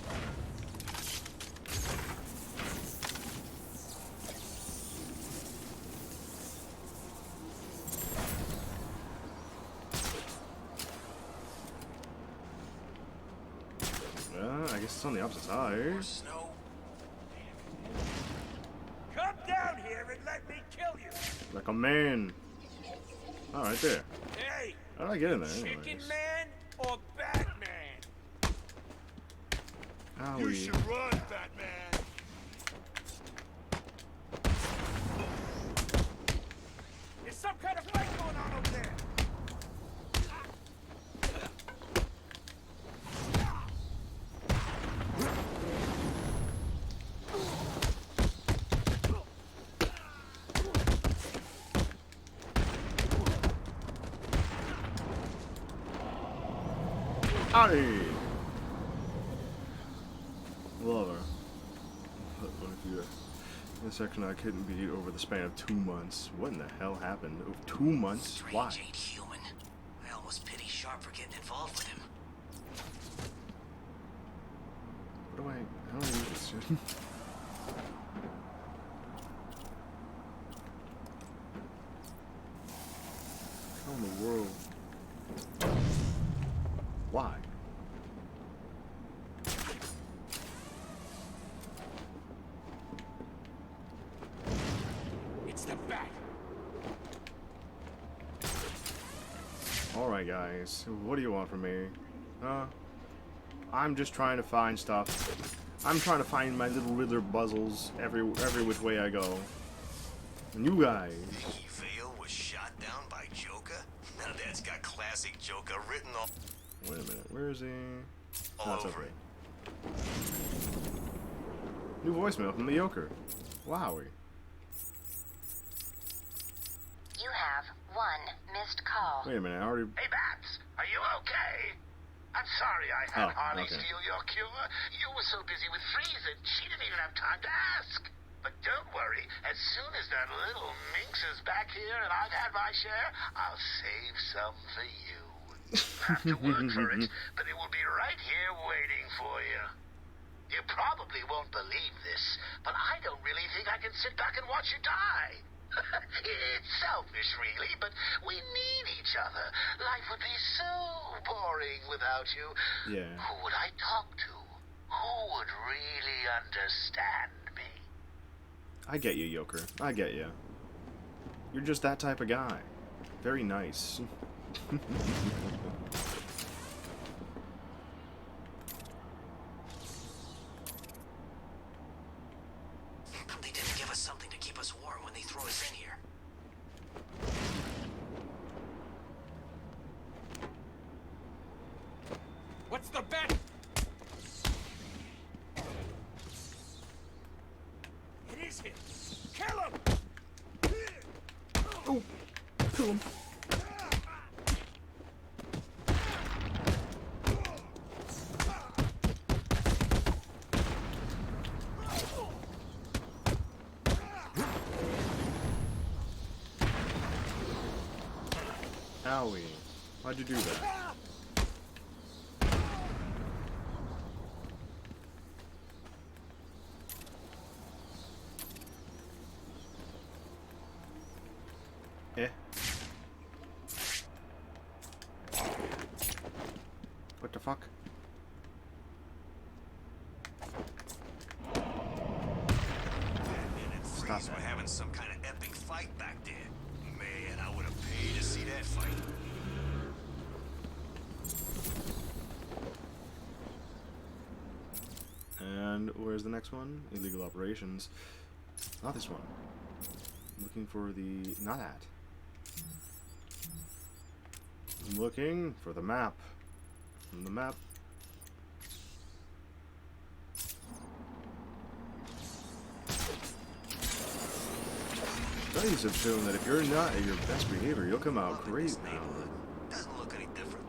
I guess it's on the opposite side. Snow. Come down here and let me kill you. Like a man. Oh, right there. Hey, How did I get in there Chicken anyways? Man or Batman? Owie. You should run, Batman. There's some kind of fight going on over there. Howdy! Love her. But what if you in a section I couldn't beat over the span of 2 months? What in the hell happened? Over 2 months? Why? Strange ain't human. I almost pity Sharp for getting involved with him. What do I... How do I use this shit? How in the world? Why? It's the Bat. Alright guys, what do you want from me? I'm just trying to find stuff. I'm trying to find my little Riddler puzzles every which way I go. And you guys... Vicky Vale was shot down by Joker? Now that's got classic Joker written all Wait a minute, where is he? over okay. it. New voicemail from the Joker. Wowie. missed call. Wait a minute, I already... Hey, Bats, are you okay? I'm sorry I had Harley steal your cure. You were so busy with Frieza, she didn't even have time to ask. But don't worry, as soon as that little minx is back here and I've had my share, I'll save some for you. Have to work for it, but it will be right here waiting for you. You probably won't believe this, but I don't really think I can sit back and watch you die. It's selfish, really, but we need each other. Life would be so boring without you. Yeah. Who would I talk to? Who would really understand me? I get you, Joker. I get you. You're just that type of guy. Very nice. They didn't give us something to keep us warm when they threw us in here. What's the bet? It is him. Kill him! Oh, kill him. Owie. Why'd you do that? Eh. What the fuck? Stop it. We're having some kind of epic fight back there. Man, I would have paid to see that fight. And where's the next one? Illegal operations. Not this one. I'm looking for the... not that. I'm looking for the map. And the map. Studies have shown that if you're not at your best behavior, you'll come out great. Doesn't look any different.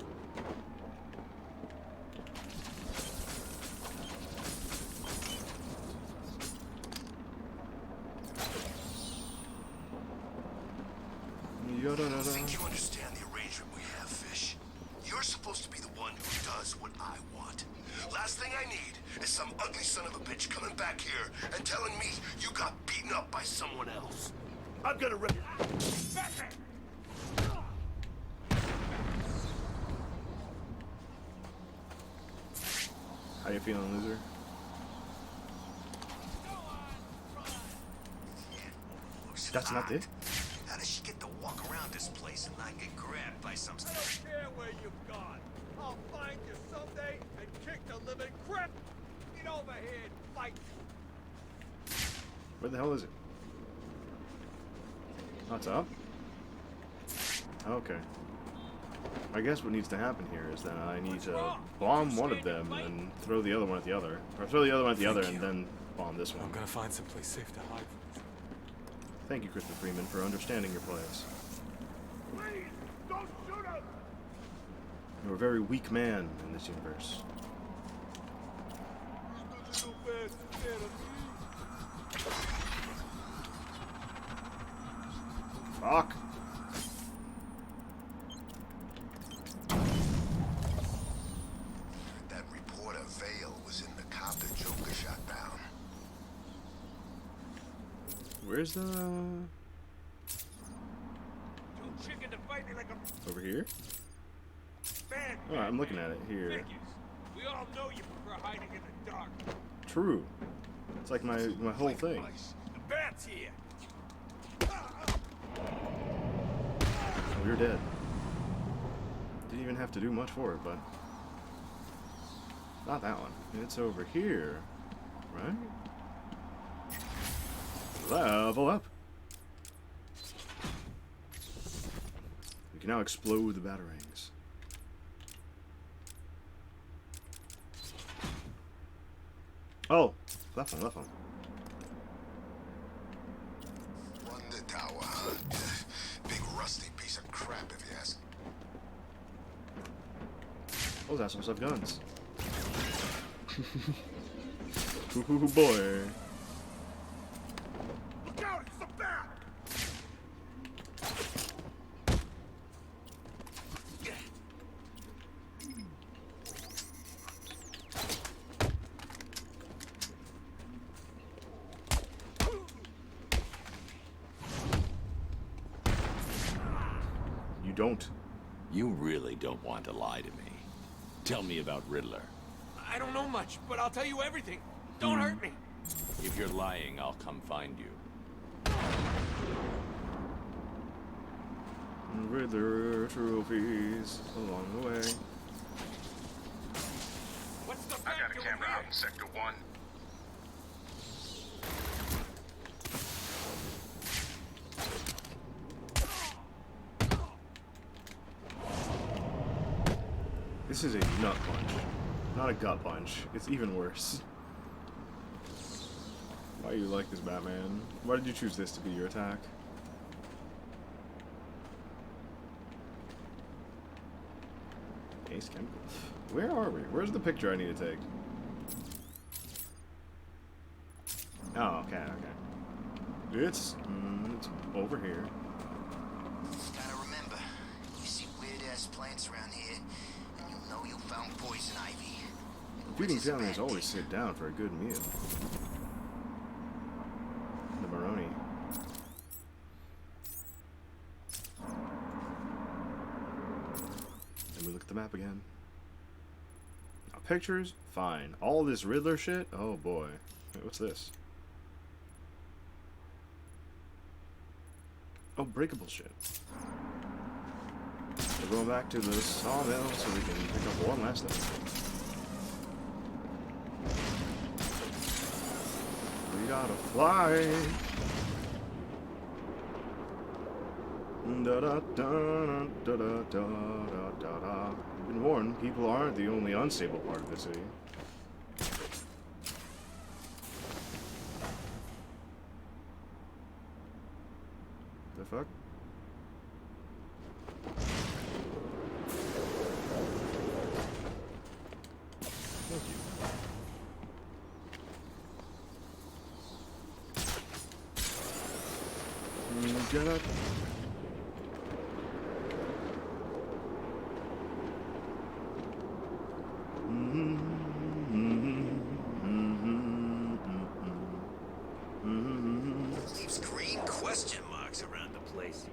I think you understand the arrangement we have, Fish. You're supposed to be the one who does what I want. Last thing I need is some ugly son of a bitch coming back here and telling me you got beaten up by someone else. I'm gonna rip. How you feeling, loser? That's not it? How does she get to walk around this place and not get grabbed by some... I don't care where you've gone. I'll find you someday and kick the living crap. Get over here and fight. Where the hell is it? What's up? Okay. I guess what needs to happen here is that I need to bomb one of them and throw the other one at the other. Or throw the other one at the other and then bomb this one. I'm gonna find someplace safe to hide from this. Thank you, Christopher Freeman, for understanding your place. Please, don't shoot him! You're a very weak man in this universe. Too bad, Fuck. That reporter Vale was in the copter Joker shot down. Where's the... Too chicken to fight me like a over here? bad Oh, I'm looking at it here. figures. We all know you prefer hiding in the dark. True. It's like my whole thing. The bat's here. Oh, you're dead. Didn't even have to do much for it, but... Not that one. It's over here. Right? Level up! We can now explode the batarangs. Oh! Left one, left one. Wonder Tower, huh? Big rusty piece of crap, if you ask. Those assholes have guns. Ooh, boy. Look out, it's the bat! You don't. You really don't want to lie to me. Tell me about Riddler. I don't know much, but I'll tell you everything. Don't hurt me. If you're lying, I'll come find you. Riddler trophies along the way. What's the I got a camera out in Sector 1. This is a nut punch, not a gut punch. It's even worse. Why do you like this, Batman? Why did you choose this to be your attack? Ace Chemical. Where are we? Where's the picture I need to take? Oh, okay, okay. It's over here. Gotta remember, you see weird-ass plants around here, and you know you found poison ivy. Feeding families always sit down for a good meal. The Maroni. And we look at the map again. Now, pictures? Fine. All this Riddler shit? Oh boy. Wait, what's this? Oh, breakable shit. We're going back to the sawmill so we can pick up one last thing. We gotta fly. Da da da da da da da da da. You've been warned, people aren't the only unstable part of the city. The fuck? Thank you. Get up. Leaves green question marks around the place.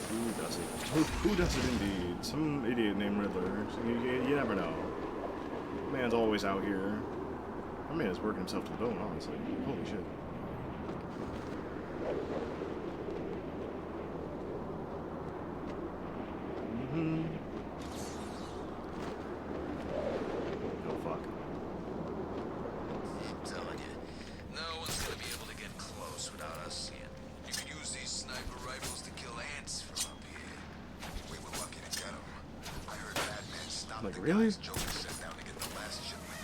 Who does it? Who does it indeed? Some idiot named Riddler. You never know. Man's always out here. My man is working himself to the bone, honestly. Holy shit. Oh, fuck. I'm telling you, no one's gonna be able to get close without us seeing. You could use these sniper rifles to kill ants from up here. We were lucky to get him. I heard Batman stop Like, the really? guys Joker sent down to get the last shipment.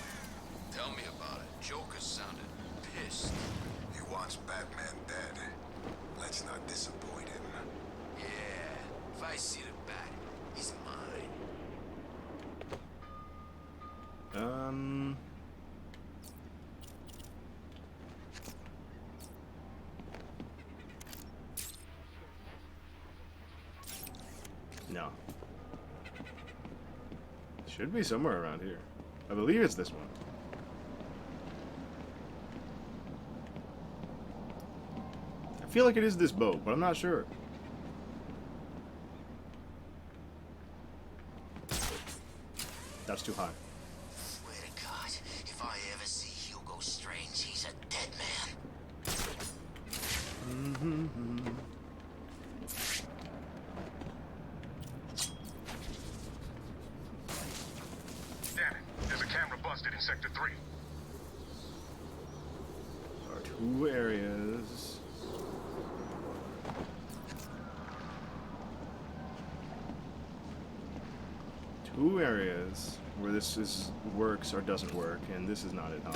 Tell me about it. Joker sounded pissed. He wants Batman dead. Let's not disappoint him. Yeah, if I see the bat, he's mine. No. Should be somewhere around here. I believe it's this one. I feel like it is this boat, but I'm not sure. That's too high. Swear to God, if I ever see Hugo Strange, he's a dead man. Damn it. There's a camera busted in Sector 3. There are two areas. Two areas where this is works or doesn't work, and this is not it, huh?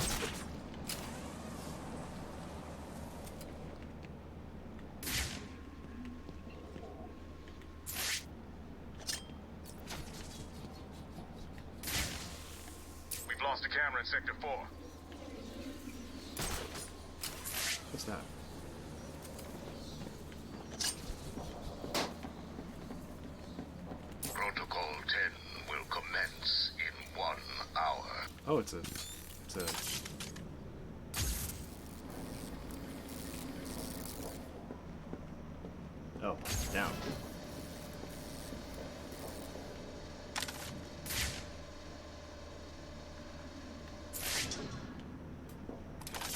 in Sector 4. What's that? Protocol 10 will commence in 1 hour. Oh, it's a... Oh, down.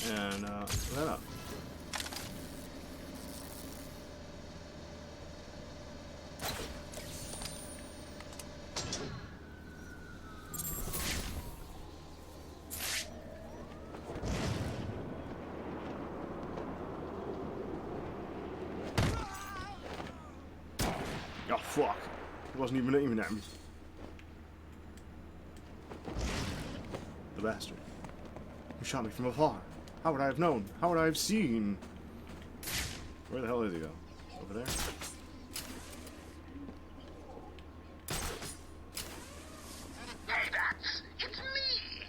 And, that up. Oh, fuck. He wasn't even aiming at me. The bastard. He shot me from afar. How would I have known? How would I have seen? Where the hell is he, though? Over there? Hey, Bats, it's me.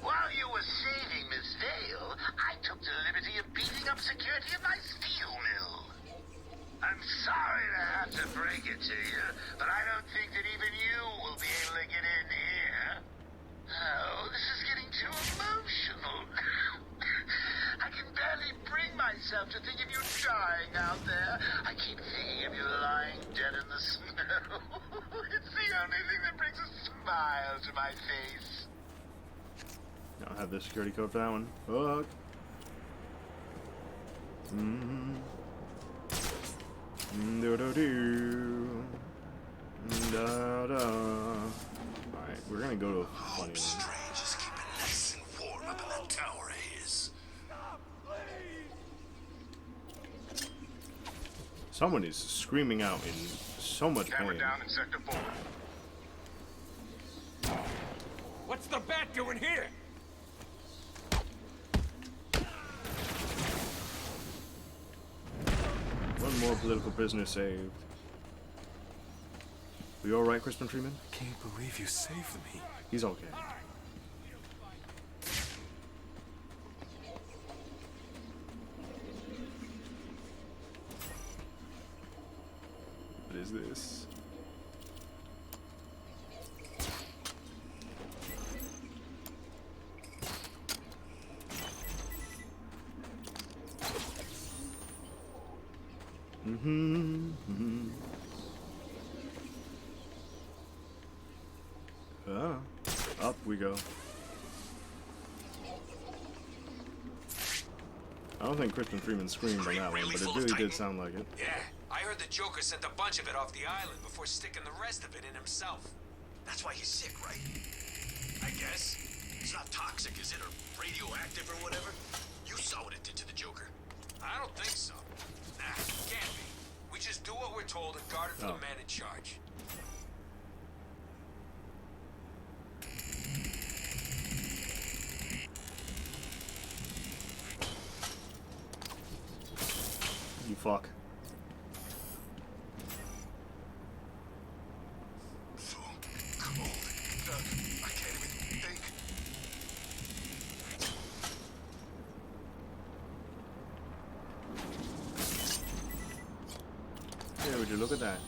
While you were saving Miss Vale, I took the liberty of beating up security at my steel mill. I'm sorry to have to break it to you, but I don't think that even you will be able to get in here. Oh, this is getting too emotional. I can barely bring myself to think of you dying out there. I keep thinking of you lying dead in the snow. It's the only thing that brings a smile to my face. I don't have the security code for that one. Fuck. Do-do-do. Da-da. Alright, we're gonna go to a funny one. Strange is keeping nice and warm up in that tower of his. Someone is screaming out in so much Camera pain. down in Sector 4. What's the bat doing here? One more political prisoner saved. Are you alright, Crispin Freeman? Can't believe you saved me. He's okay. What is this? Up we go. I don't think Crispin Freeman screamed on that one, but it really did sound like it. Yeah, I heard the Joker sent a bunch of it off the island before sticking the rest of it in himself. That's why he's sick, right? I guess. It's not toxic, is it? Or radioactive or whatever? You saw what it did to the Joker. I don't think so. Nah, can't be. We just do what we're told and guard it for the man in charge. You fuck. So cold. I can't even think. Yeah, would you look at that?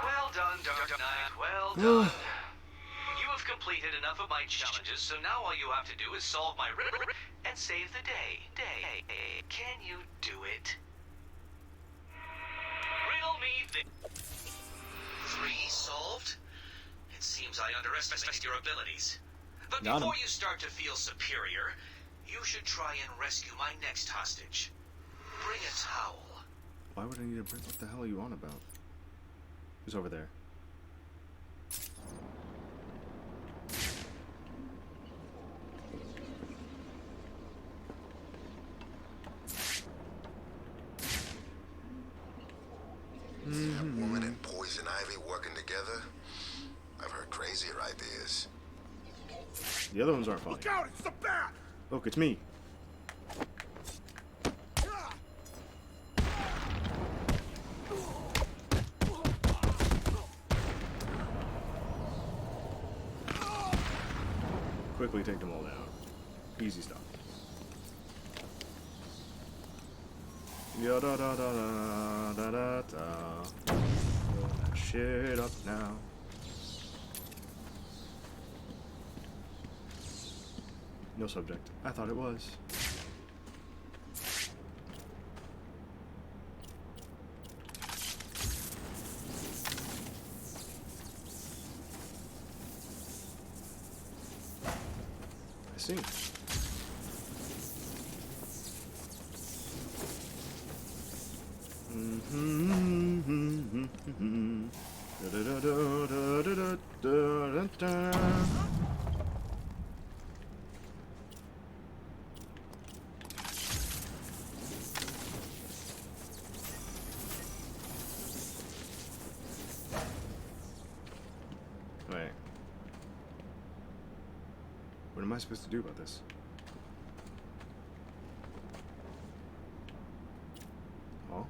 Well done, Dark Knight. Well done. You have completed enough of my challenges, so now all you have to do is solve my riddle and save the day. Can you do it? Riddle me this. 3 solved? It seems I underestimated your abilities. But before you start to feel superior, you should try and rescue my next hostage. Bring a towel. Why would I need a brick? What the hell are you on about? Who's over there? That woman and Poison Ivy working together? I've heard crazier ideas. The other ones aren't funny. Look out! It's the bat! Look, it's me. quickly take them all down. Easy stuff. Ya da da da da da da da. Blow that shit up now. No subject. I thought it was. I see. Wait. What am I supposed to do about this? Oh?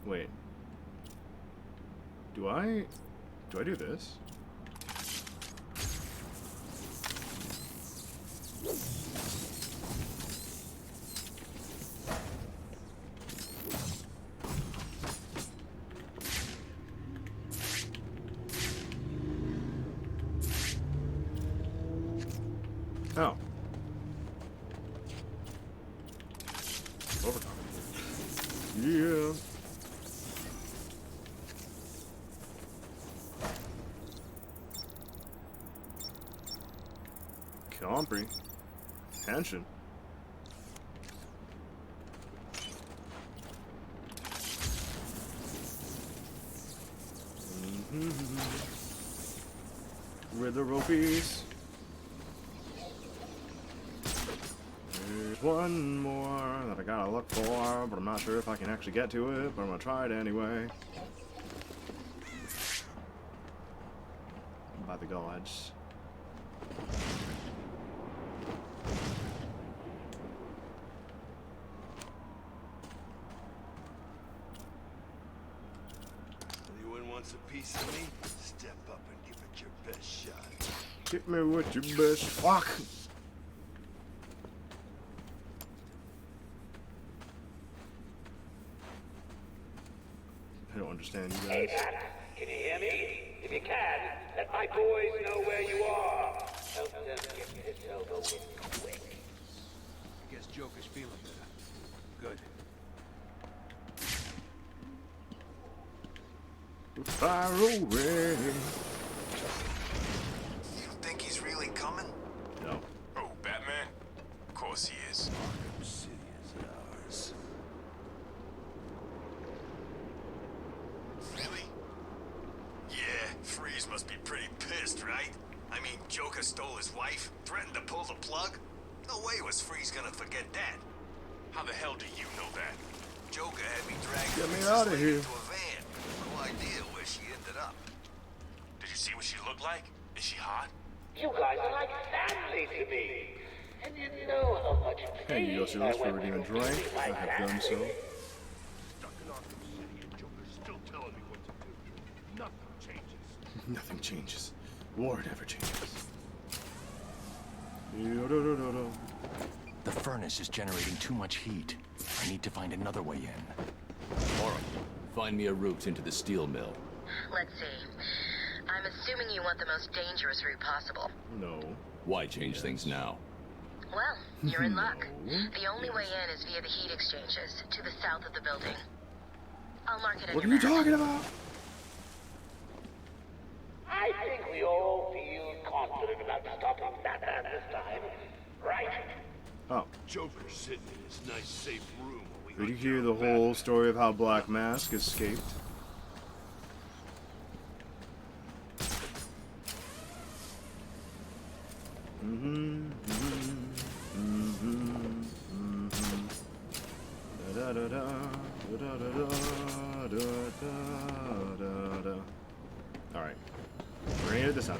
Wait. Do I do this? Oh. Overtime. Yeah. Comprehension. With the ropies. There's one more that I gotta look for, but I'm not sure if I can actually get to it, but I'm gonna try it anyway. By the gods. Anyone wants a piece of me? Step up and give it your best shot. Hit me with your best fuck. I don't understand you guys. Hey, Pat, can you hear me? If you can, let my boys know where you are. Help them get this over with quick. I guess Joker's feeling better. Good. Fire away. You think he's really coming? No. Oh, Batman? Of course he is. Arkham City is ours. Really? Yeah, Freeze must be pretty pissed, right? I mean, Joker stole his wife, threatened to pull the plug. No way was Freeze gonna forget that. How the hell do you know that? Joker had me dragged Get me Freeze's out of lady here. into a van. No idea where she ended up. Did you see what she looked like? Is she hot? You guys are like family to me. And you know how much Hey, you go see those for redeeming a drink. I have done so. Stuck in Arkham City and Joker's still telling me what to do. Nothing changes. Nothing changes. War never changes. The furnace is generating too much heat. I need to find another way in. All right. Find me a route into the steel mill. Let's see. I'm assuming you want the most dangerous route possible. No. Why change things now? Well, you're in luck. No. The only way in is via the heat exchanges, to the south of the building. I'll mark it on What are your you map. talking about? I think we all feel confident about stopping Batman this time, right? Oh. Joker's sitting in his nice safe room. while we Did you hunt hear down the whole Batman. story of how Black Mask escaped? Alright. We're gonna get this out.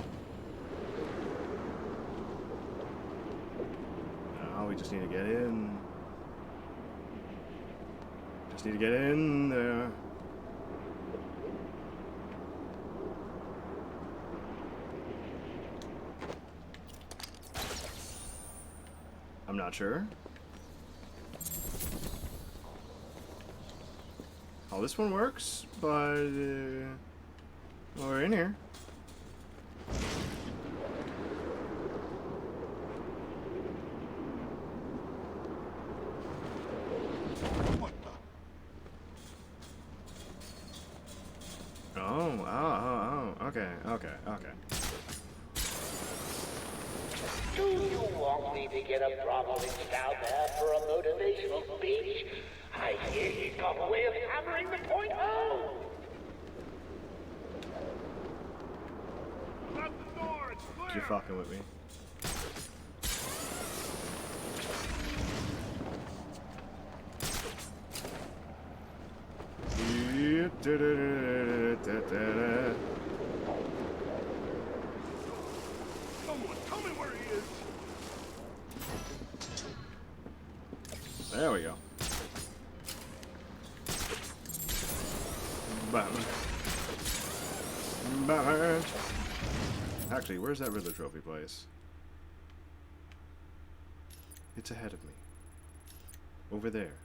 Now we just need to get in. Just need to get in there. I'm not sure. Oh, this one works, but we're in here. Okay. Do you want me to get a Bromwich down there for a motivational speech? I hear he's got a way of hammering the point home. You're fucking with me. Someone, tell me where he is. There we go. Batman. Batman. Actually, where's that Riddler trophy place? It's ahead of me. Over there.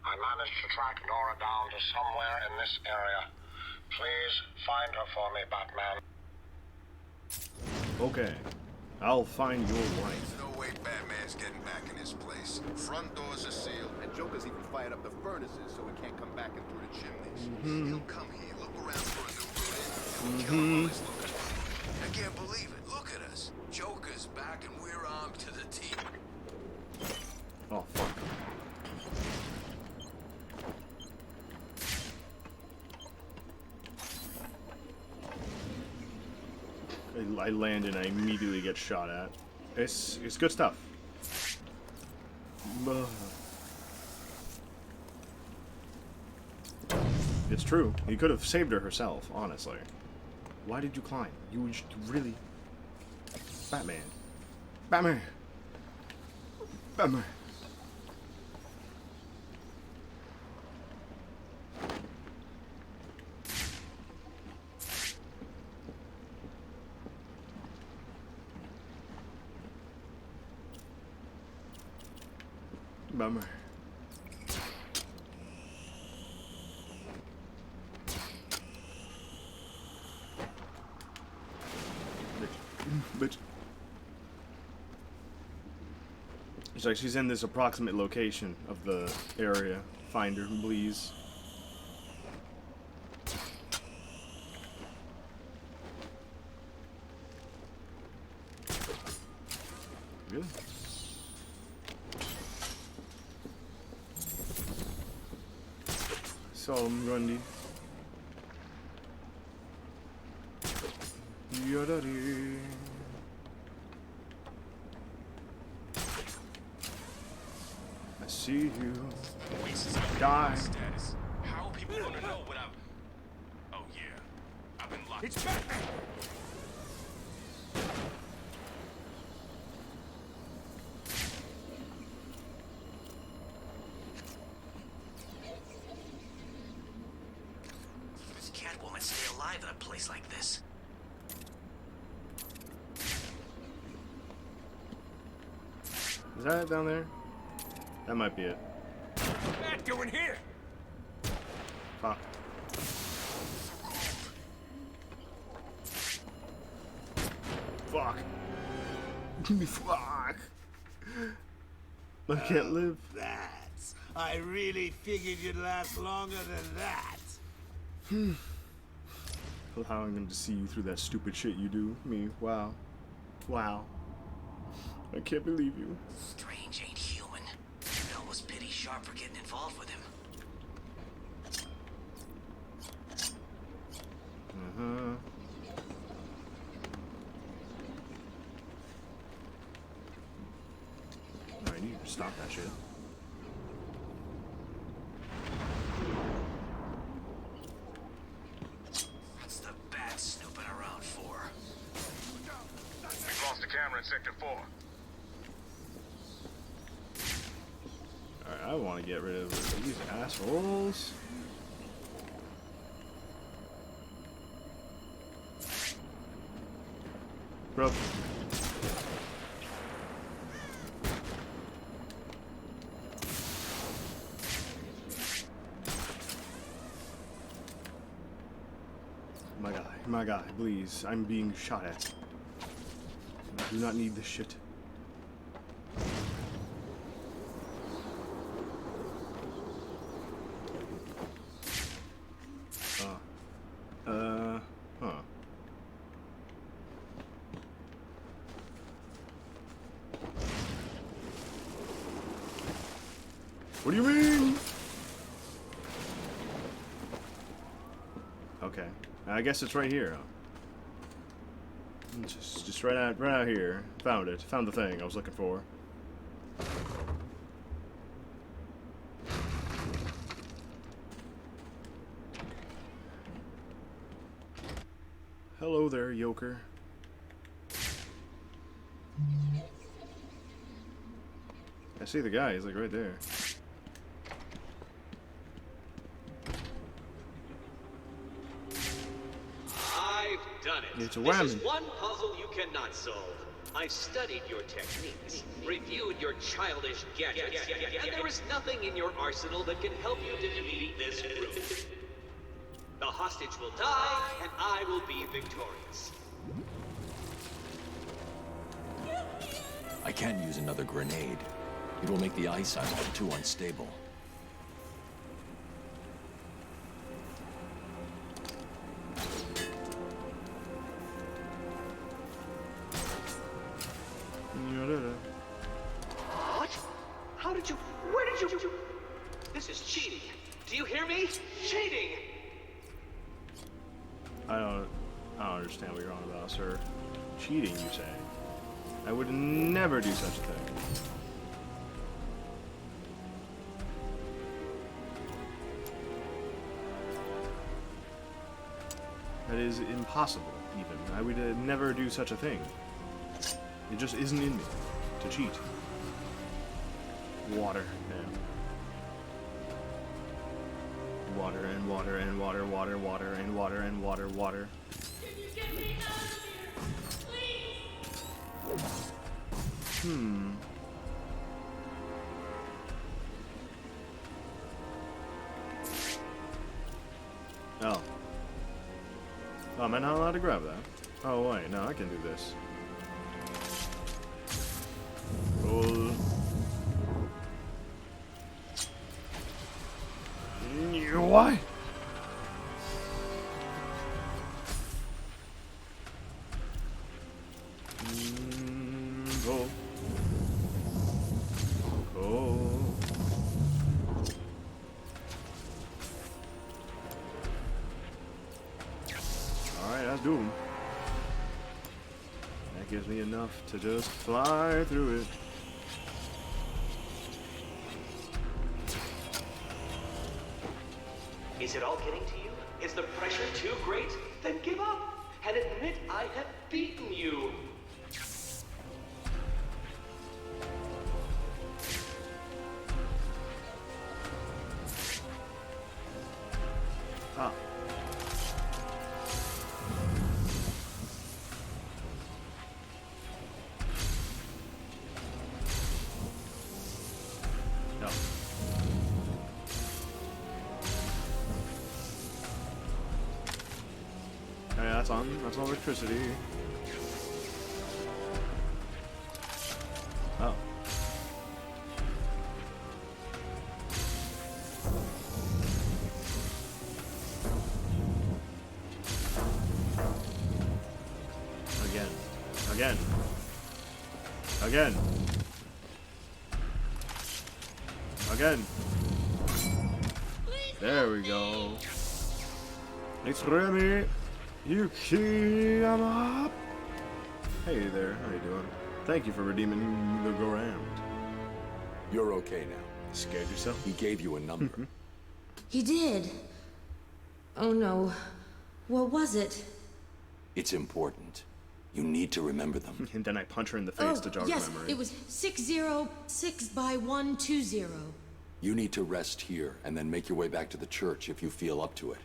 I managed to track Nora down to somewhere in this area. Please find her for me, Batman. Okay. I'll find your wife. There's no way Batman's getting back in his place. Front doors are sealed. And Joker's even fired up the furnaces so he can't come back in through the chimneys. He'll come here, look around for a new route in, and we'll kill him while he's looking. I can't believe it. Look at us. Joker's back and we're armed to the teeth. Oh, fuck. I land and I immediately get shot at. It's good stuff. It's true. He could have saved her herself, honestly. Why did you climb? You just really... Batman. Batman. Batman. Bummer. Bitch. It's like she's in this approximate location of the area. Find her, please. Good. Solemn Grundy. Yodari. I see you. Die. Status. How are people gonna know what I'm... Oh yeah. I've been locked. It's Batman! This Catwoman stay alive in a place like this. Is that it down there? That might be it. What's Bat doing here? Fuck. Fuck. Fuck. I can't live. That's... I really figured you'd last longer than that. Allowing them to see you through that stupid shit you do. Me. Wow. Wow. I can't believe you. Strange ain't human. Mel was pity sharp for getting involved with him. Uh-huh. Alright, you need to stop that shit. What's the bat snooping around for? We've lost a camera in Sector 4. Alright, I want to get rid of these assholes. Bro. My guy, please. I'm being shot at. I do not need this shit. Huh. What do you mean? Okay. I guess it's right here. Just right out here. Found it. Found the thing I was looking for. Hello there, Yoker. I see the guy. He's like right there. I've done it. It's a This whammy. is one puzzle you cannot solve. I've studied your techniques, reviewed your childish gadgets, and there is nothing in your arsenal that can help you defeat this brute. The hostage will die, and I will be victorious. I can't use another grenade. It will make the ice island too unstable. What? How did you... Where did you... This is cheating. Do you hear me? Cheating! I don't understand what you're on about, sir. Cheating, you say? I would never do such a thing. That is impossible, even. I would never do such a thing. It just isn't in me to cheat. Water, man. Water and water and water, water, water and water and water, water. Oh. Oh, am I not allowed to grab that? Oh, wait, no, I can do this. Roll. Why? Go. Go. Alright, that's doing. That gives me enough to just fly through it. Is it all getting to you? Is the pressure too great? Then give up and admit I have beaten you. Ah. No. Okay, that's on. That's on electricity. Oh. Again. Again. Again. Again. There we go. It's Remy. Yukiyama. Hey there, how you doing? Thank you for redeeming the Grand. You're okay now. Scared yourself? He gave you a number. He did. Oh no. What was it? It's important. You need to remember them. And then I punch her in the face to jog yes, her memory. it was 606 by 120. You need to rest here and then make your way back to the church if you feel up to it.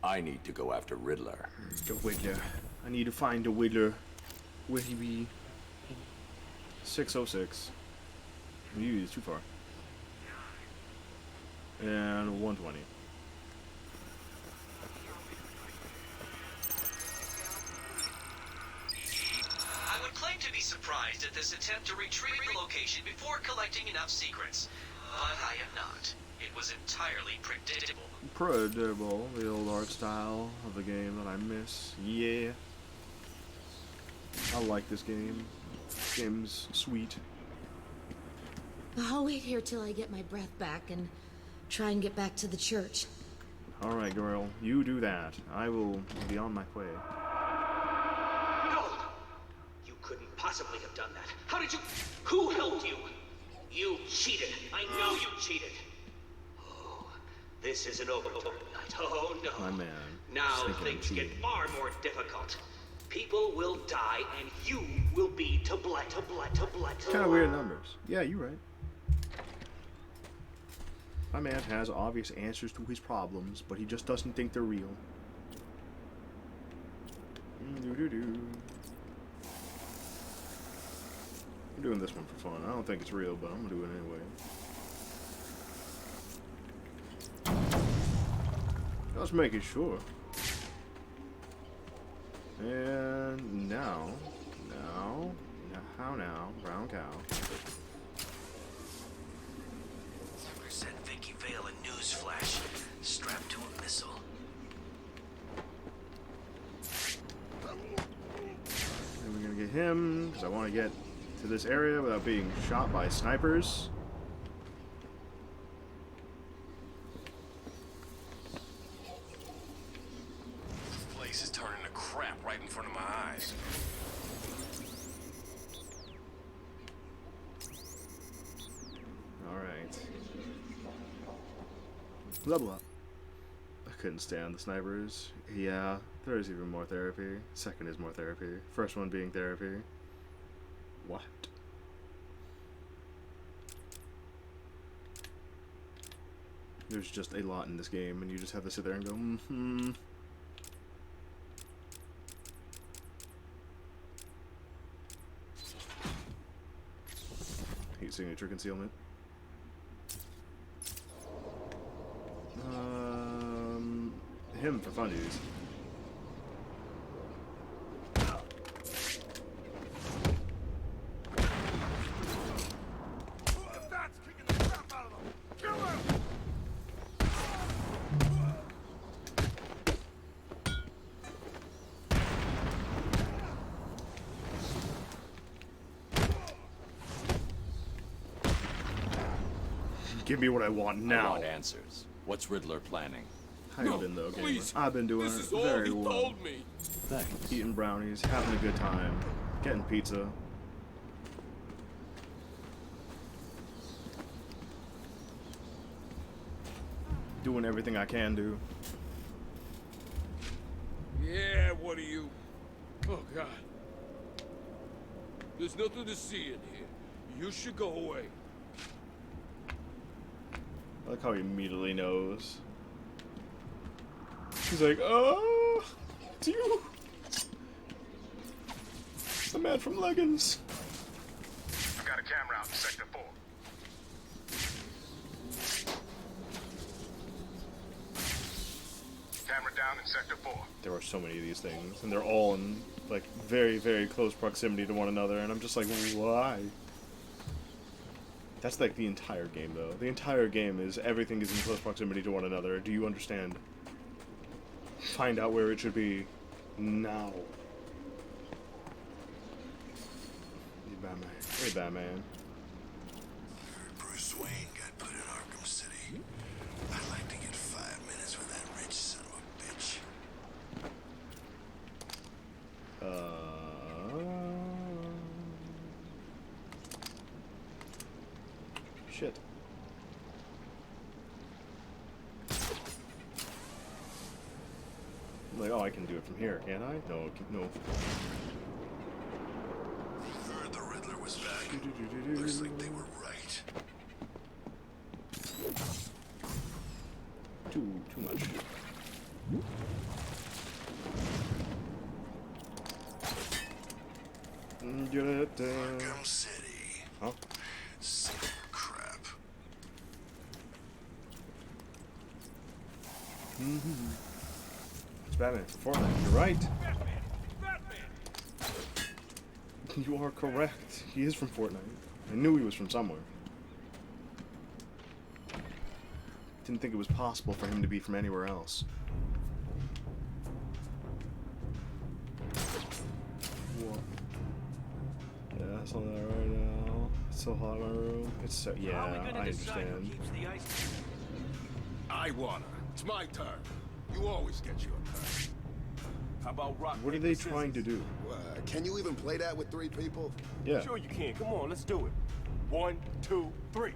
I need to go after Riddler. The Wiggler. I need to find the Wiggler. Where he be? 606. Ooh, it's too far. And 120. surprised at this attempt to retrieve the location before collecting enough secrets. But I am not. It was entirely predictable. Predictable, the old art style of the game that I miss. Yeah. I like this game. This game's sweet. I'll wait here till I get my breath back and try and get back to the church. Alright, girl. You do that. I will be on my way. No! You couldn't possibly have done that. How did you... Who helped you? You cheated. I know you cheated. Oh, this isn't over tonight. Oh, no. My man. Now things get far more difficult. People will die, and you will be to blame. Kind of weird numbers. Yeah, you're right. My man has obvious answers to his problems, but he just doesn't think they're real. I'm doing this one for fun. I don't think it's real, but I'm gonna do it anyway. Just making sure. And now, how now, brown cow. Send Vicky Vale a news flash strapped to a missile. And we're gonna get him because I want to get to this area without being shot by snipers. This place is turning to crap right in front of my eyes. Alright. Level up. I couldn't stand the snipers. Yeah, there is even more therapy. Second is more therapy. First one being therapy. What? There's just a lot in this game, and you just have to sit there and go, mm-hmm. Heat signature concealment. Him for funsies. Give me what I want now. I want answers. What's Riddler planning? How you been though, gamer? I've been doing very well. Told me. Thanks. Eating brownies, having a good time, getting pizza. Doing everything I can do. Yeah, what are you? Oh, God. There's nothing to see in here. You should go away. I like how he immediately knows. He's like, oh, it's you. The man from Leggins. I've got a camera out in Sector 4. Camera down in Sector 4. There are so many of these things, and they're all in, like, very, very close proximity to one another, and I'm just like, why? That's like the entire game, though. The entire game is everything is in close proximity to one another. Do you understand? Find out where it should be now. Hey, Batman. Hey, Batman. Bruce Wayne got put in Arkham City. I'd like to get 5 minutes with that rich son of a bitch. Shit. I'm like, oh, I can do it from here, can't I? No, no. Heard the Riddler was back. Looks like they were right. Too much. Arkham City. Huh? Super crap. It's Batman. Fortnite. You're right. You are correct. He is from Fortnite. I knew he was from somewhere. Didn't think it was possible for him to be from anywhere else. What? Yeah, that's on that right now. It's so hot in my room. It's so... Yeah, I understand. I wanna. It's my turn. You always get your turn. How about rock, What are they trying to do? Can you even play that with 3 people? Yeah. Sure you can. Come on, let's do it. 1, 2, 3.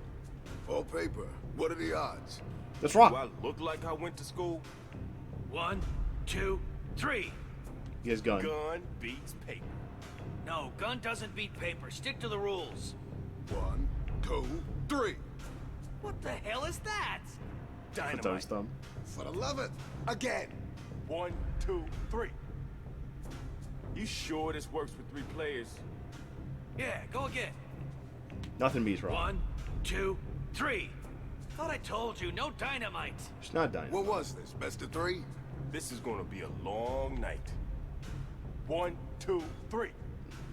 All paper. What are the odds? Let's rock. Do I look like I went to school? 1, 2, 3. He has gun. Gun beats paper. No, gun doesn't beat paper. Stick to the rules. 1, 2, 3. What the hell is that? Dynamite. For the love of it. Again. 1, 2, 3. You sure this works with 3 players? Yeah, go again. Nothing beats rock. 1, 2, 3. Thought I told you, no dynamite. It's not dynamite. What was this? Best of 3? This is gonna be a long night. 1, 2, 3.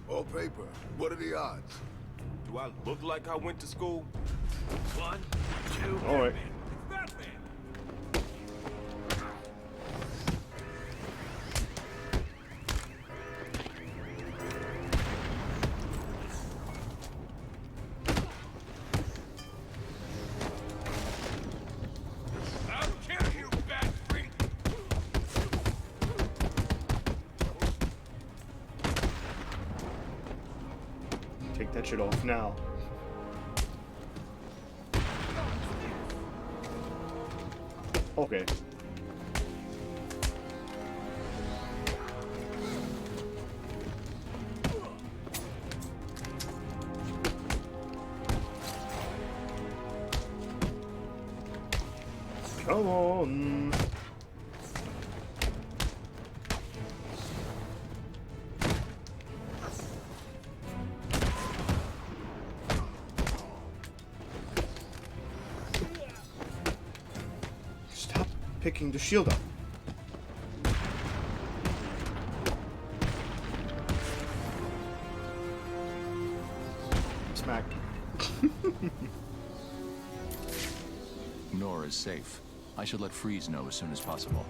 All paper. What are the odds? Do I look like I went to school? 1, 2. All right. Take that shit off now. Okay. Come on. Stop picking the shield up. Smack. Nora is safe. I should let Freeze know as soon as possible.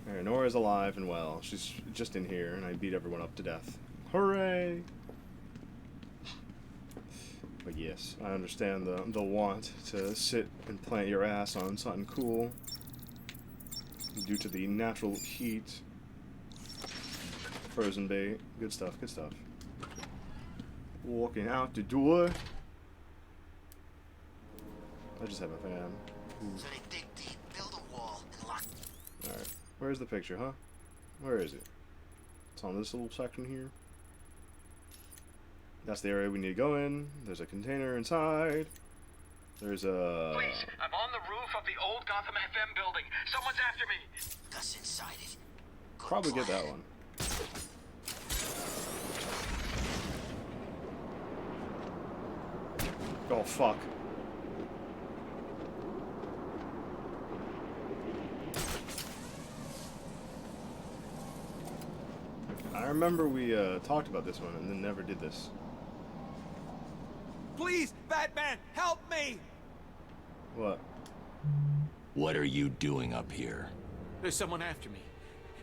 Alright, Nora's alive and well. She's just in here, and I beat everyone up to death. Hooray! But yes, I understand the want to sit and plant your ass on something cool due to the natural heat. Frozen bait. Good stuff, good stuff. Walking out the door. I just have a fan. So they dig deep, build a wall, and lock. Alright. Where's the picture, huh? Where is it? It's on this little section here. That's the area we need to go in. There's a container inside. There's a... Please, I'm on the roof of the old Gotham FM building. Someone's after me. Gus inside it. Probably get that one. Oh, fuck. I remember we talked about this one and then never did this. Please, Batman, help me! What? What are you doing up here? There's someone after me.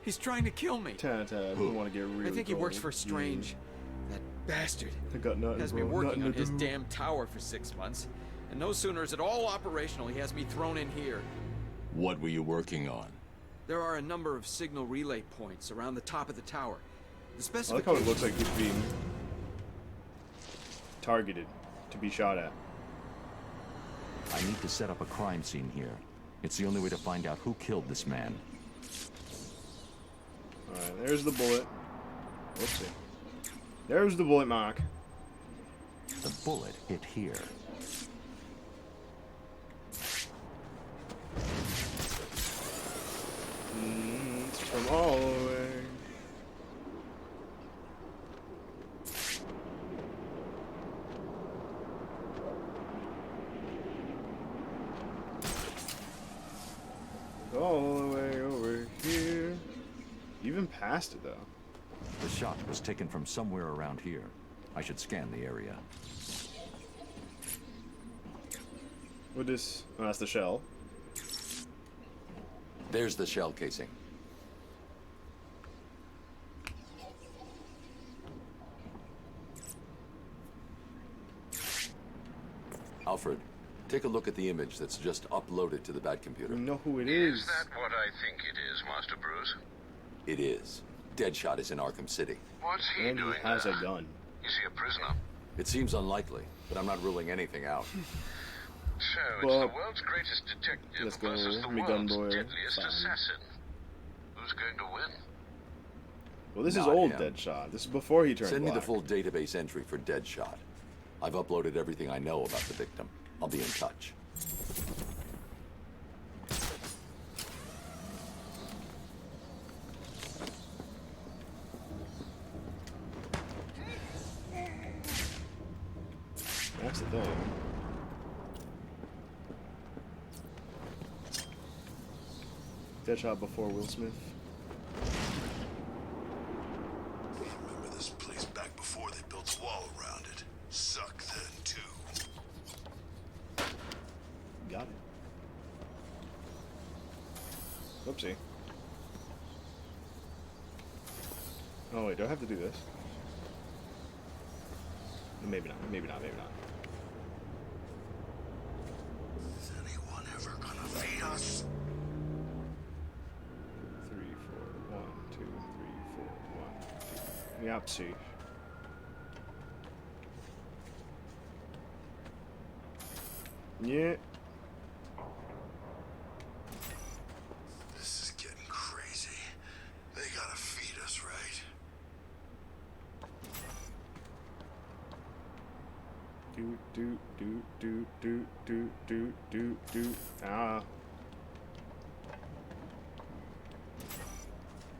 He's trying to kill me. I don't want to get really I think he works for cold. Strange. That bastard. I got nothing, Has me bro. working Nothing on to his do. damn tower for 6 months. And no sooner is it all operational, he has me thrown in here. What were you working on? There are a number of signal relay points around the top of the tower. The I like how it specifications... looks like he's being targeted to be shot at. I need to set up a crime scene here. It's the only way to find out who killed this man. Alright, there's the bullet. Whoopsie. There's the bullet mark. The bullet hit here. It's from all the way. All the way over past it, though. The shot was taken from somewhere around here. I should scan the area. What is... Oh, that's the shell. There's the shell casing. Alfred, take a look at the image that's just uploaded to the Bat computer. We know who it Is that what I think it is, Master Bruce? It is. Deadshot is in Arkham City. What's he And doing he has there? a gun. Is he a prisoner? It seems unlikely, but I'm not ruling anything out. So, it's Well, the world's greatest detective let's go, versus the me gun world's boy. deadliest Fine. assassin. Who's going to win? Well, this is Not old him. Deadshot. This is before he turned Send me the black. full database entry for Deadshot. I've uploaded everything I know about the victim. I'll be in touch. That's the thing. Deadshot before Will Smith. Remember this place back before they built a wall around it. Suck then, too. Got it. Whoopsie. Oh wait, do I have to do this? Maybe not, maybe not, maybe not. Is anyone ever gonna feed us? 3, 4, 1, 2, 3, 4, 1, 2. Yep, see. Yeah. This is getting crazy. They gotta feed us, right? Do. Ah.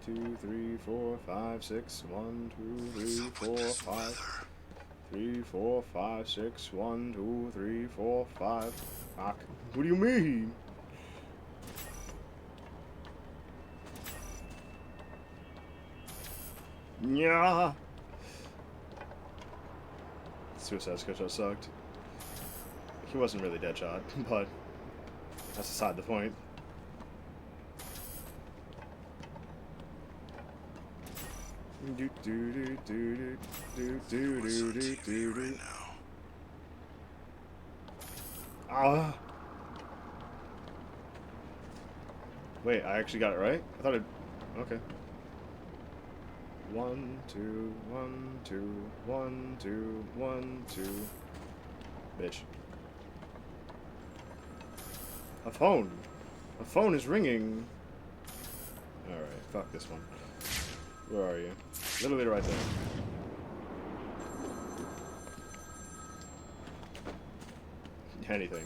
2, 3, 4, 5, 6. 1, 2, 3, 4, 5. 3, 4, 5, 6. 1, 2, 3, 4, 5. Fuck. What do you mean? Yeah. Suicide Squad sucked. He wasn't really Deadshot, but that's aside the point. Do do do do do do do do do do. Ah. Wait, I actually got it right? I thought it. Okay. 1, 2, 1, 2, 1, 2, 1, 2. Bitch. A phone. A phone is ringing. Alright, fuck this one. Where are you? Literally right there. Anything.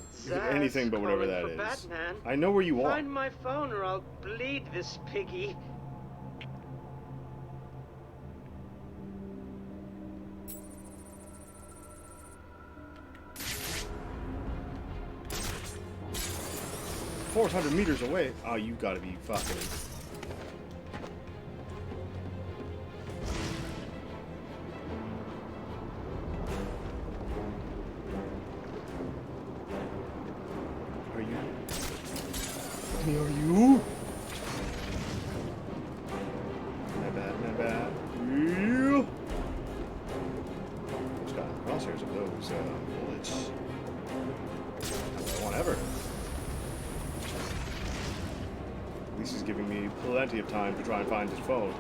Anything but whatever that is. Batman. I know where you are. Find my phone or I'll bleed this piggy. $400 meters away. Oh, you gotta be fucking. Are you? Are you? My bad, my bad. Yeah. Just got crosshairs of those bullets. Not that one ever. At least he's giving me plenty of time to try and find his phone.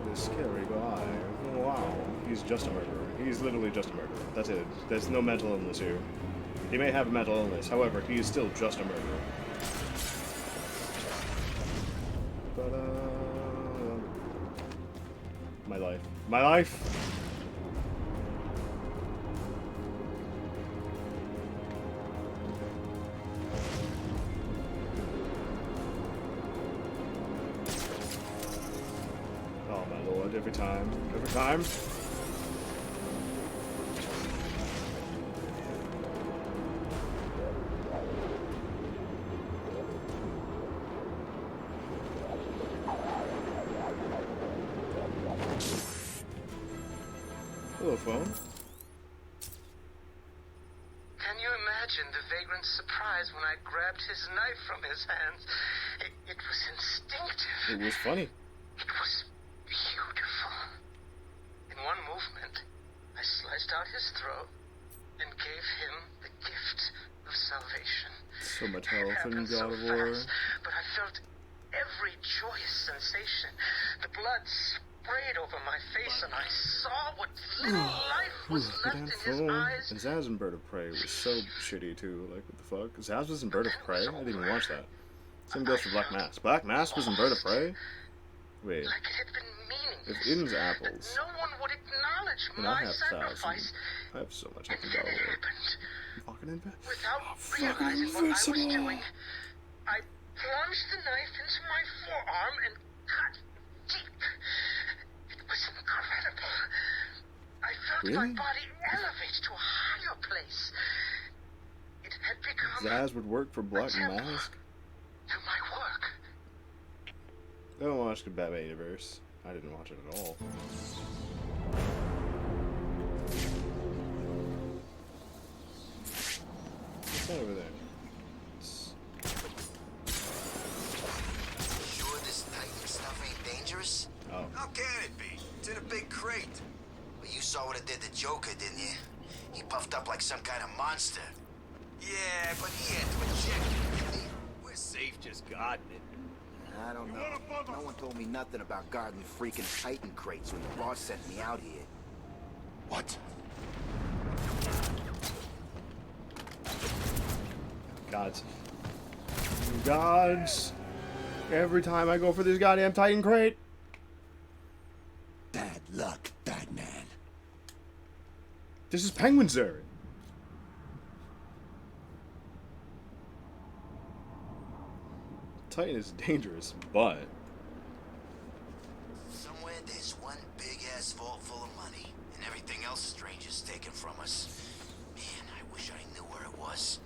This scary guy. Wow. He's just a murderer. He's literally just a murderer. That's it. There's no mental illness here. He may have a mental illness, however, he is still just a murderer. But, my life. My life! Oh my lord, every time. Every time. Hello, phone. Can you imagine the vagrant's surprise when I grabbed his knife from his hands? It was instinctive. It was funny. It was beautiful. In one movement, I sliced out his throat and gave him the gift of salvation. So much health in So God of War. fast, but I felt every joyous sensation. The blood sprayed over my face, and I saw what little life was left in his eyes. And Zaz and Bird of Prey was so shitty too. Like, what the fuck? Zaz was in Bird of Prey? I didn't even watch that. Same goes for Black Mask. Black Mask was in Bird of Prey? Wait. Like it had been meaningless. If Eden's apples. No one would acknowledge And my I have sacrifice. I have so much health in God of War. Fucking invincible. Without realizing what I was doing, I plunged the knife into my forearm and cut deep. It was incredible. I felt my body elevate to a higher place. It had become Zaz would work for Black Mask? to my work. I don't watch the Batman Universe. I didn't watch it at all. What's that over there? Sure this Titan stuff ain't dangerous? Oh. How can it be? It's in a big crate. But you saw what it did to Joker, didn't you? He puffed up like some kind of monster. Yeah, but he had to inject it, didn't he? We're safe just guarding it. I don't know. No one told me nothing about guarding freaking Titan crates when the boss sent me out here. What? Gods. Gods. Every time I go for this goddamn Titan crate. Bad luck, Batman. This is Penguin, sir. Titan is dangerous, but Somewhere there's one big-ass vault full of money, and everything else strange is taken from us. Man, I wish I knew where it was.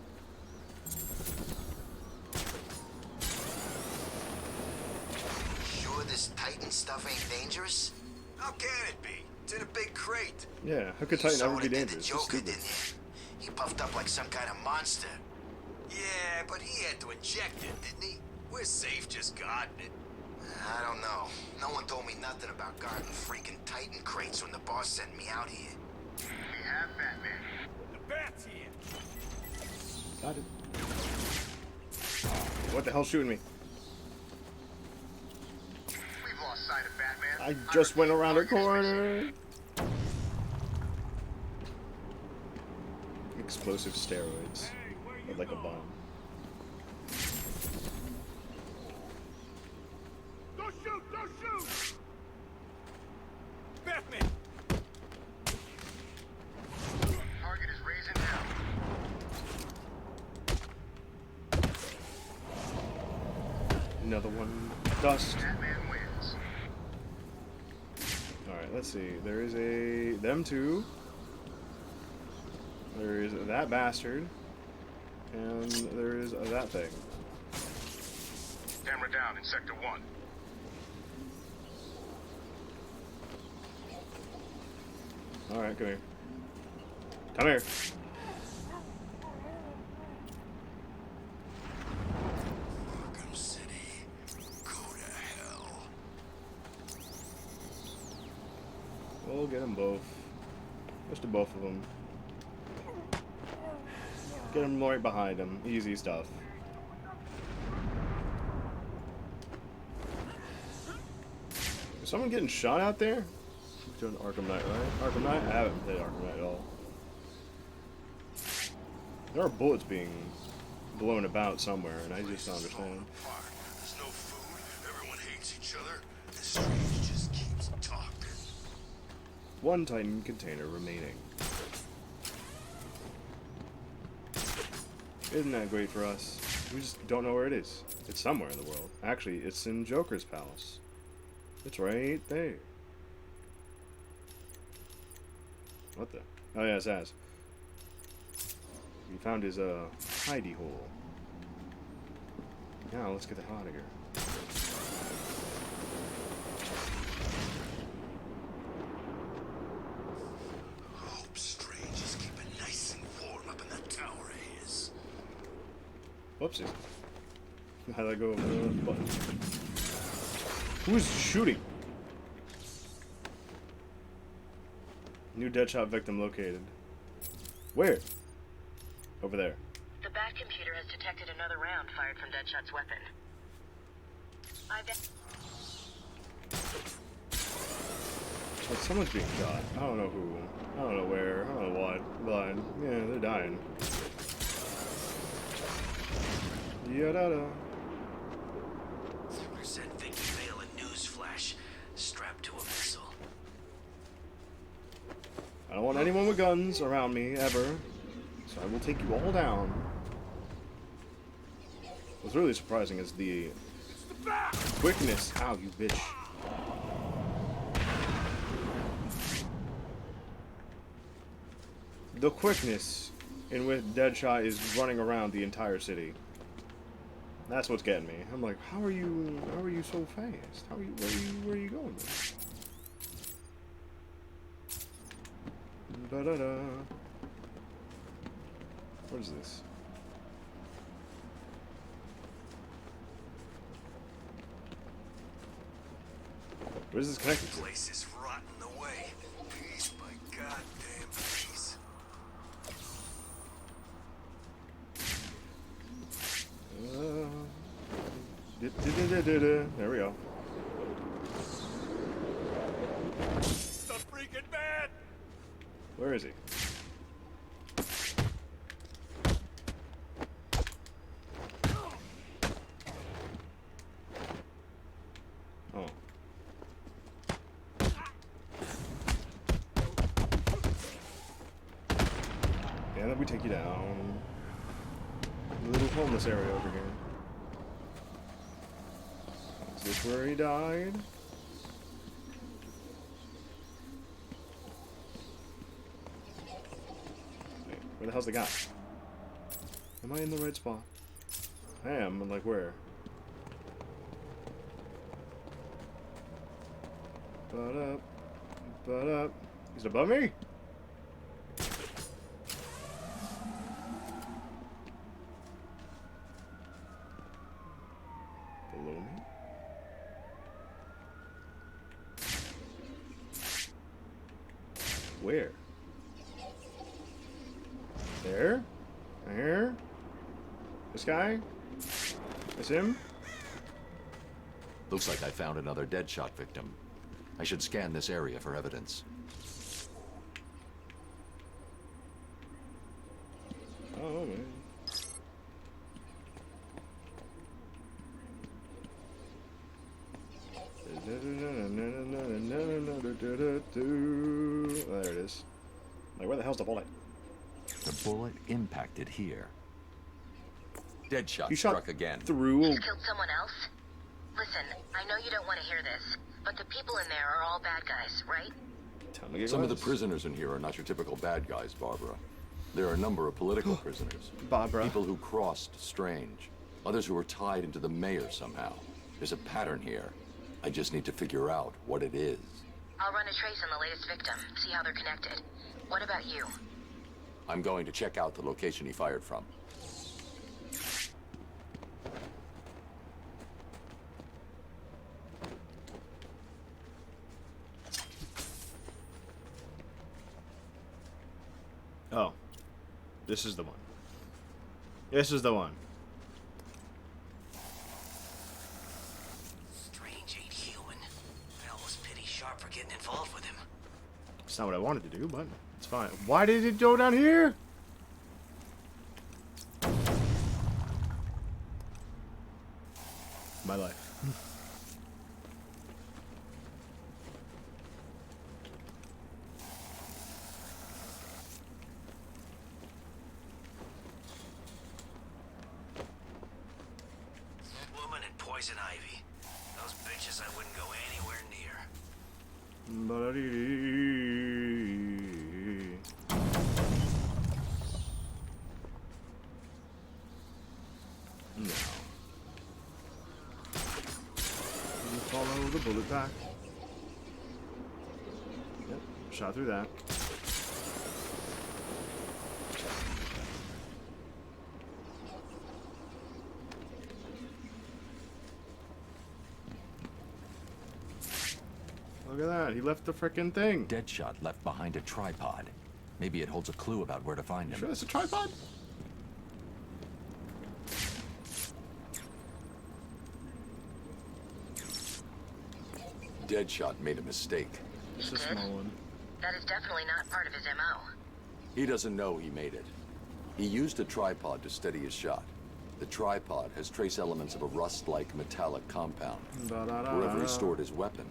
Sure this Titan stuff ain't dangerous? How can it be? It's in a big crate. yeah, how could Titan ever be dangerous? It's Joker, stupid. didn't you? He puffed up like some kind of monster. Yeah, but he had to inject it, didn't he? We're safe just guarding it. I don't know. No one told me nothing about guarding freaking Titan crates when the boss sent me out here. We have Batman. The bat's here. Got it. What the hell's shooting me? We've lost sight of Batman. I just went around a corner. Explosive steroids. Like a bomb. Don't shoot! Don't shoot! Batman! Target is raising now. Another one. Dust. Batman wins. Alright, let's see. There is them two. There is that bastard. And there is that thing. Camera down in Sector 1. Alright, come here. Come here. Arkham City, go to hell. We'll get them both. Just to both of them. Get them right behind them. Easy stuff. Is someone getting shot out there? We're doing Arkham Knight, right? Arkham Knight? I haven't played Arkham Knight at all. There are bullets being blown about somewhere, and I just don't understand. There's no food, everyone hates each other, and Strange just keeps talking. One Titan container remaining. Isn't that great for us? We just don't know where it is. It's somewhere in the world. Actually, it's in Joker's palace. It's right there. What the? Oh yeah, it's Zaz. He found his hidey hole. Now let's get the hell out of here. Whoopsies. How did I go over the button? Who's shooting? New Deadshot victim located. Where? Over there. The Bat computer has detected another round fired from Deadshot's weapon. But someone's being shot. I don't know who. I don't know where. I don't know what. Blind. Yeah, they're dying. Yada-da. Send Vicky Vale a news flash strapped to a missile. I don't want anyone with guns around me, ever. So I will take you all down. What's really surprising is the quickness. Ow, you bitch. The quickness in which Deadshot is running around the entire city. That's what's getting me. I'm like, how are you so fast? Where are you going, man? Da-da-da. What is this? Where is this connected to? Place is rotting away. Peace, my goddamn peace. There we go. The freaking man! Where is he? Oh. And then we take you down. The little homeless area over here. Is this where he died? Wait, where the hell's the guy? Am I in the right spot? I am, but like where? But he's above me? Below me? Where? There? Here? This guy? That's him? Looks like I found another Deadshot victim. I should scan this area for evidence. Oh, man. There it is. Like, where the hell's the bullet? The bullet impacted here. Deadshot You shot struck again. Through. He's killed someone else? Listen, I know you don't want to hear this, but the people in there are all bad guys, right? Some of the prisoners in here are not your typical bad guys, Barbara. There are a number of political prisoners. Barbara. People who crossed Strange. Others who were tied into the mayor somehow. There's a pattern here. I just need to figure out what it is. I'll run a trace on the latest victim, see how they're connected. What about you? I'm going to check out the location he fired from. Oh. This is the one. This is the one. Strange ain't human. I almost pity Sharp for getting involved with him. It's not what I wanted to do, but it's fine. Why did it go down here? My life. Woman and Poison Ivy. Those bitches I wouldn't go anywhere near. No. You follow the bullet pack. Yep, shot through that. Look at that. He left the frickin' thing. Deadshot left behind a tripod. Maybe it holds a clue about where to find him. Sure that's a tripod? Deadshot made a mistake. It's a small one. That is definitely not part of his MO. He doesn't know he made it. He used a tripod to steady his shot. The tripod has trace elements of a rust-like metallic compound. Wherever he stored his weapon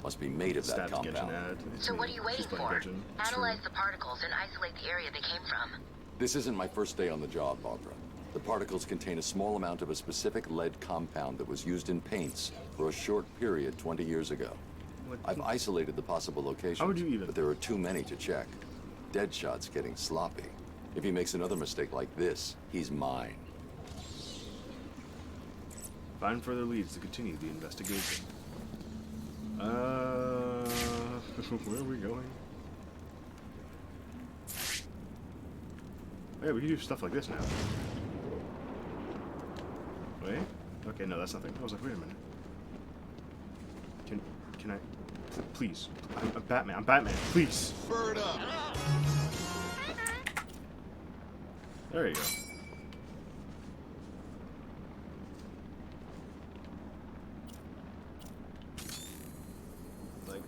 must be made of that compound. So what are you waiting for? Analyze the particles and isolate the area they came from. This isn't my first day on the job, Barbara. The particles contain a small amount of a specific lead compound that was used in paints for a short period 20 years ago. I've isolated the possible locations, but there are too many to check. Deadshot's getting sloppy. If he makes another mistake like this, he's mine. Find further leads to continue the investigation. Where are we going? Yeah, we can do stuff like this now. Wait. Okay, no, that's nothing. I was like, wait a minute. Can I? Please. I'm Batman. I'm Batman. Please. Bird up. There you go. Like,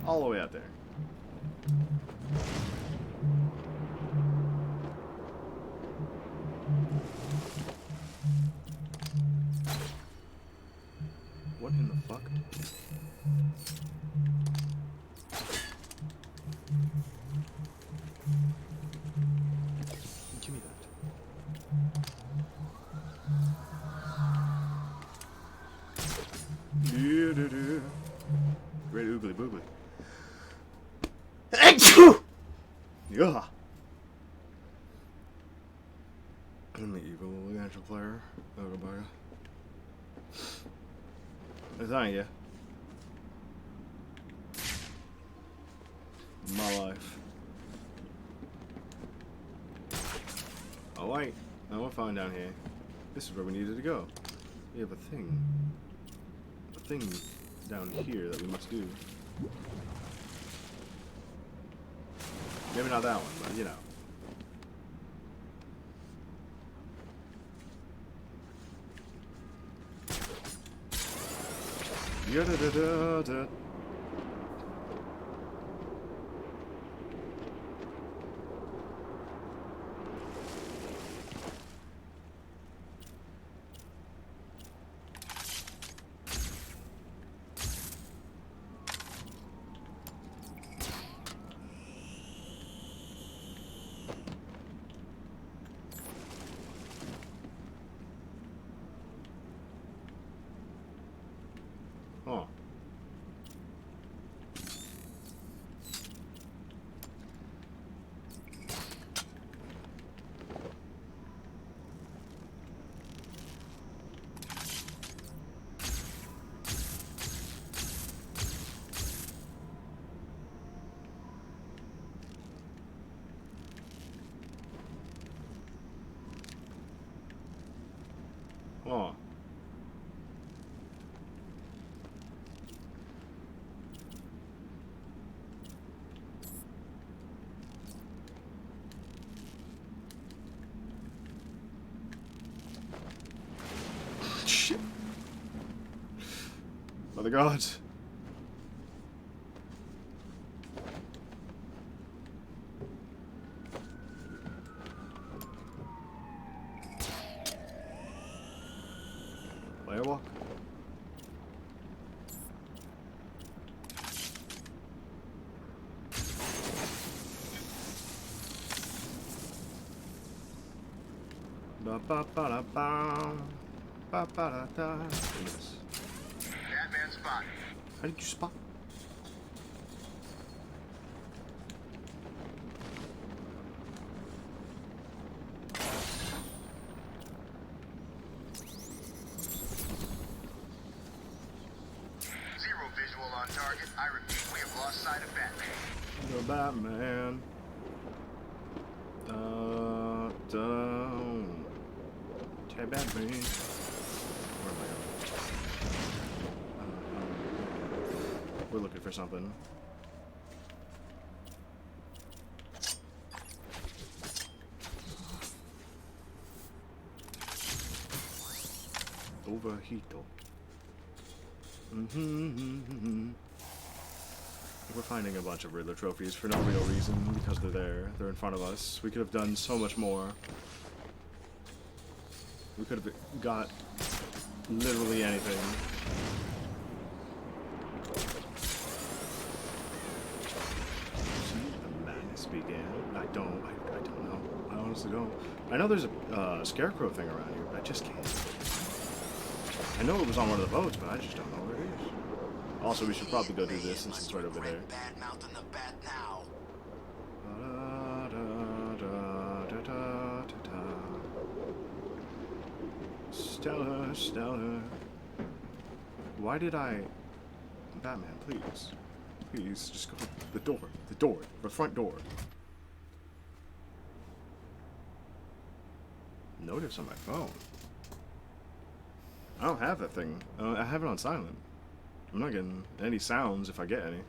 all the way out there. What in the fuck? Give me that. Do-do-do. Great oogly boogly. Yeah. I'm the evil angel player. Oh, goodbye. Lasagna. My life. Oh wait, now we're fine down here. This is where we needed to go. We have a thing down here that we must do. Maybe not that one, but you know. Ya-da-da-da-da. Oh. Oh. Shit. Oh the gods. Firewalk. Ba ba ba da ba. Ba ba da da. Yes. Batman spot. How did you spot? Zero visual on target. I repeat, we have lost sight of Batman. The Batman. Hey, Batman. Where am I We're looking for something. Overheato. We're finding a bunch of Riddler trophies for no real reason, because they're there. They're in front of us. We could have done so much more. We could have got literally anything. The madness began. I don't know. I honestly don't. I know there's a scarecrow thing around here, but I just can't. I know it was on one of the boats, but I just don't know where it is. Also, we should probably go do this since it's right over there. Stella. Why did I... Batman, please. Please, just go to the door. The front door. Notice on my phone. I don't have that thing. I have it on silent. I'm not getting any sounds if I get any.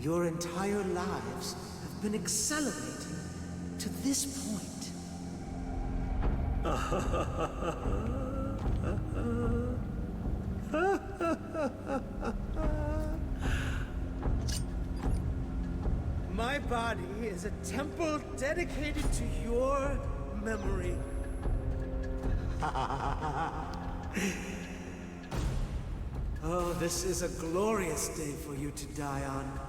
Your entire lives have been accelerating to this point. My body is a temple dedicated to your memory. Oh, this is a glorious day for you to die on.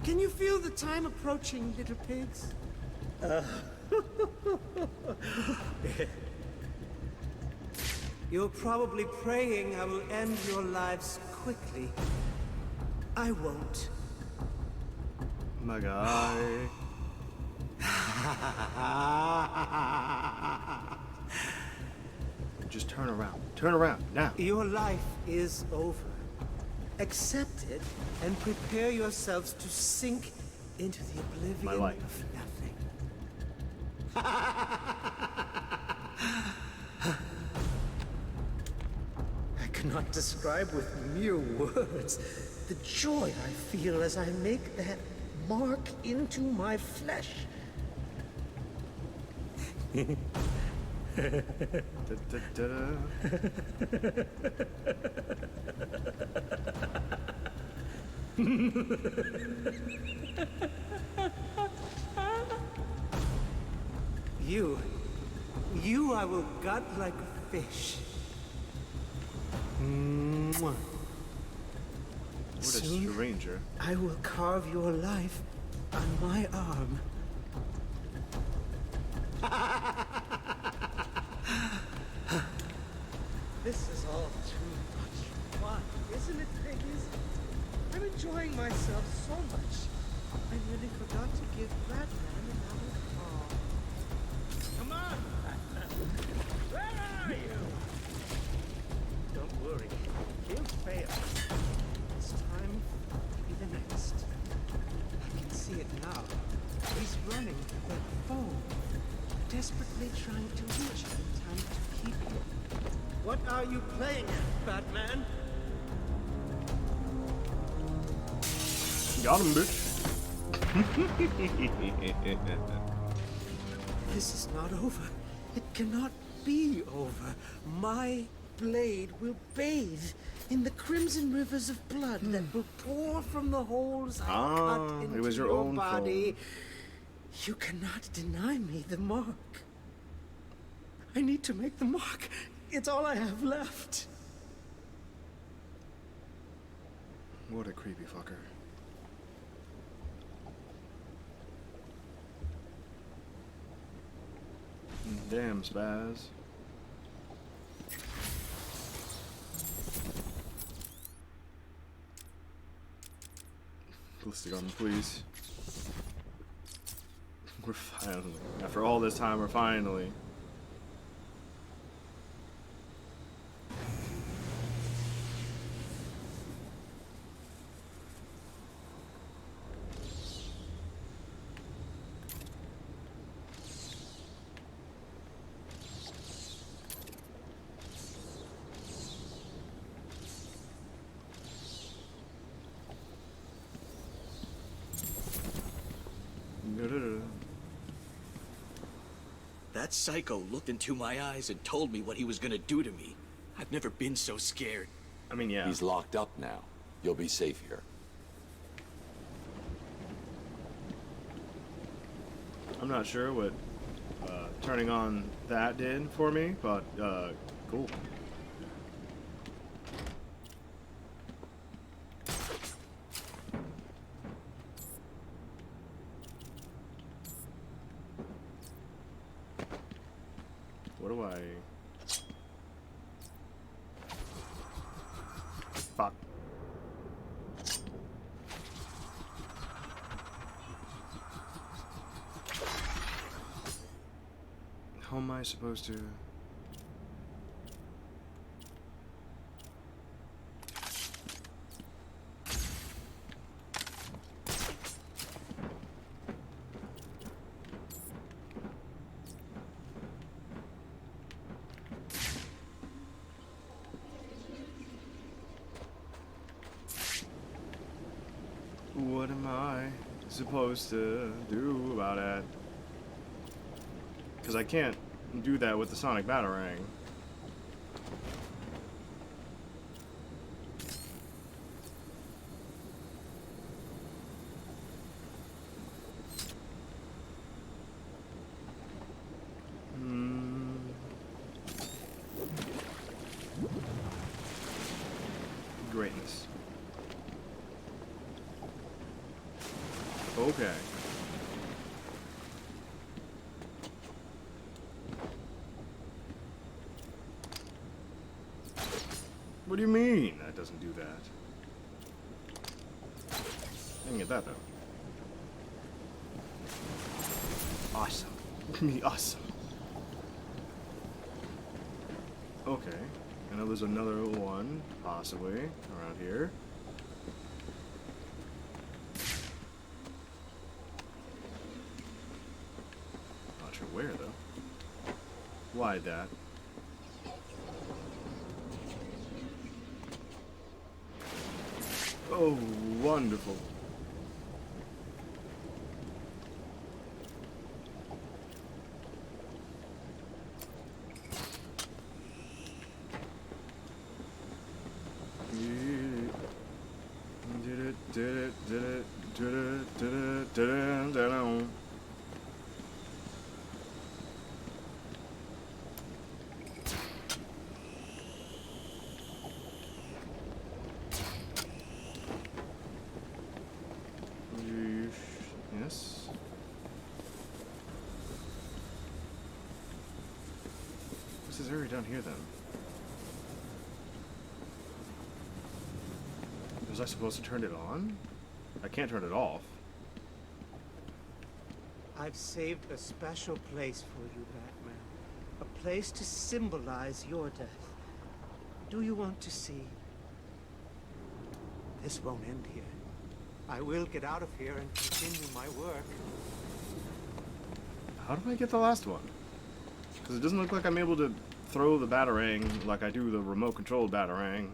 Can you feel the time approaching, little pigs? You're probably praying I will end your lives quickly. I won't. My guy. Just turn around. Turn around, now. Your life is over. Accept it and prepare yourselves to sink into the oblivion My life. of nothing. I cannot describe with mere words the joy I feel as I make that mark into my flesh. You I will gut like a fish. Mwah. What a Soon, stranger. I will carve your life on my arm. This is all too much fun, isn't it, piggies? I'm enjoying myself so much. I nearly forgot to give Batman another call. Come on, Batman. Where are you? Don't worry. He'll fail. It's time to be the next. I can see it now. He's running that phone, desperately trying to reach you in time to keep you. What are you playing at, Batman? Got him, bitch. This is not over. It cannot be over. My blade will bathe in the crimson rivers of blood that will pour from the holes I cut into it was your own body. You cannot deny me the mark. I need to make the mark. It's all I have left. What a creepy fucker. Damn, Spaz. Ballistic armor, please. We're finally, after all this time, we're finally. That psycho looked into my eyes and told me what he was gonna do to me. I've never been so scared. I mean, yeah. He's locked up now. You'll be safe here. I'm not sure what turning on that did for me, but cool. What do I... Fuck. How am I supposed to... What am I supposed to do about it? Because I can't do that with the sonic batarang. Greatness. Okay. What do you mean that doesn't do that? I can get that though. Awesome. Awesome. Okay. I know there's another one, possibly, around here. Not sure where though. Why that? Oh, wonderful. Yes. What's this area down here then? Was I supposed to turn it on? I can't turn it off. I've saved a special place for you, Batman. A place to symbolize your death. Do you want to see? This won't end here. I will get out of here and continue my work. How do I get the last one? Because it doesn't look like I'm able to throw the batarang like I do the remote-controlled batarang.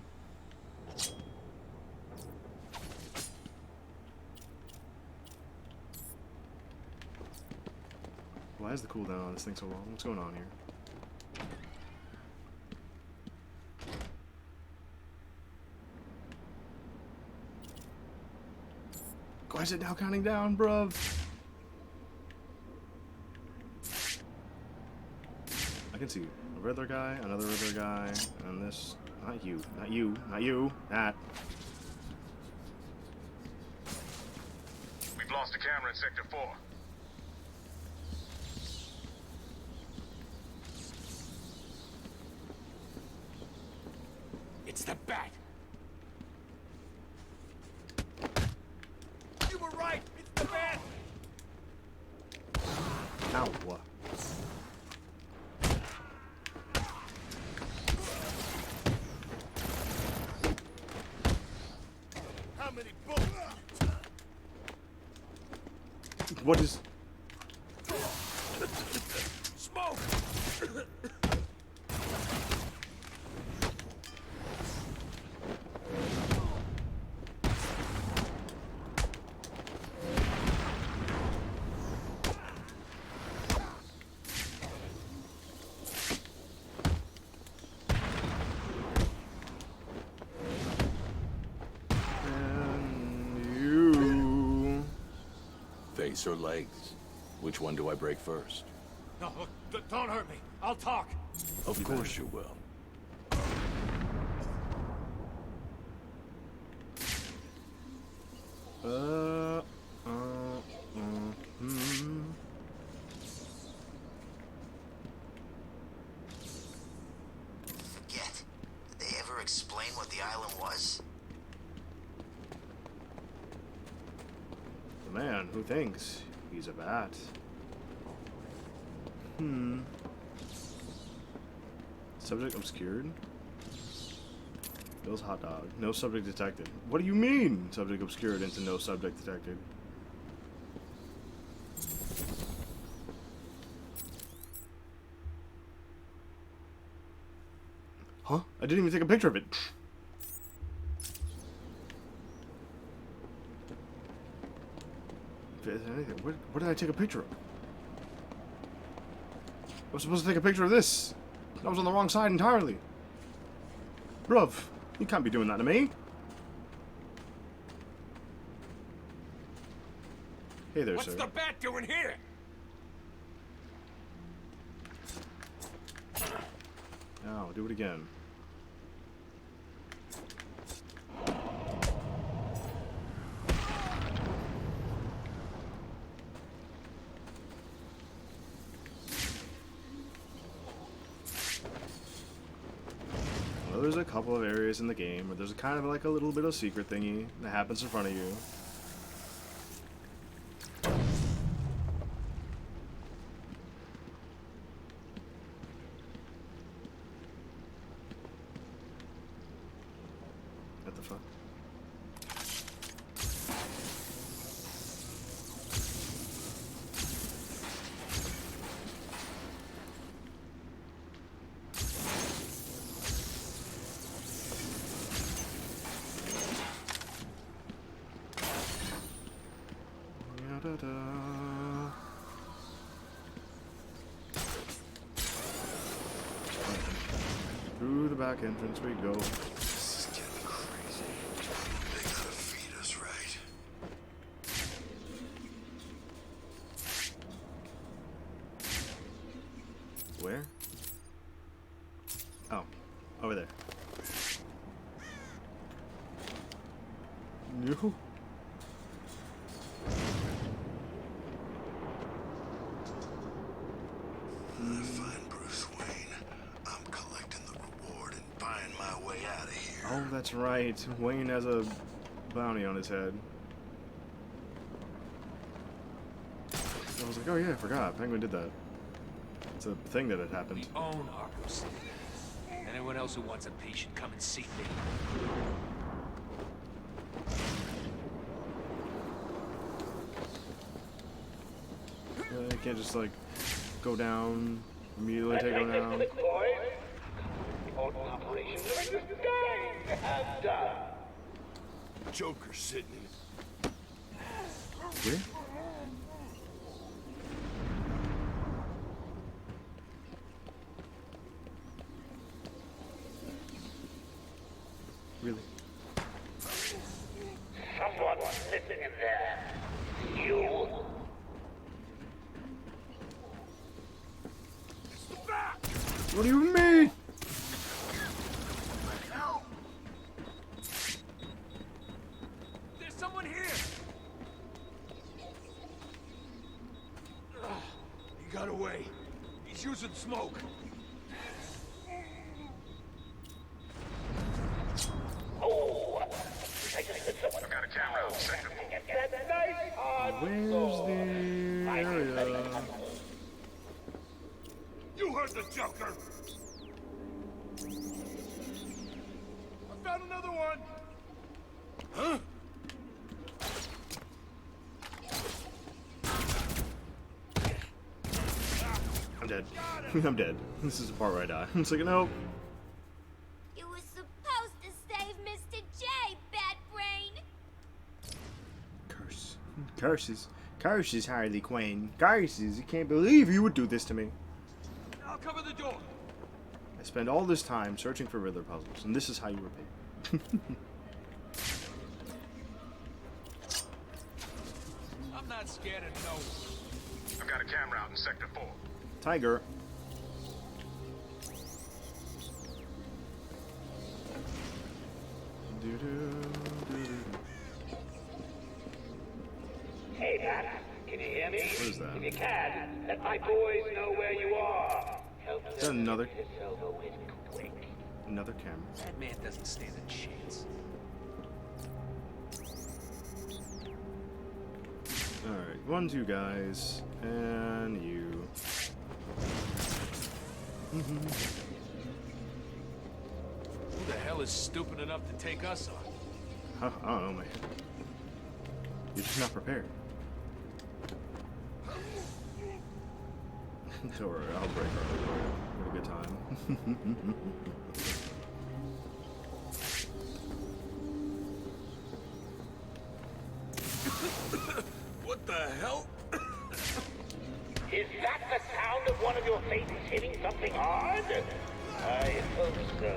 Why is the cooldown on this thing so long? What's going on here? Why is it now counting down, bruv? I can see a Riddler guy, another Riddler guy, and this. Not you, not you, not you, that. We've lost a camera in Sector 4. It's the bat. What is... Smoke! Face or legs? Which one do I break first? No, look, don't hurt me. I'll talk. Of course you will. Yet, did they ever explain what the island was? The man who thinks he's a bat. Subject obscured? Bill's hot dog. No subject detected. What do you mean? Subject obscured into no subject detected. Huh? I didn't even take a picture of it. If there's anything, what did I take a picture of? I was supposed to take a picture of this. I was on the wrong side entirely. Bruv, you can't be doing that to me. Hey there, What's sir. the bat doing here? Oh, do it again. Well, there's a couple of areas in the game where there's kind of like a little bit of secret thingy that happens in front of you. What the fuck? Da-da. Through the back entrance we go. This is getting crazy. They gotta feed us right. Where? Oh, over there. No. Find Bruce Wayne. I'm collecting the reward and buying my way out of here. Oh, that's right. Wayne has a bounty on his head. I was like, oh yeah, I forgot. Penguin did that. It's a thing that had happened. We own Arkham City. Anyone else who wants a patient, come and see me. You can't just like go down, immediately take him down. Joker's sitting in Where? Really? Someone's sitting in there. You. What do you mean? There's someone here. He got away. He's using smoke. Oh, I just hit someone. I've got a camera. Second. That nice hard Where's the area? You heard the Joker. I found another one. Huh? I'm dead. This is the part where I die. It's like, nope. You were supposed to save Mr. J, bad brain. Curse. Curses. Curses, Harley Quinn. Curses. I can't believe you would do this to me. I'll cover the door. I spend all this time searching for Riddler puzzles, and this is how you repay. I'm not scared of no one. I've got a camera out in Sector 4. Tiger. Hey, Pat, can you hear me? What is that? If you can, let my boys know where you are. Help Is that another? get this over with quick. Another camera. That man doesn't stand a chance. Alright, 1, 2 guys, and you. Who the hell is stupid enough to take us on? I don't know, man. You're just not prepared. Don't worry, I'll break our record. Have a good time. What the hell? Is that the sound of one of your faces hitting something hard? I hope so.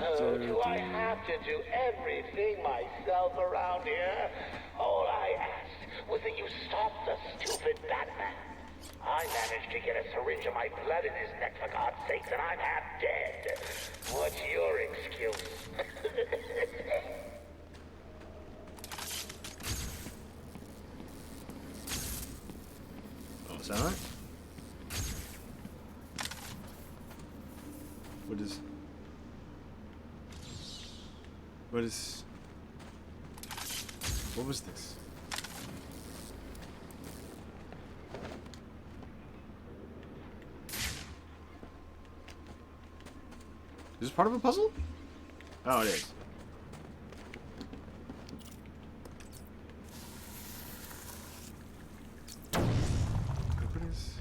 Oh, do I have to do everything myself around here? All I asked was that you stop the stupid Batman. I managed to get a syringe of my blood in his neck, for God's sakes, and I'm half dead. What's your excuse? Oh, is that right? What is... What is... What was this? Is this part of a puzzle? Oh, it is. What is...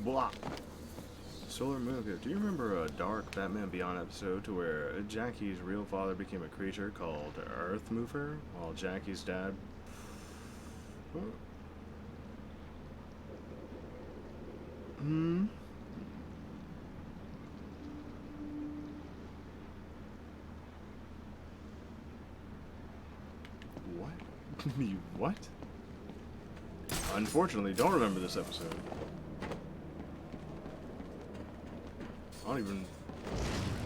Blah. Solar Moon. Do you remember a dark Batman Beyond episode to where Jackie's real father became a creature called Earth Mover, while Jackie's dad... What? You what? Unfortunately, don't remember this episode. I don't even know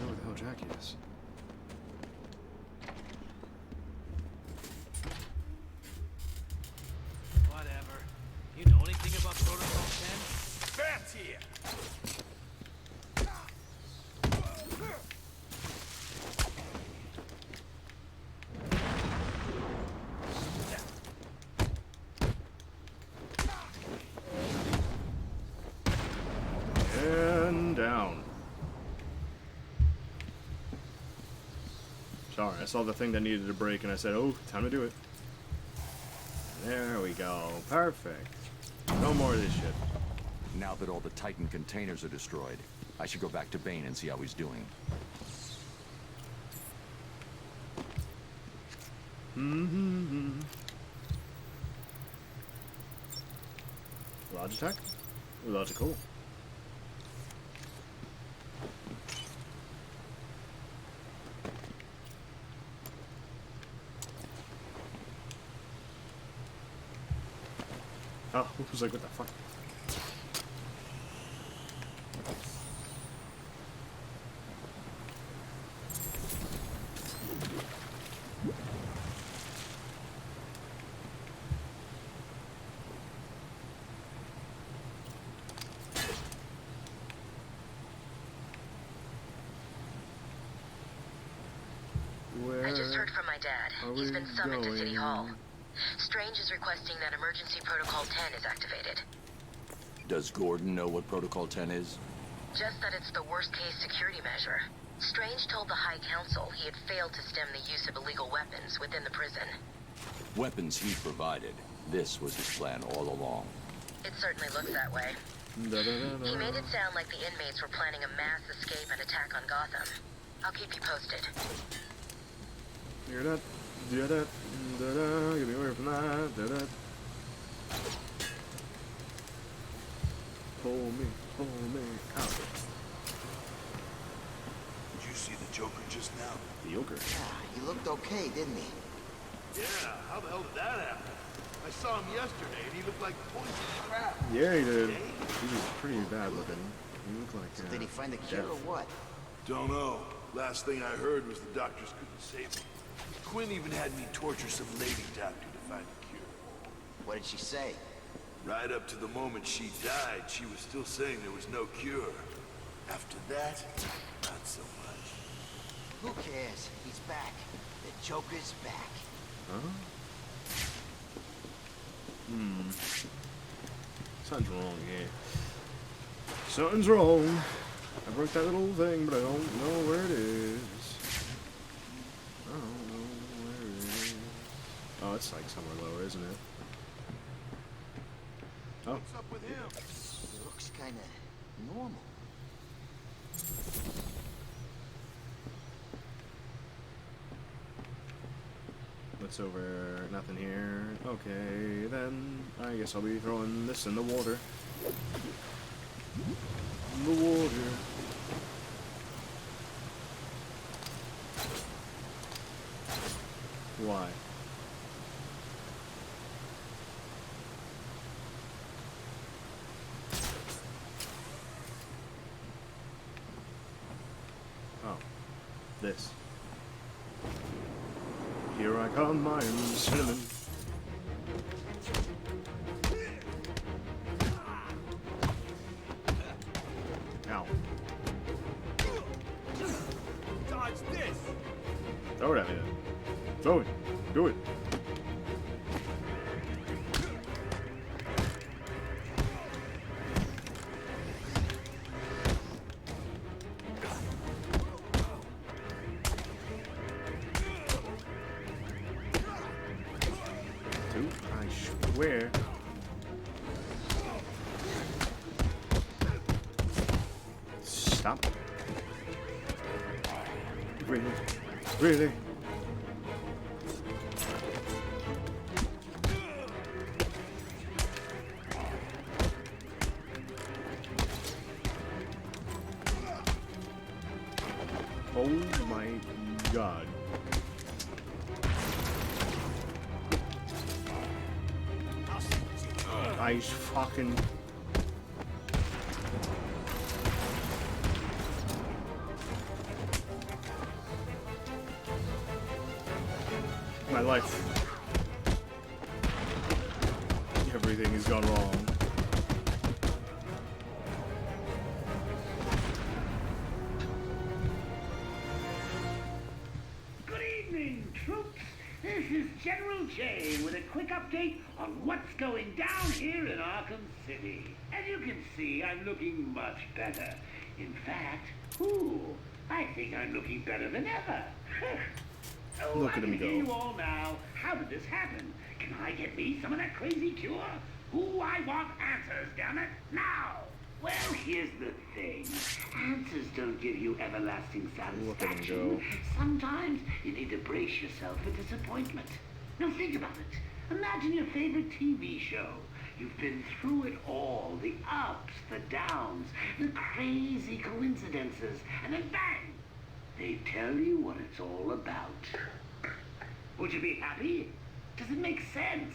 where the hell Jackie is. Whatever. You know anything about Protocol 10? Bats here! And down. Sorry, I saw the thing that needed to break and I said, oh, time to do it. There we go. Perfect. No more of this shit. Now that all the Titan containers are destroyed, I should go back to Bane and see how he's doing. Logitech? Logical. Oh, I was like, what the fuck? I just heard from my dad. He's been summoned to City Hall. Strange is requesting that Emergency Protocol 10 is activated. Does Gordon know what Protocol 10 is? Just that it's the worst-case security measure. Strange told the High Council he had failed to stem the use of illegal weapons within the prison. Weapons he provided. This was his plan all along. It certainly looks that way. He made it sound like the inmates were planning a mass escape and attack on Gotham. I'll keep you posted. Hear that? Get me away from that. Pull me out. Did you see the Joker just now? The Joker? Yeah, he looked okay, didn't he? Yeah, how the hell did that happen? I saw him yesterday and he looked like poison crap. Yeah, he did. He was pretty bad looking. He looked like So did he find the cure or what? Don't know. Last thing I heard was the doctors couldn't save him. Quinn even had me torture some lady doctor to find a cure. What did she say? Right up to the moment she died, she was still saying there was no cure. After that, not so much. Who cares? He's back. The Joker's back. Huh? Something's wrong here. Something's wrong. I broke that little thing, but I don't know where it is. I don't know where it is. Oh, it's like somewhere lower, isn't it? Oh. What's up with him? He looks kind of normal. What's over? Nothing here. Okay, then I guess I'll be throwing this in the water. In the water. Why? Oh, this. Here I come, I am cinnamon. Ow. Dodge this! Throw it at me then. Throw it. Do it. I swear. Stop. Really? Really? Oh my God. I fucking... My life. Everything has gone wrong. Good evening, troops. This is General J with a quick update on what's going down here in Arkham City. As you can see, I'm looking much better. In fact, I think I'm looking better than ever. Look at him I can hear go. you all now. How did this happen? Can I get me some of that crazy cure? I want answers, damn it, now! Well, here's the thing. Answers don't give you everlasting Look at him satisfaction. go. Sometimes you need to brace yourself for disappointment. Now think about it. Imagine your favorite TV show. You've been through it all, the ups, the downs, the crazy coincidences, and then bang! They tell you what it's all about. Would you be happy? Does it make sense?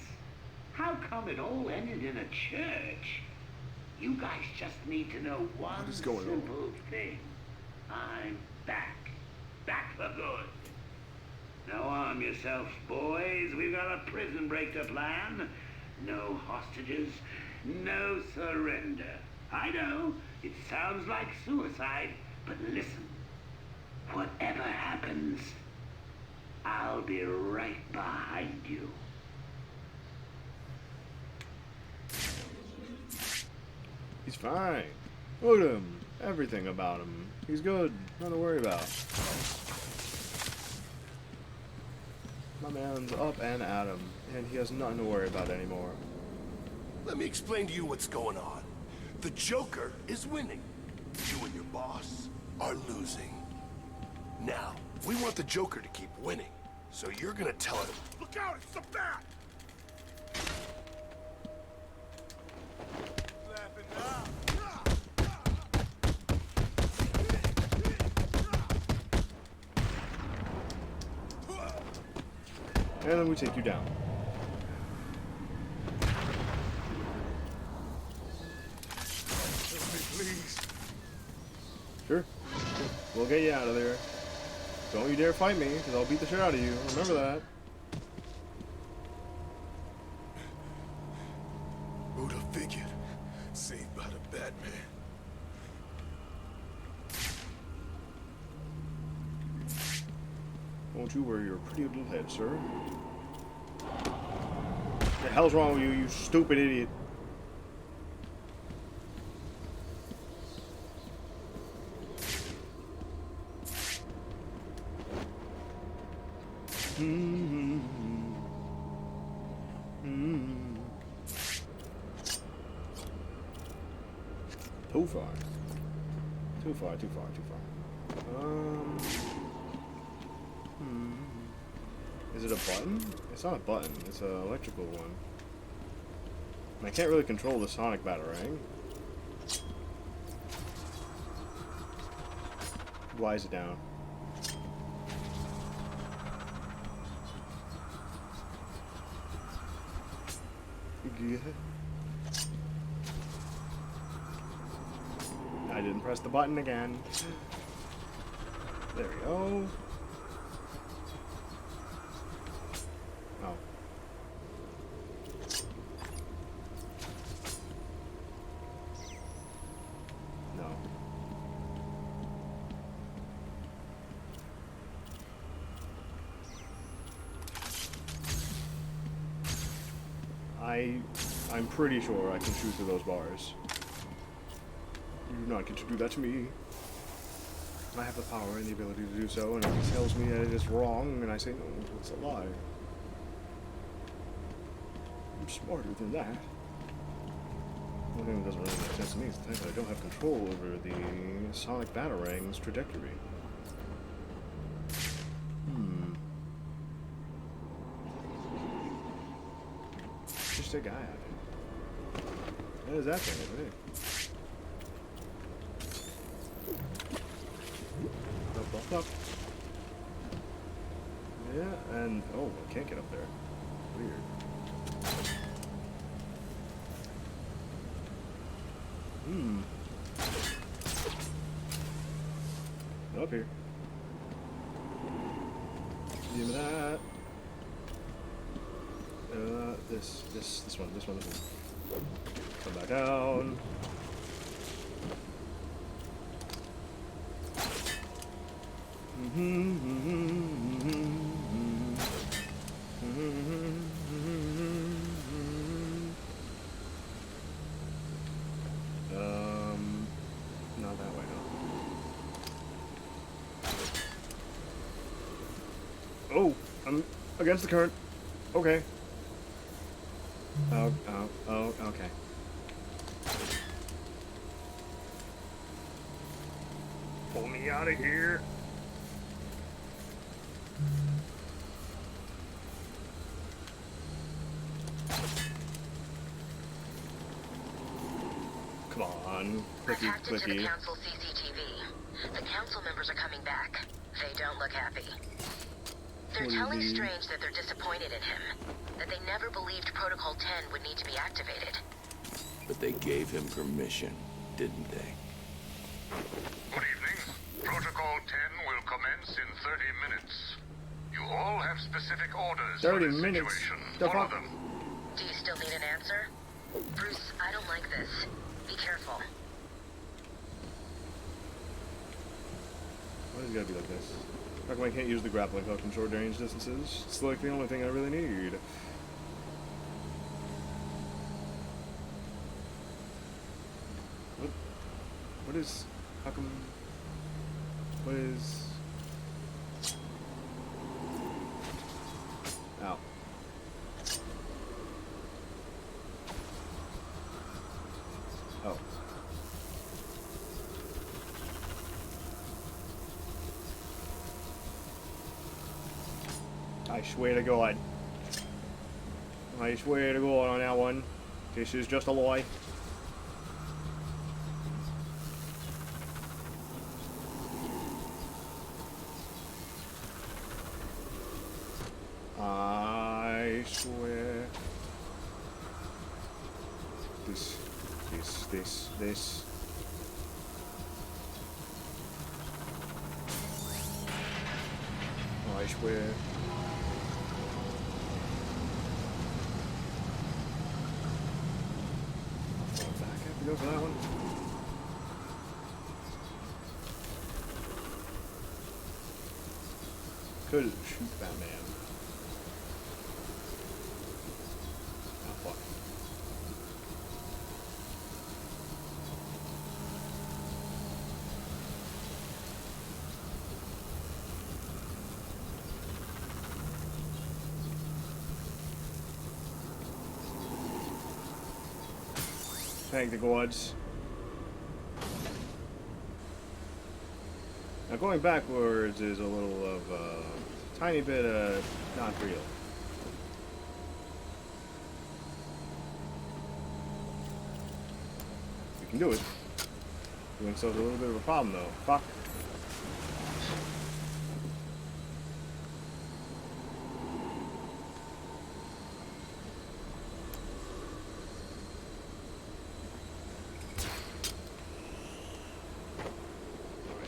How come it all ended in a church? You guys just need to know one is going on? simple thing. I'm back. Back for good. Now arm yourselves, boys. We've got a prison break to plan. No hostages, no surrender. I know, it sounds like suicide, but listen. Whatever happens, I'll be right behind you. He's fine. Look at him. everything about him. He's good. Nothing to worry about. My man's up and at him, and he has nothing to worry about anymore. Let me explain to you what's going on. The Joker is winning. You and your boss are losing. Now, we want the Joker to keep winning. So you're gonna tell him, look out, it's the bat! And then we take you down. Please. Sure. We'll get you out of there. Don't you dare fight me, because I'll beat the shit out of you. Remember that. Who'd have figured? Saved by the Batman. Won't you worry your pretty little head, sir? What the hell's wrong with you, you stupid idiot? Too far. Too far, too far, too far. Is it a button? It's not a button, it's an electrical one. And I can't really control the sonic batarang. Why is it down? Yeah. I didn't press the button again. There we go. Oh. No. I'm pretty sure I can shoot through those bars. You do not get to do that to me. I have the power and the ability to do so, and if he tells me that it is wrong, and I say, no, it's a lie. I'm smarter than that. One thing that doesn't really make sense to me is the fact that I don't have control over the sonic batarang's trajectory. Just a guy out there. What is that thing over there? Up. Yeah, and oh, I can't get up there. Weird. Up here. Give me that. This one. Come back down. Not that way, no. Oh, I'm against the current. Okay. Oh, okay. Pull me out of here. Come on, clicky, I've hacked into the clicky. council CCTV. The council members are coming back. They don't look happy. They're telling Strange that they're disappointed in him. That they never believed Protocol 10 would need to be activated. But they gave him permission, didn't they? Good evening. Protocol 10 will commence in 30 minutes. You all have specific orders 30 for this minutes. situation. The Follow fuck? them. Do you still need an answer? Bruce, I don't like this. Be careful. Why does it gotta be like this? How come I can't use the grappling hook in short range distances? It's like the only thing I really need. What is... How come? What is? Ow. Oh. I swear to God. I swear to God on that one. This is just a lie. I swear. This. I swear. Go for that one. Could shoot Batman. Oh fuck. Thank the gods. Now going backwards is a little of tiny bit not real. We can do it. Doing so is a little bit of a problem though. Fuck.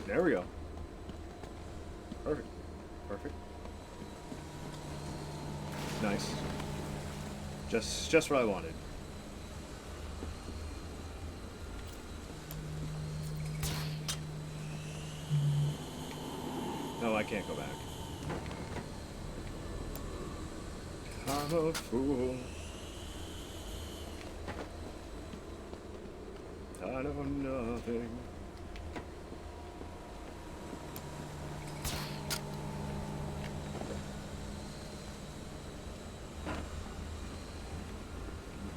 There we go. Perfect. Perfect. Nice. Just what I wanted. No, I can't go back. I'm a fool. I know nothing.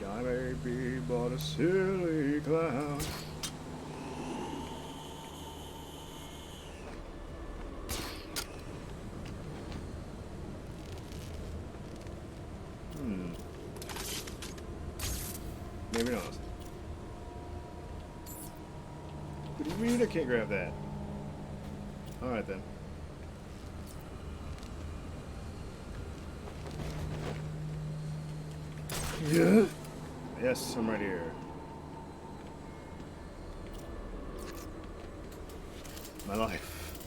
I may be but a silly clown. Maybe not. What do you mean I can't grab that? Alright then. Yeah. Yes, I'm right here. My life.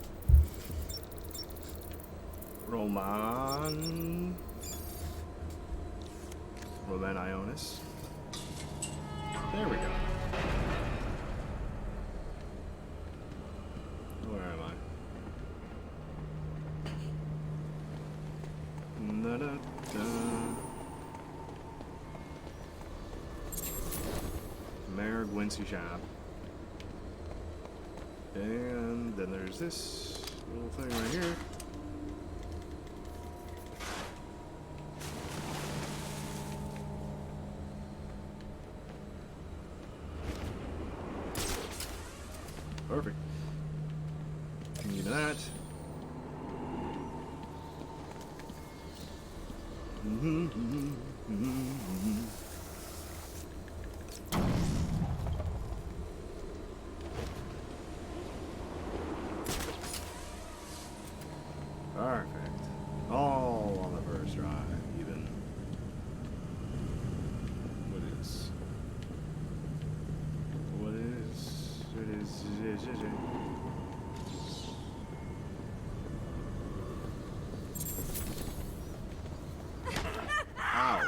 Roman Ionis. There we go. Where am I? Da-da-da. Mayor Gwincy shop. And then there's this little thing right here. Perfect. Need that. Perfect. All on the first try, even. What is? It is. Ow.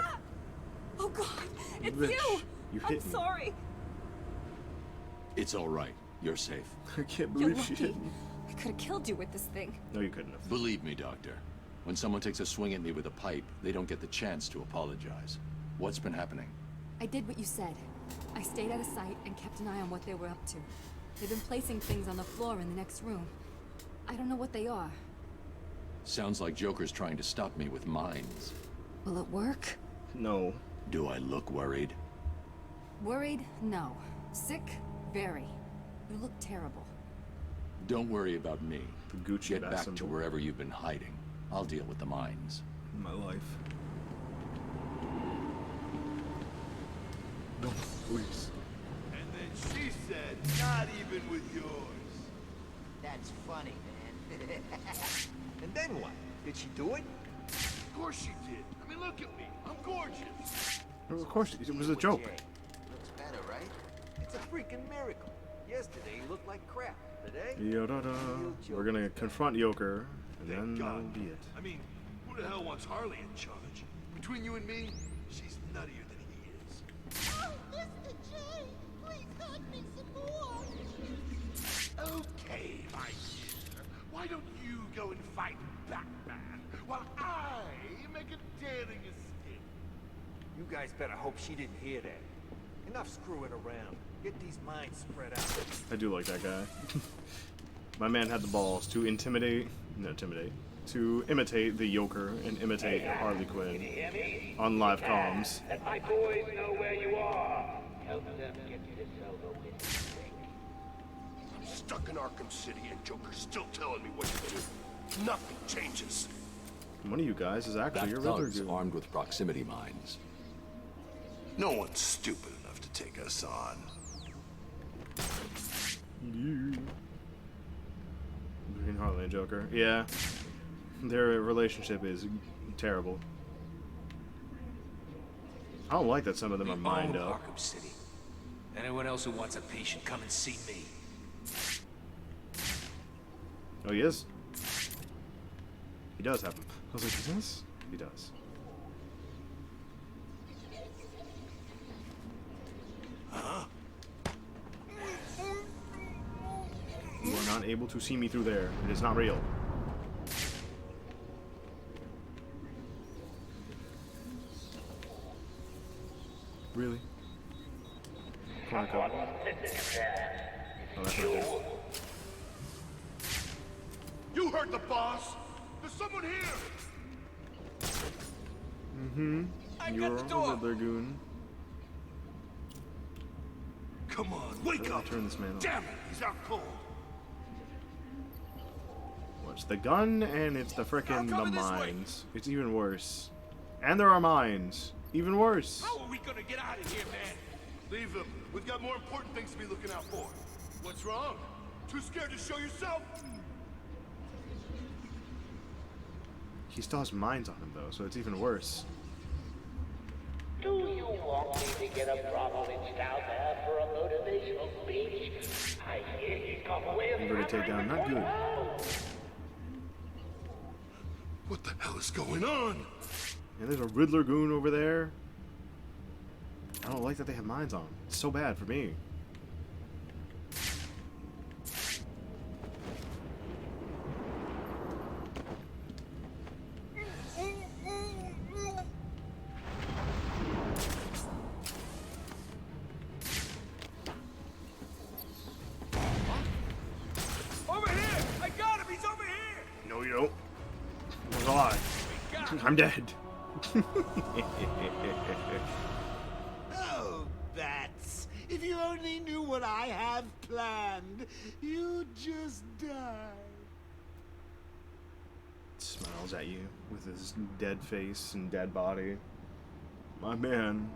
Oh God, it's Rich, you! You I'm hit me. sorry. It's all right. You're safe. I can't You're believe she lucky. hit me. I could have killed you with this thing. No, you couldn't have. Believe me, Doctor. When someone takes a swing at me with a pipe, they don't get the chance to apologize. What's been happening? I did what you said. I stayed out of sight and kept an eye on what they were up to. They've been placing things on the floor in the next room. I don't know what they are. Sounds like Joker's trying to stop me with mines. Will it work? No. Do I look worried? Worried? No. Sick? Very. You look terrible. Don't worry about me. The Gucci Get back symbol. to wherever you've been hiding. I'll deal with the mines. My life. No, please. And then she said, not even with yours. That's funny, man. And then what? Did she do it? Of course she did. I mean, look at me. I'm gorgeous. Of course, it was a joke. Looks better, right? It's a freaking miracle. Yesterday he looked like crap. Today? Yo-da-da. We're gonna confront Joker, and then that'll be it. I mean, who the hell wants Harley in charge? Between you and me, she's nuttier than he is. Oh, Mr. J, please hug me some more. Okay, my dear. Why don't you go and fight Batman while I make a daring escape? You guys better hope she didn't hear that. Enough screwing around. Get these minds spread out. I do like that guy. My man had the balls to to imitate the Joker and imitate Harley Quinn on live comms. Let my boys know where you are. Help them get this over with. I'm stuck in Arkham City and Joker's still telling me what to do. Nothing changes. One of you guys is actually a Riddler Thug's dude. armed with proximity mines. No one's stupid enough to take us on. Between Harley and Joker. Yeah. Their relationship is terrible. I don't like that some of them are mined up. Arkham City. Anyone else who wants a patient, come and see me. Oh, he is? He does have them. I was like, he does? He does. You are not able to see me through there. It is not real. Really? Chronicle. Oh, that's not good. You heard the boss. There's someone here. Mm-hmm. You're a Riddler goon. Come on, wake up. Turn this man off. Damn it, he's out cold. It's the gun and it's the frickin' the mines. It's even worse. And there are mines. Even worse. How are we gonna get out of here, man? Leave them. We've got more important things to be looking out for. What's wrong? Too scared to show yourself? He still has mines on him though, so it's even worse. Do you want me to get a Bravo-Lynch down there for a motivational speech? I hear he's got a way of I'm gonna take down, not good. What the hell is going on? And there's a Riddler goon over there. I don't like that they have mines on. It's so bad for me. Over here! I got him! He's over here! No, you don't. Where's I? I'm dead. Oh, bats. If you only knew what I have planned, you'd just die. Smiles at you with his dead face and dead body. My man.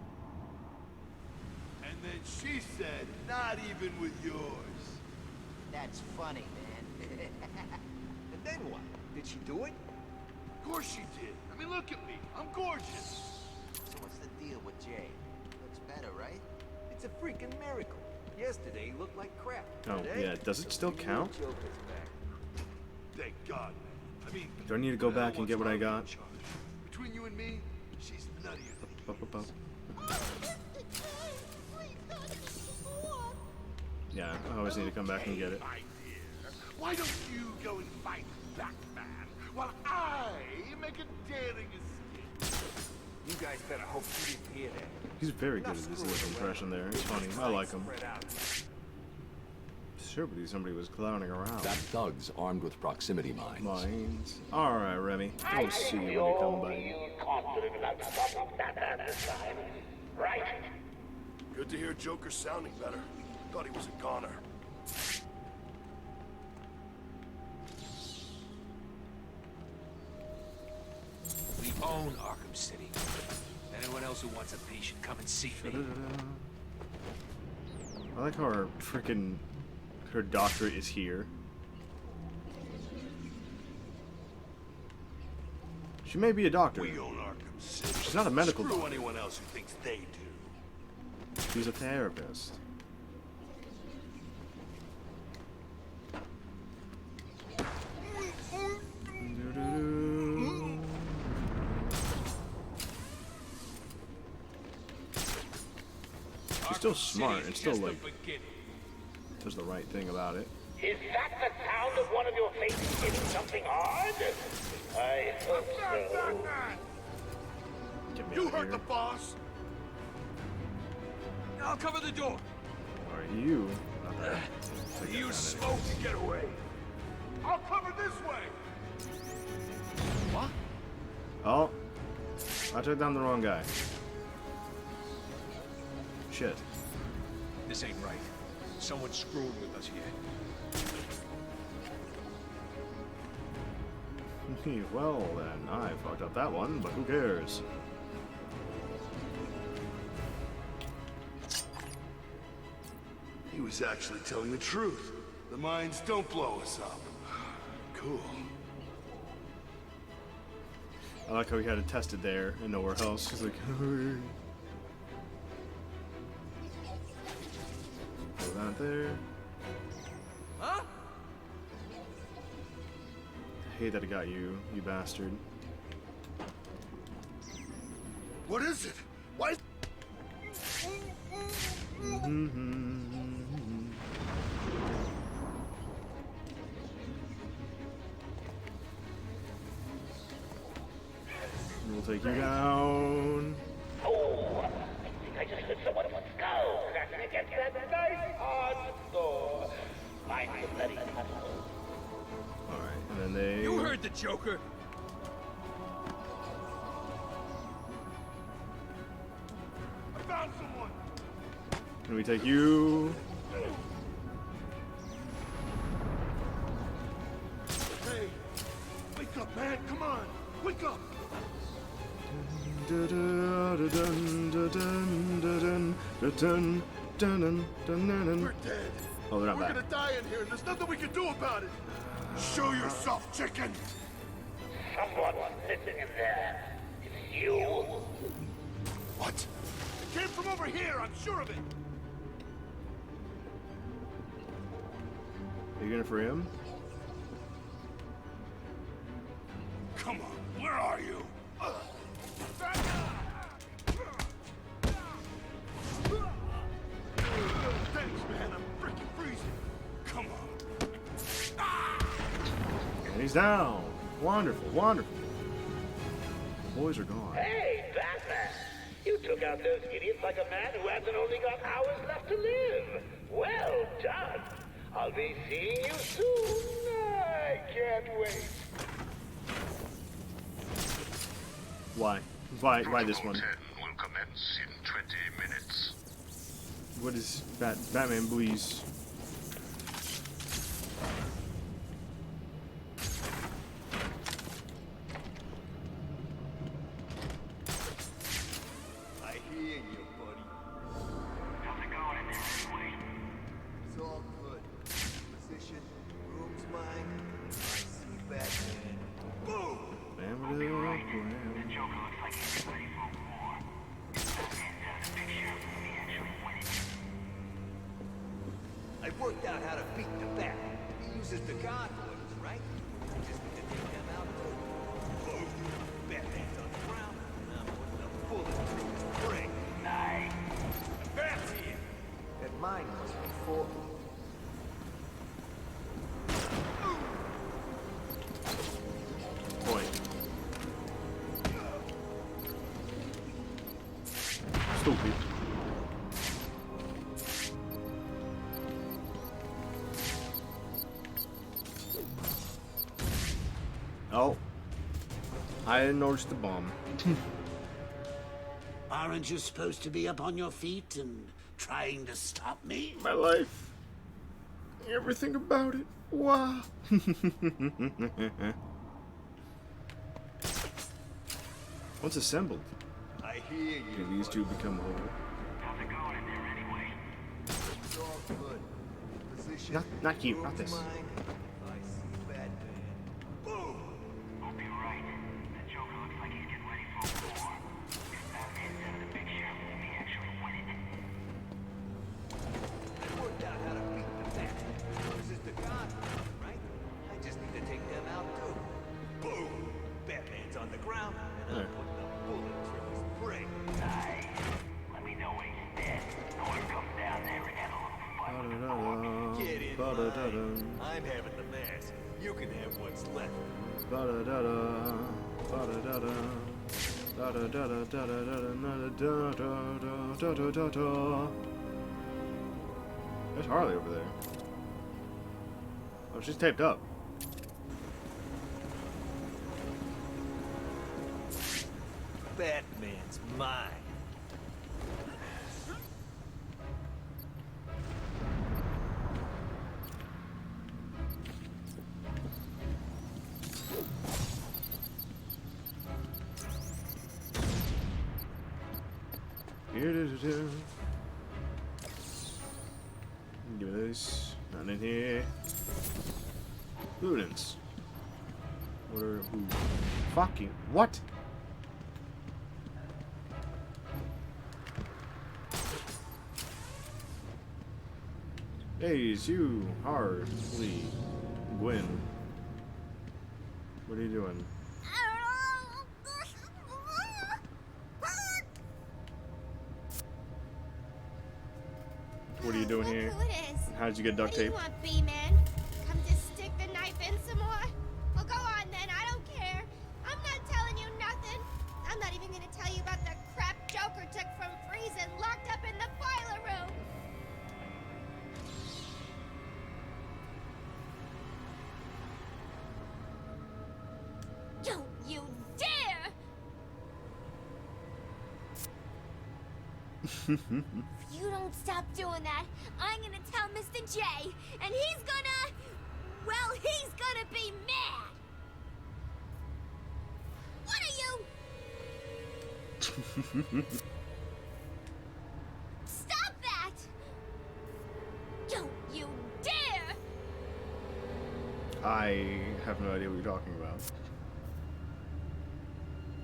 And then she said, not even with yours. That's funny, man. And then what? Did she do it? Of course she did. I mean, look at me. I'm gorgeous. So what's the deal with Jay? Looks better, right? It's a freaking miracle. Yesterday he looked like crap. Oh, Today, yeah. Does it still count? Joker's back. Thank God, man. I mean, Do I need to go back and get what I got? between you and me, she's nuttier than he is. Yeah, I always need to come back and get it. My dear, why don't you go and fight Batman while I make a daring escape? You guys better hope she didn't hear that. He's very good at his little impression there. It's funny. I like him. Sure, but somebody was clowning around. That thug's armed with proximity mines. Mines. All right, Remy. We'll see you when you come by. Confident about stopping Batman this time, right? Good to hear Joker's sounding better. Thought he was a goner. We own Arkham City. Anyone else who wants a piece should come and see me. I like how her doctorate is here. She may be a doctor. We own Arkham City. She's not a medical Screw doctor. anyone else who thinks they do. She's a therapist. She's still smart and still like does the right thing about it. Is that the sound of one of your faces hitting something hard? I hope so. Get me You out of heard here. the boss. I'll cover the door. Are you? Use smoke to get away. I'll cover this way. What? Oh, I took down the wrong guy. Shit. This ain't right. Someone's screwing with us here. Well then, I fucked up that one, but who cares? He was actually telling the truth. The mines don't blow us up. Cool. I like how he had it tested there and nowhere else. He's like, Go that there. Huh? I hate that it got you, you bastard. What is it? Why? We'll take you down. Oh, I think I just heard someone go cracking against that nice hard door. Mine's a bloody tunnel. Alright, and then they... You heard the Joker. I found someone. Can we take you? Hey, wake up, man! Come on, wake up! We're dead. Oh, they're not We're back. gonna die in here, and there's nothing we can do about it. Show yourself, chicken. Someone's sitting in there. It's you. What? It came from over here. I'm sure of it. Are you gonna free him? Come on, where are you? Thanks, man. I'm freaking freezing. Come on. And he's down. Wonderful, wonderful. Boys are gone. Hey, Batman! You took out those idiots like a man who hasn't only got hours left to live. Well done. I'll be seeing you soon. I can't wait. Why this one? Protocol 10 will commence in 20 minutes. What is Batman, please? I hear you, buddy. How's it going in there anyway? It's all good. Position, room's mine. I see Batman. Boom! Family. The Joker looks like he's ready for war. Batman has a picture of the actual winning. I worked out how to beat the bat. He uses the gargoyles, right? Just need to take them out. Boom! Batman's on the ground. I'm putting a bullet through his brain. Nice. Bat's here! That mine must be full. Boy. Stupid. I didn't notice the bomb. Aren't you supposed to be up on your feet and trying to stop me? My life. Everything about it. Wow. Once assembled, I hear you. can these two become whole? How's it going in there anyway? It's all good. Position. Not you, not this. I see Batman. Boom! I'll be right. That Joker looks like he's getting ready for a war. If Batman's out of the picture, we actually win it. I worked out how to beat the Bat. This is the God, right? I just need to take them out too. Boom! Batman's on the ground, and I'm putting a bullet through his brain. Nice. Let me know when he's dead. I want to come down there and have a little fun. Get in line. I'm having the mask. You can have what's left. There's Harley over there. Oh, she's taped up. Batman's mine. Give me this. Not in here. Ludens. What are who? Fuck you. What? Hey, it's you, Harley, Gwen. What are you doing? What are you doing here? Who it is? How did you get duct What do tape? you want, B-Man? Come to stick the knife in some more? Well, go on then. I don't care. I'm not telling you nothing. I'm not even going to tell you about the crap Joker took from Freeze and locked up in the boiler room. Don't you dare! If you don't stop doing that, I'm gonna tell Mr. J, and he's gonna... well, he's gonna be mad! What are you... Stop that! Don't you dare! I have no idea what you're talking about.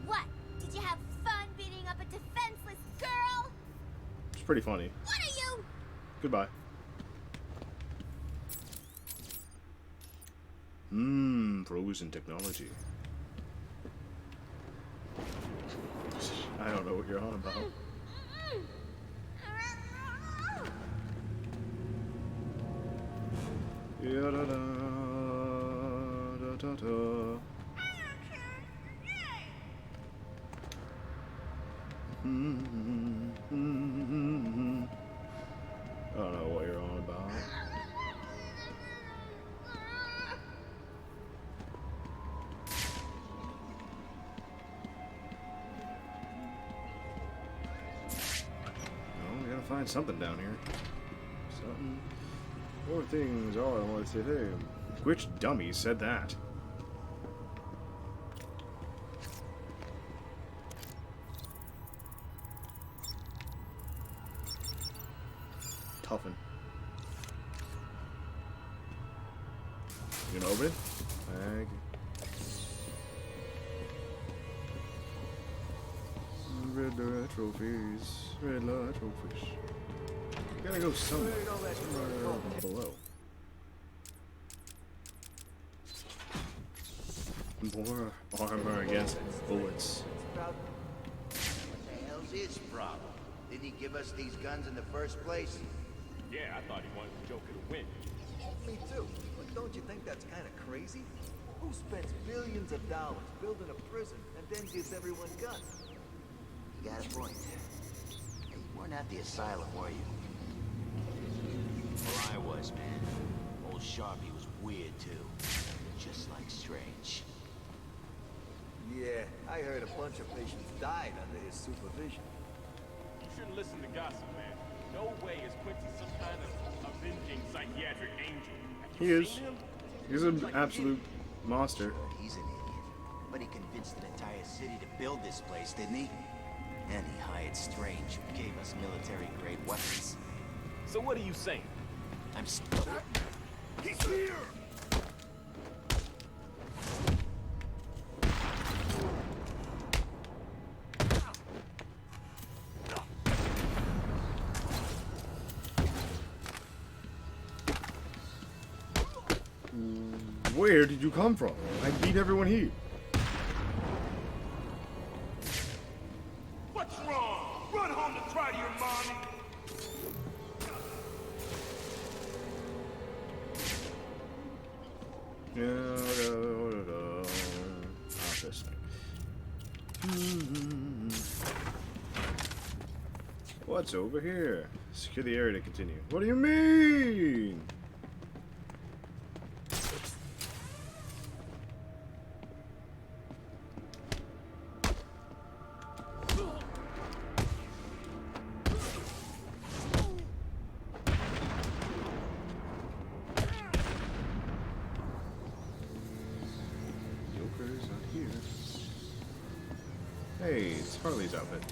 What? Did you have fun beating up a defenseless girl? It's pretty funny. What are you... Goodbye. Frozen technology. I don't know what you're on about. Yeah, da, da, da, da, da. I don't know what you're on about. We gotta find something down here. Something. More things are I want to say. Hey, which dummy said that? Toughen. You gonna open it? Thank you. Red light trophies. Red light trophies. Gotta go somewhere. Somewhere below. More armor against bullets. What the hell's his problem? Didn't he give us these guns in the first place? Yeah, I thought he wanted the Joker to win. Me too. But don't you think that's kind of crazy? Who spends billions of dollars building a prison and then gives everyone guns? You got a point. Hey, you weren't at the asylum, were you? Well, I was, man. Old Sharpie was weird, too. Just like Strange. Yeah, I heard a bunch of patients died under his supervision. You shouldn't listen to gossip, man. No way is Quincy some kind of avenging psychiatric angel. Have He you is. seen him? He's an absolute monster. He's an idiot. But he convinced an entire city to build this place, didn't he? And he hired Strange, who gave us military-grade weapons. So what are you saying? I'm He's here! Where did you come from? I beat everyone here. What's wrong? Run home to cry to your mommy? This thing. What's over here? Secure the area to continue. What do you mean? Hey, it's Harley's outfit.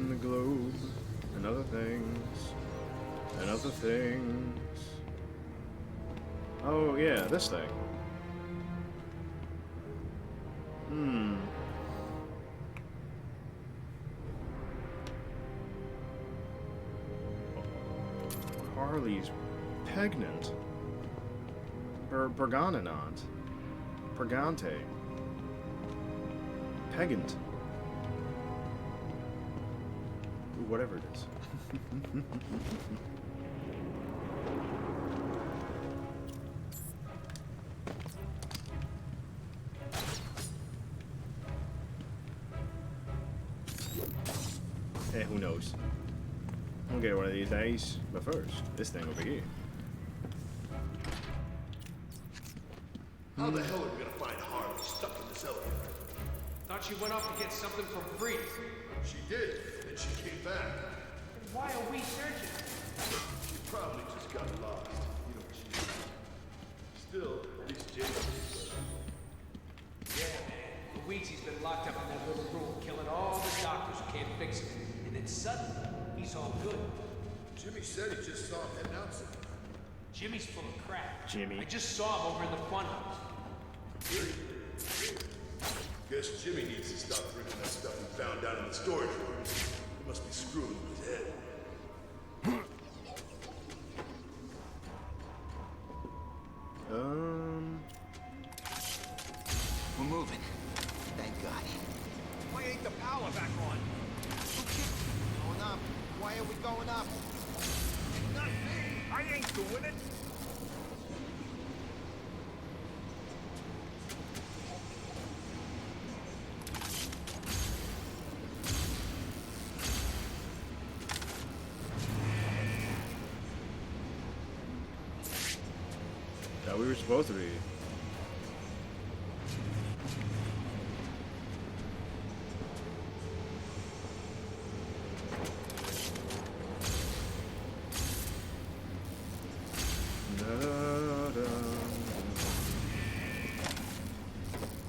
The globe. And other things. And other things. Oh, yeah, this thing. Harley's pregnant. Pergonanant. Pregante. Pegant. Ooh, whatever it is. Eh, who knows? I'll get one of these days. But first, this thing over here. How the hell are we gonna find Harley stuck in this elevator? Thought she went off to get something from Freeze. She did, and she came back. Then why are we searching? She probably just got lost. You know what she is. Still, at least James. Yeah, man. Luigi's been locked up in that little room, killing all the doctors who can't fix him. And then suddenly, he's all good. Jimmy said he just saw him heading out somewhere. Jimmy's full of crap. Jimmy. I just saw him over in the funhouse. Guess Jimmy needs to stop drinking that stuff he found down in the storage room. He must be screwing with his head. We're moving. Thank God. Why ain't the power back on? Going up. Why are we going up? Not me. I ain't doing it. That we were supposed to be.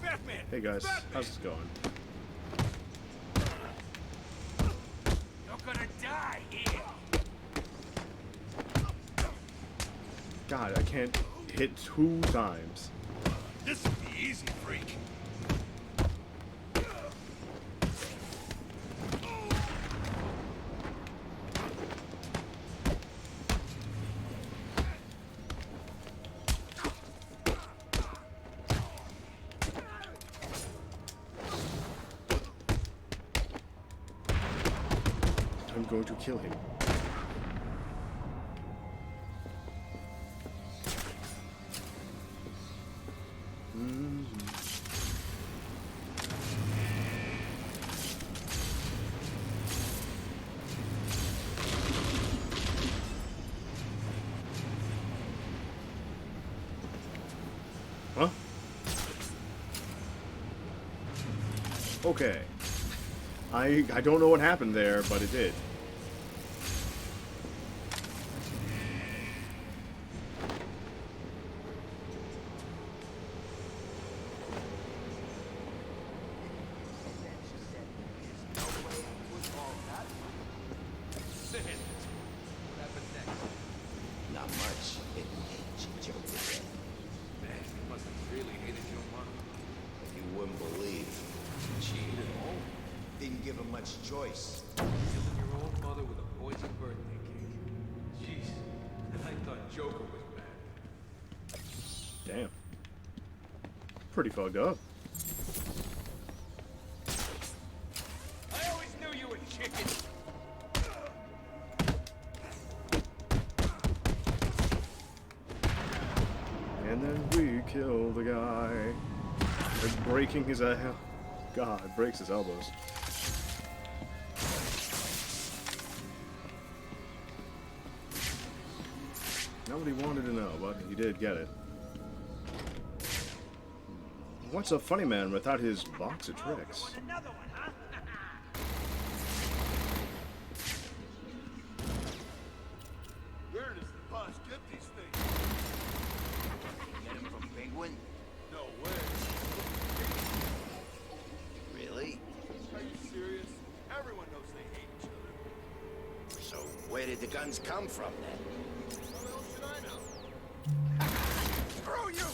Batman! Hey guys, Batman! how's this going? You're gonna die here. God, I can't hit 2 times. This will be easy, freak. I'm going to kill him. Okay. I don't know what happened there, but it did. Not much. It she joked with it. Man, you must have really hated your mom. You wouldn't believe. She ate it all. Didn't give her much choice. Killing your own mother with a poisoned birthday cake. Jeez. And I thought Joker was bad. Damn. Pretty fucked up. I always knew you were chicken. And then we kill the guy. Like breaking his God, breaks his elbows. Nobody wanted to know, but he did get it. What's a funny man without his box of tricks? Where does the boss get these things? Get him from Penguin? No way. Really? Are you serious? Everyone knows they hate each other. So where did the guns come from then? How the hell should I know? Screw you!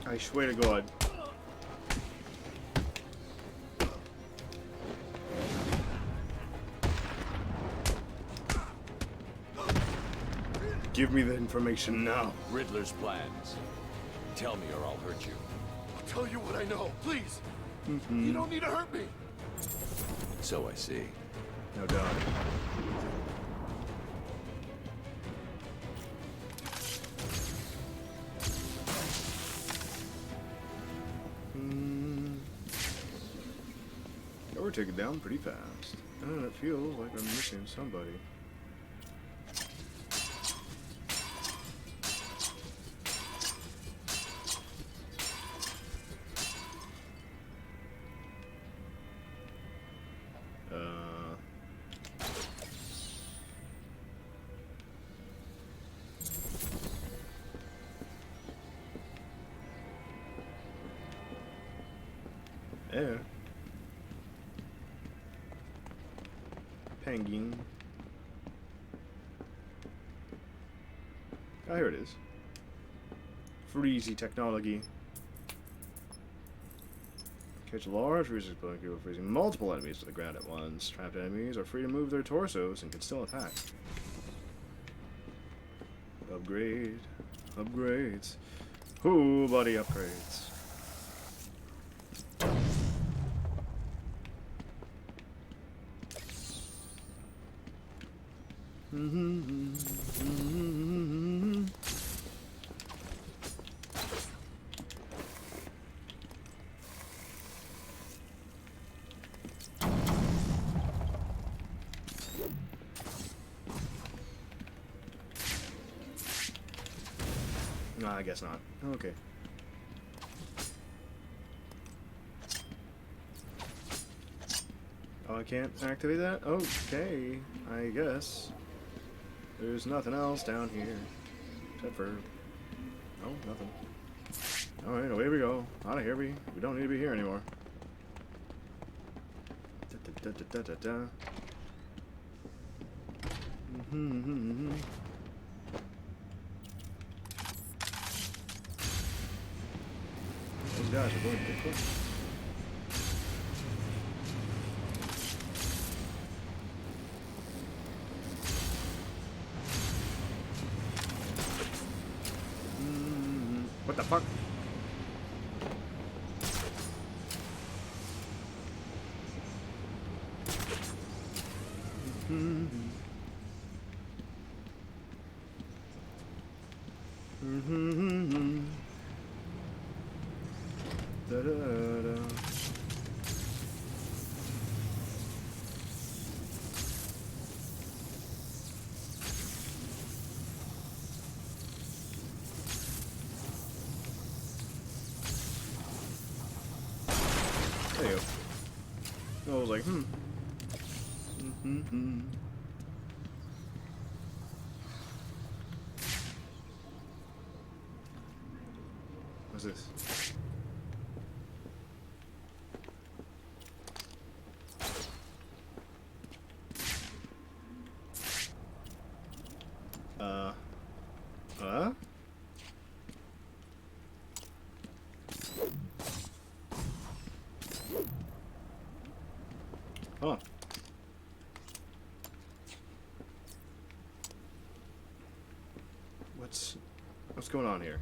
I swear to God. Give me the information now. Riddler's plans. Tell me or I'll hurt you. I'll tell you what I know, please. You don't need to hurt me. So I see. No doubt. We're taken down pretty fast. And it feels like I'm missing somebody. Yeah. Penguin. Ah, here it is. Freezy technology. Catch a large freezer exploding cube, freezing multiple enemies to the ground at once. Trapped enemies are free to move their torsos and can still attack. Upgrade. Upgrades. Ooh, buddy, upgrades. No, I guess not. Okay. Oh, I can't activate that? Okay, I guess. There's nothing else down here. Except for... Oh, nothing. Alright, away we go. Out of here, we don't need to be here anymore. Da, da, da, da, da, da. Those guys are going to get quick. What the fuck? Da, da, da. There you go. I was like, What's this? Huh? Huh. What's going on here?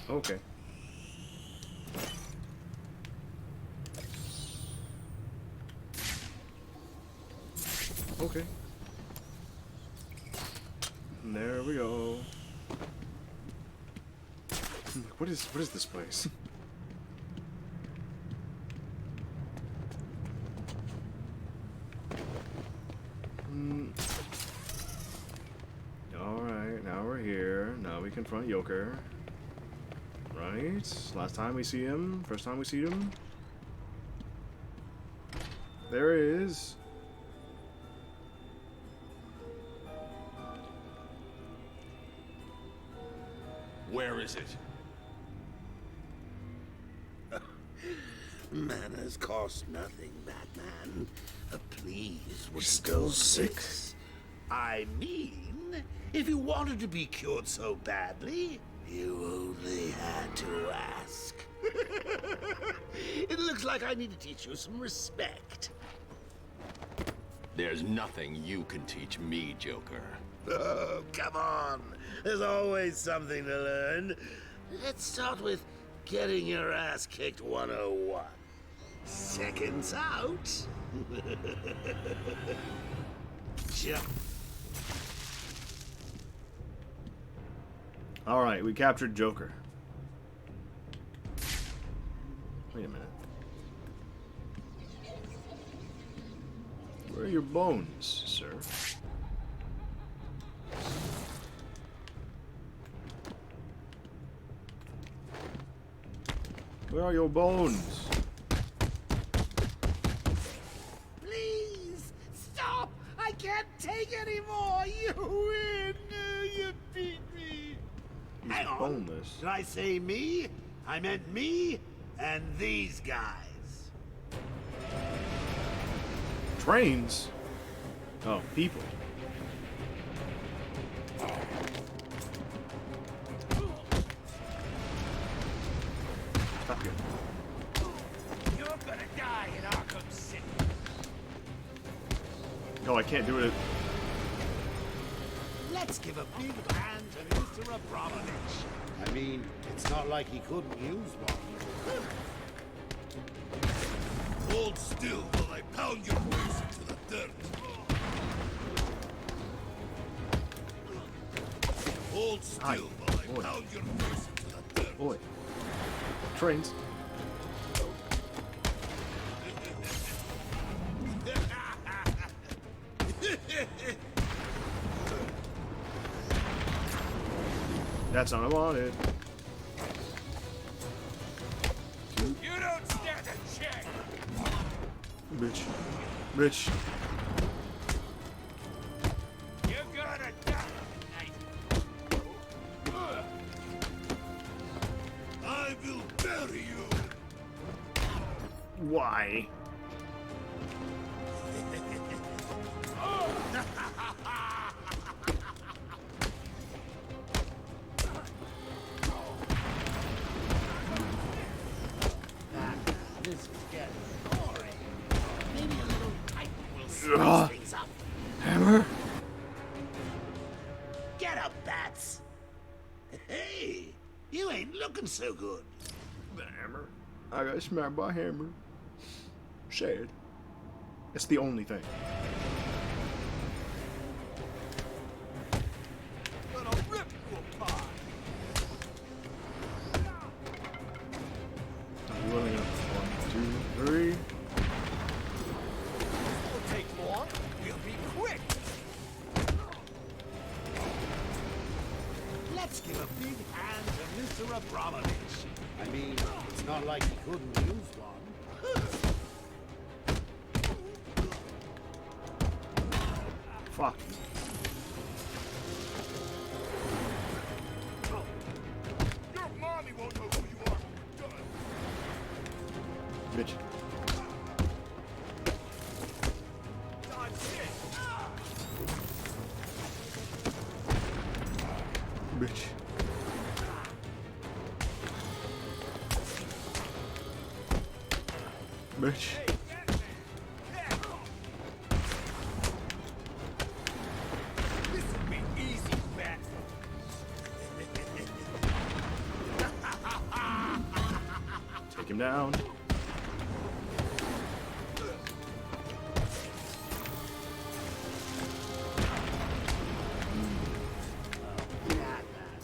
Okay. Okay. And there we go. What is this place? Alright, now we're here. Now we confront Joker. Right? Last time we see him. First time we see him. There he is. Where is it? Manners cost nothing, Batman. Please would Still go sick. I mean, if you wanted to be cured so badly, you only had to ask. It looks like I need to teach you some respect. There's nothing you can teach me, Joker. Oh, come on. There's always something to learn. Let's start with getting your ass kicked 101. Seconds out. Jump. Alright, we captured Joker. Wait a minute. Where are your bones, sir? Where are your bones? Please stop! I can't take anymore. You win. You beat me. He's Hang on. boneless. Did I say me? I meant me and these guys. Trains? Oh, people. Stop here. You're gonna die in Arkham City. No, I can't do it. Let's give a big hand to Mr. Abramovich. I mean, it's not like he couldn't use one. Hold still while I pound your face into the dirt. Hold still while I pound your face into the dirt. Boy. Trains. That's not what I wanted. You don't stand a chance. Bitch. Bitch. You're gonna die tonight. I will bury you. Why? This is getting boring. Maybe a little typing will spice things up. Hammer? Get up, bats. Hey, you ain't looking so good. The hammer. I got smacked by a hammer. Shade. It's the only thing. Gonna rip you apart. We're only gonna 1, 2, 3. This won't take long. We'll be quick. Let's give a big hand to Mr. Abramovich. I mean, it's not like he couldn't use one. Fuck. Your mommy won't know who you are. Done. Bitch. Bitch. Bitch. This'll be easy, Bat. Take him down.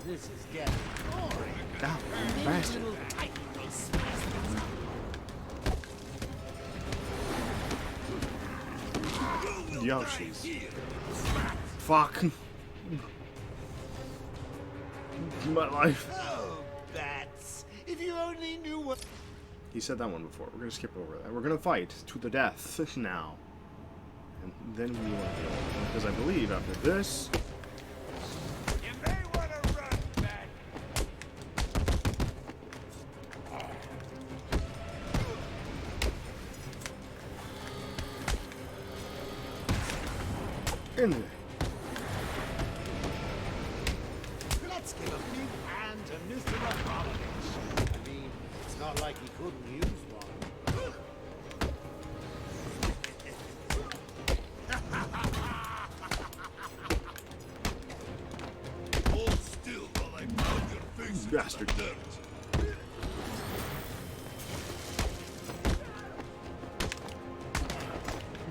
This is getting boring. Ow, bastard. Yoshi's. Fuck. My life. Oh, bats. If you only knew what... He said that one before. We're gonna skip over that. We're gonna fight to the death now. And then we will heal. Because I believe after this... You may want to run, Bat. In there. Let's give a big hand to Mr. Abramovich. I mean, it's not like he couldn't use one. Hold still while I pound your face. Bastard.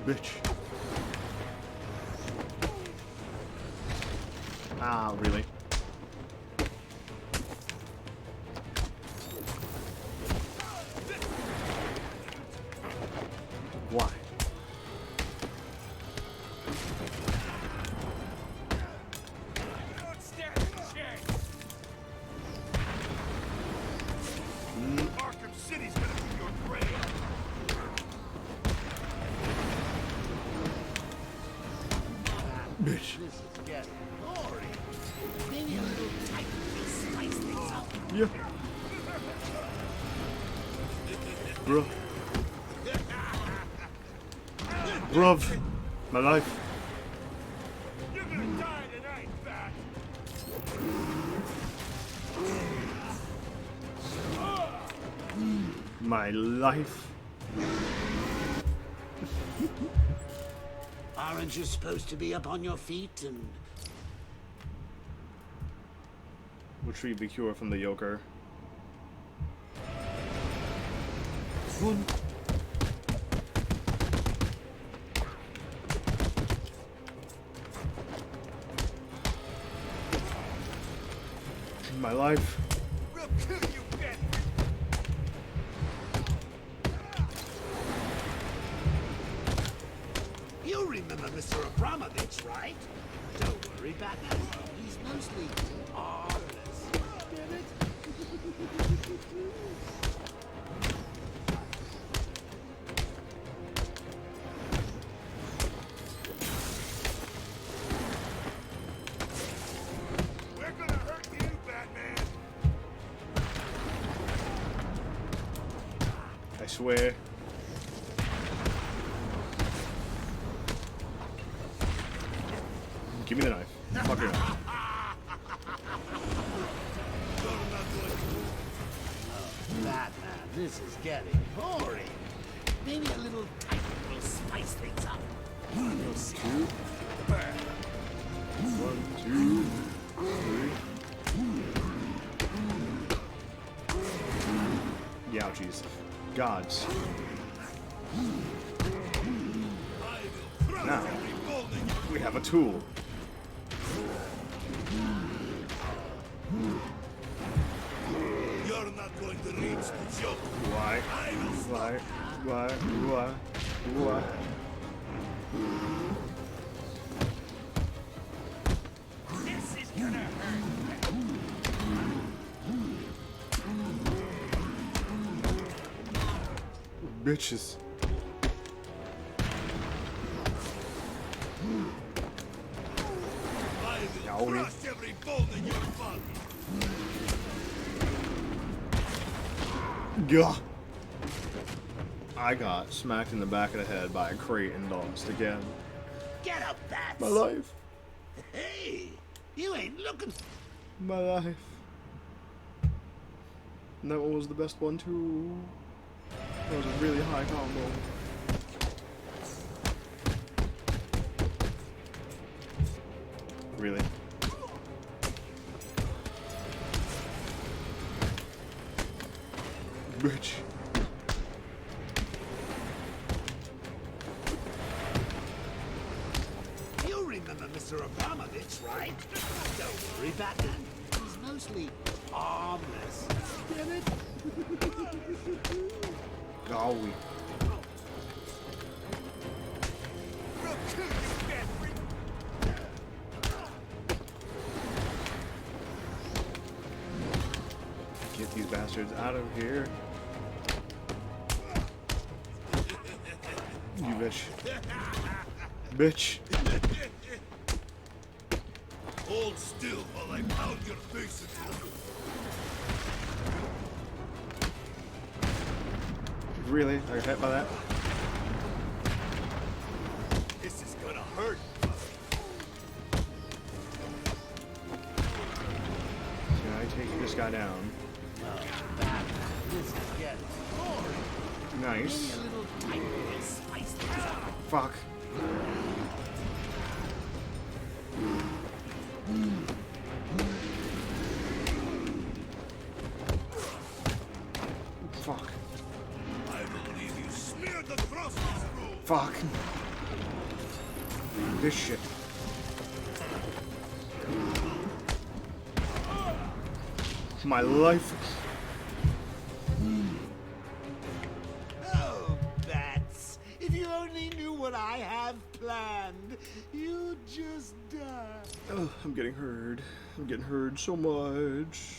Bitch. Ah, really? Why? Don't stand a chance. Arkham City's gonna be your grave. Bitch. This is getting boring. Maybe a little tight to spice things up. Yeah. Bro. Bruv. My life. You're gonna die tonight, Bat. My life. Aren't you supposed to be up on your feet and... Retrieve the cure from the Joker. My life. We'll kill you, Bat. You remember Mr. Abramovich, right? Don't worry, Batman. He's mostly harmless. Get it? We're gonna hurt you, Batman. I swear. Give me the knife. Fuck your knife. Batman, this is getting boring. Maybe a little tight will spice things up. You'll see. 1, 2, 3. Youchies. Gods. Now, we have a tool. You're not going to reach the joke. Why? Why? This is gonna hurt. Bitches. I will crush every bone in your body. Gah. I got smacked in the back of the head by a crate and lost again. Get up, Bats. My life. Hey, you ain't looking. My life. And that one was the best one too. That was a really high combo. Really? Bitch. You remember Mr. Abramovich, right? Don't worry, Batman. He's mostly harmless. Get it? Golly. Get these bastards out of here. You bitch. Bitch. Hold still while I pound your face into the floor. Really? I got hit by that? This is gonna hurt. Can I take this guy down? This is getting boring. Nice. Maybe a little tiny bit spice things up. Fuck. Fuck. I believe you smeared the Frosties through. Fuck. This shit. My life. Oh, Bats. If you only knew what I have planned, you'd just die. Oh, I'm getting hurt. I'm getting hurt so much.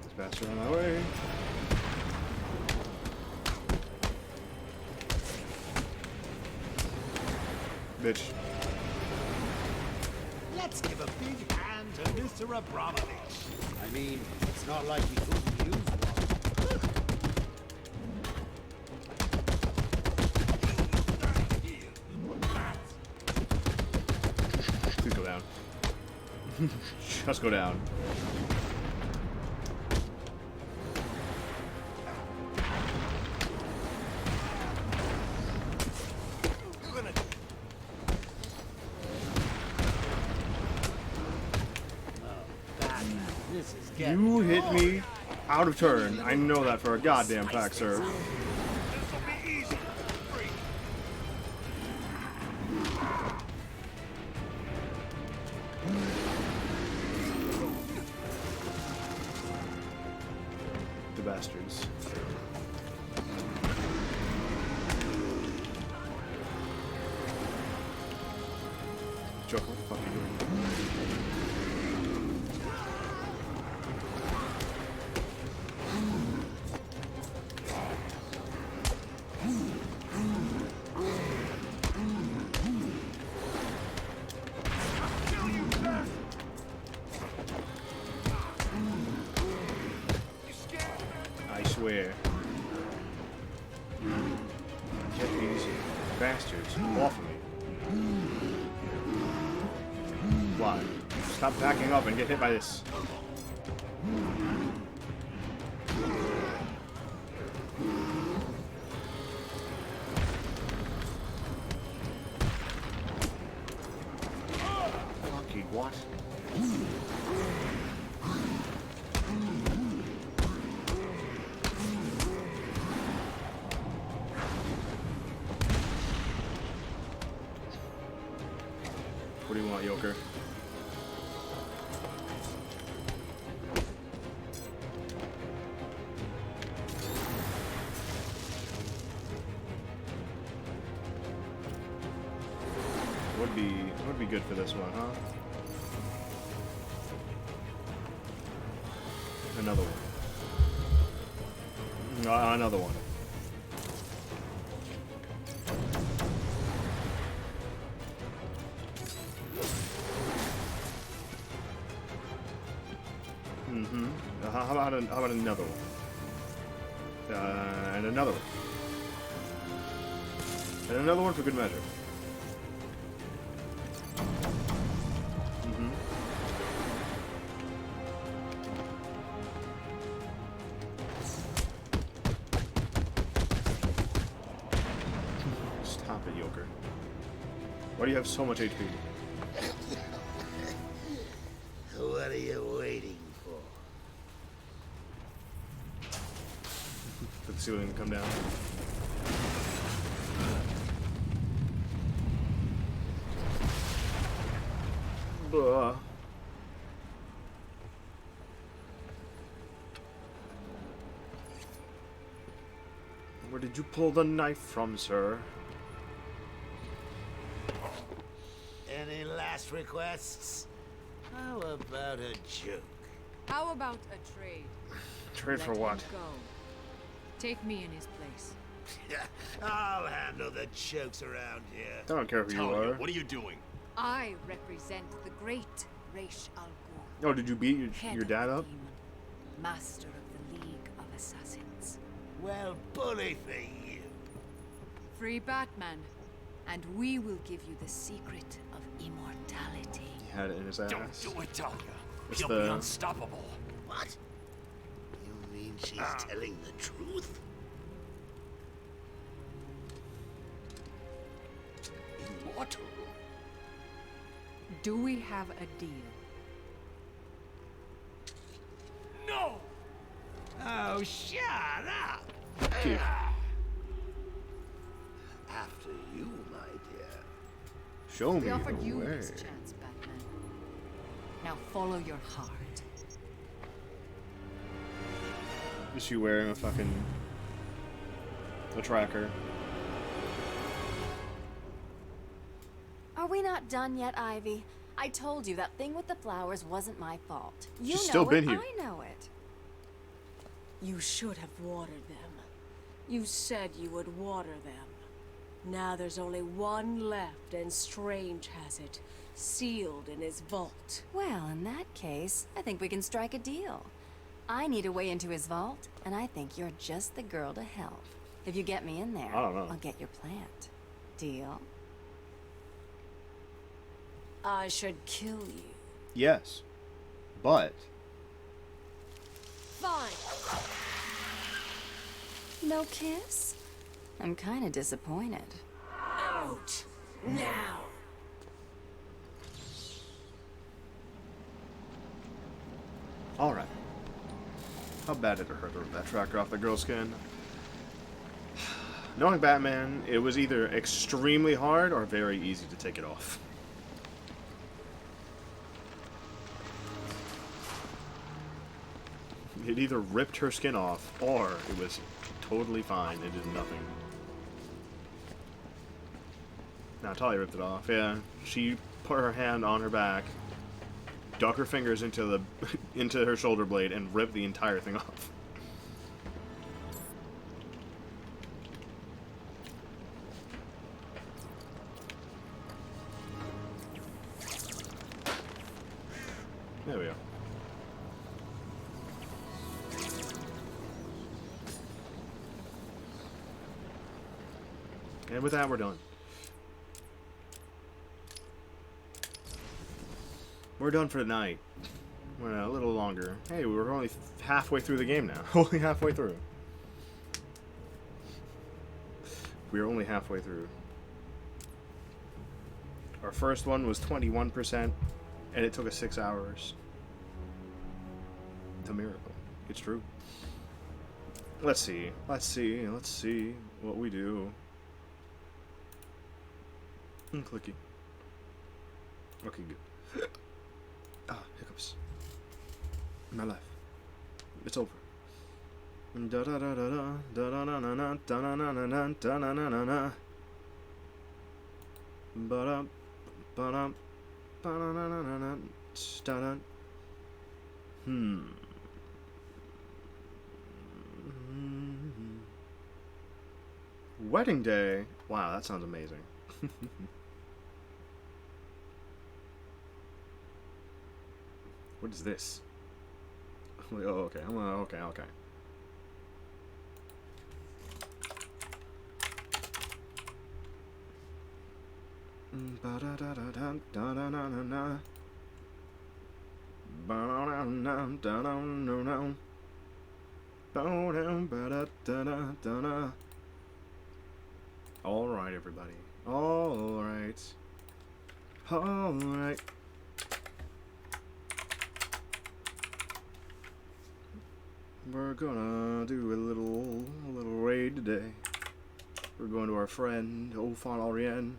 This bastard on my way. Bitch. Let's give a big hand to Mr. Abramovich. I mean, it's not like we couldn't use one. Please go down. Just go down. This is getting You hit me out of turn. I know that for a goddamn fact, sir. The bastards. Joker, what the fuck are you doing? I swear. Get these bastards off of me. Why? Stop backing up and get hit by this. What? What do you want, Joker? Would be good for this one, huh? Another one. Another one. How about another one? And another one. And another one for good measure. Stop it, Joker. Why do you have so much HP? What are you waiting for? For the ceiling to come down. Blah. Where did you pull the knife from, sir? Any last requests? How about a joke? How about a trade? Trade for Let what? him go. Take me in his place. I'll handle the jokes around here. I don't care who you are. What are you doing? I represent the great Ra's al Ghul. Oh, did you beat your Head dad of up? the demon, master of the League of Assassins. Well, bully for you. Free Batman, and we will give you the secret of immortality. He had it in his ass. Don't do it, Talia. It's He'll the- be unstoppable. What? You mean she's telling the truth? Immortal? Do we have a deal? No! Oh, shut up! Cute. After you, my dear. Show me We offered the you way. this chance, Batman. Now follow your heart. Is she wearing a tracker? Are we not done yet, Ivy? I told you that thing with the flowers wasn't my fault. You She's know still been it, here. I know it. You should have watered them. You said you would water them. Now there's only one left, and Strange has it, sealed in his vault. Well, in that case, I think we can strike a deal. I need a way into his vault, and I think you're just the girl to help. If you get me in there, I don't know. I'll get your plant. Deal? I should kill you. Yes, but Fine. No kiss? I'm kind of disappointed. Out. Now. all right. How bad did it hurt to rip that tracker off the girl's skin? Knowing Batman, it was either extremely hard or very easy to take it off. It either ripped her skin off, or it was totally fine. It did nothing. Now Talia ripped it off. Yeah, she put her hand on her back, dug her fingers into the into her shoulder blade, and ripped the entire thing off. There we go. And with that, we're done. We're done for tonight. We're a little longer. Hey, we're only halfway through the game now. Only halfway through. We're only halfway through. Our first one was 21%, And it took us 6 hours. It's a miracle. It's true. Let's see. Let's see what we do. Clicky. Okay, good. Ah, hiccups. My life. It's over. Da da da da da da da na na na da na na na na da na na na na. Ba da ba da ba na na na na na da da. Wedding day. Wow, that sounds amazing. What is this? Oh, okay. Okay. Ba da da da da da da na na na. Ba da da da da no no. Ba da da da da da. All right, everybody. All right. All right. We're gonna do a little raid today. We're going to our friend Ophon Alrien.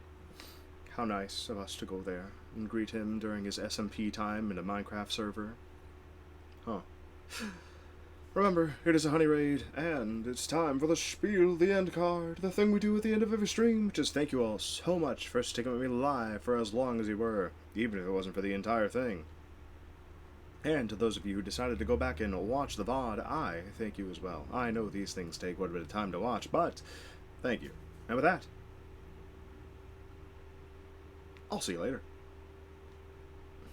How nice of us to go there and greet him during his SMP time in a Minecraft server. Huh. Remember, it is a honey raid, and it's time for the spiel, the end card, the thing we do at the end of every stream, which is thank you all so much for sticking with me live for as long as you were, even if it wasn't for the entire thing. And to those of you who decided to go back and watch the VOD, I thank you as well. I know these things take quite a bit of time to watch, but thank you. And with that, I'll see you later.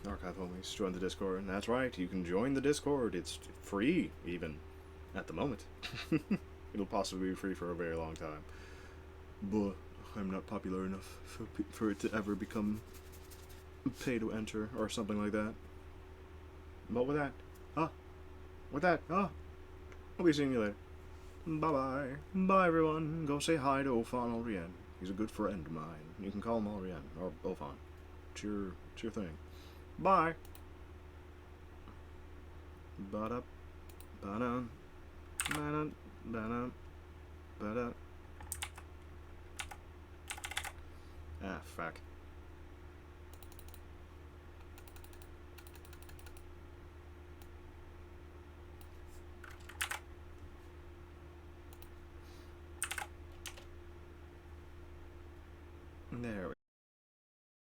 Archive homies, join the Discord. And that's right, you can join the Discord. It's free, even, at the moment. It'll possibly be free for a very long time. But I'm not popular enough for it to ever become pay to enter or something like that. But with that, I'll be seeing you later. Bye-bye. Bye, everyone. Go say hi to Ophon Alrien. He's a good friend of mine. You can call him Alrien, or Ophon. It's your thing. Bye. Ba-da, ba-da, ba-da, ba-da, ba-da. Ah, fuck. There we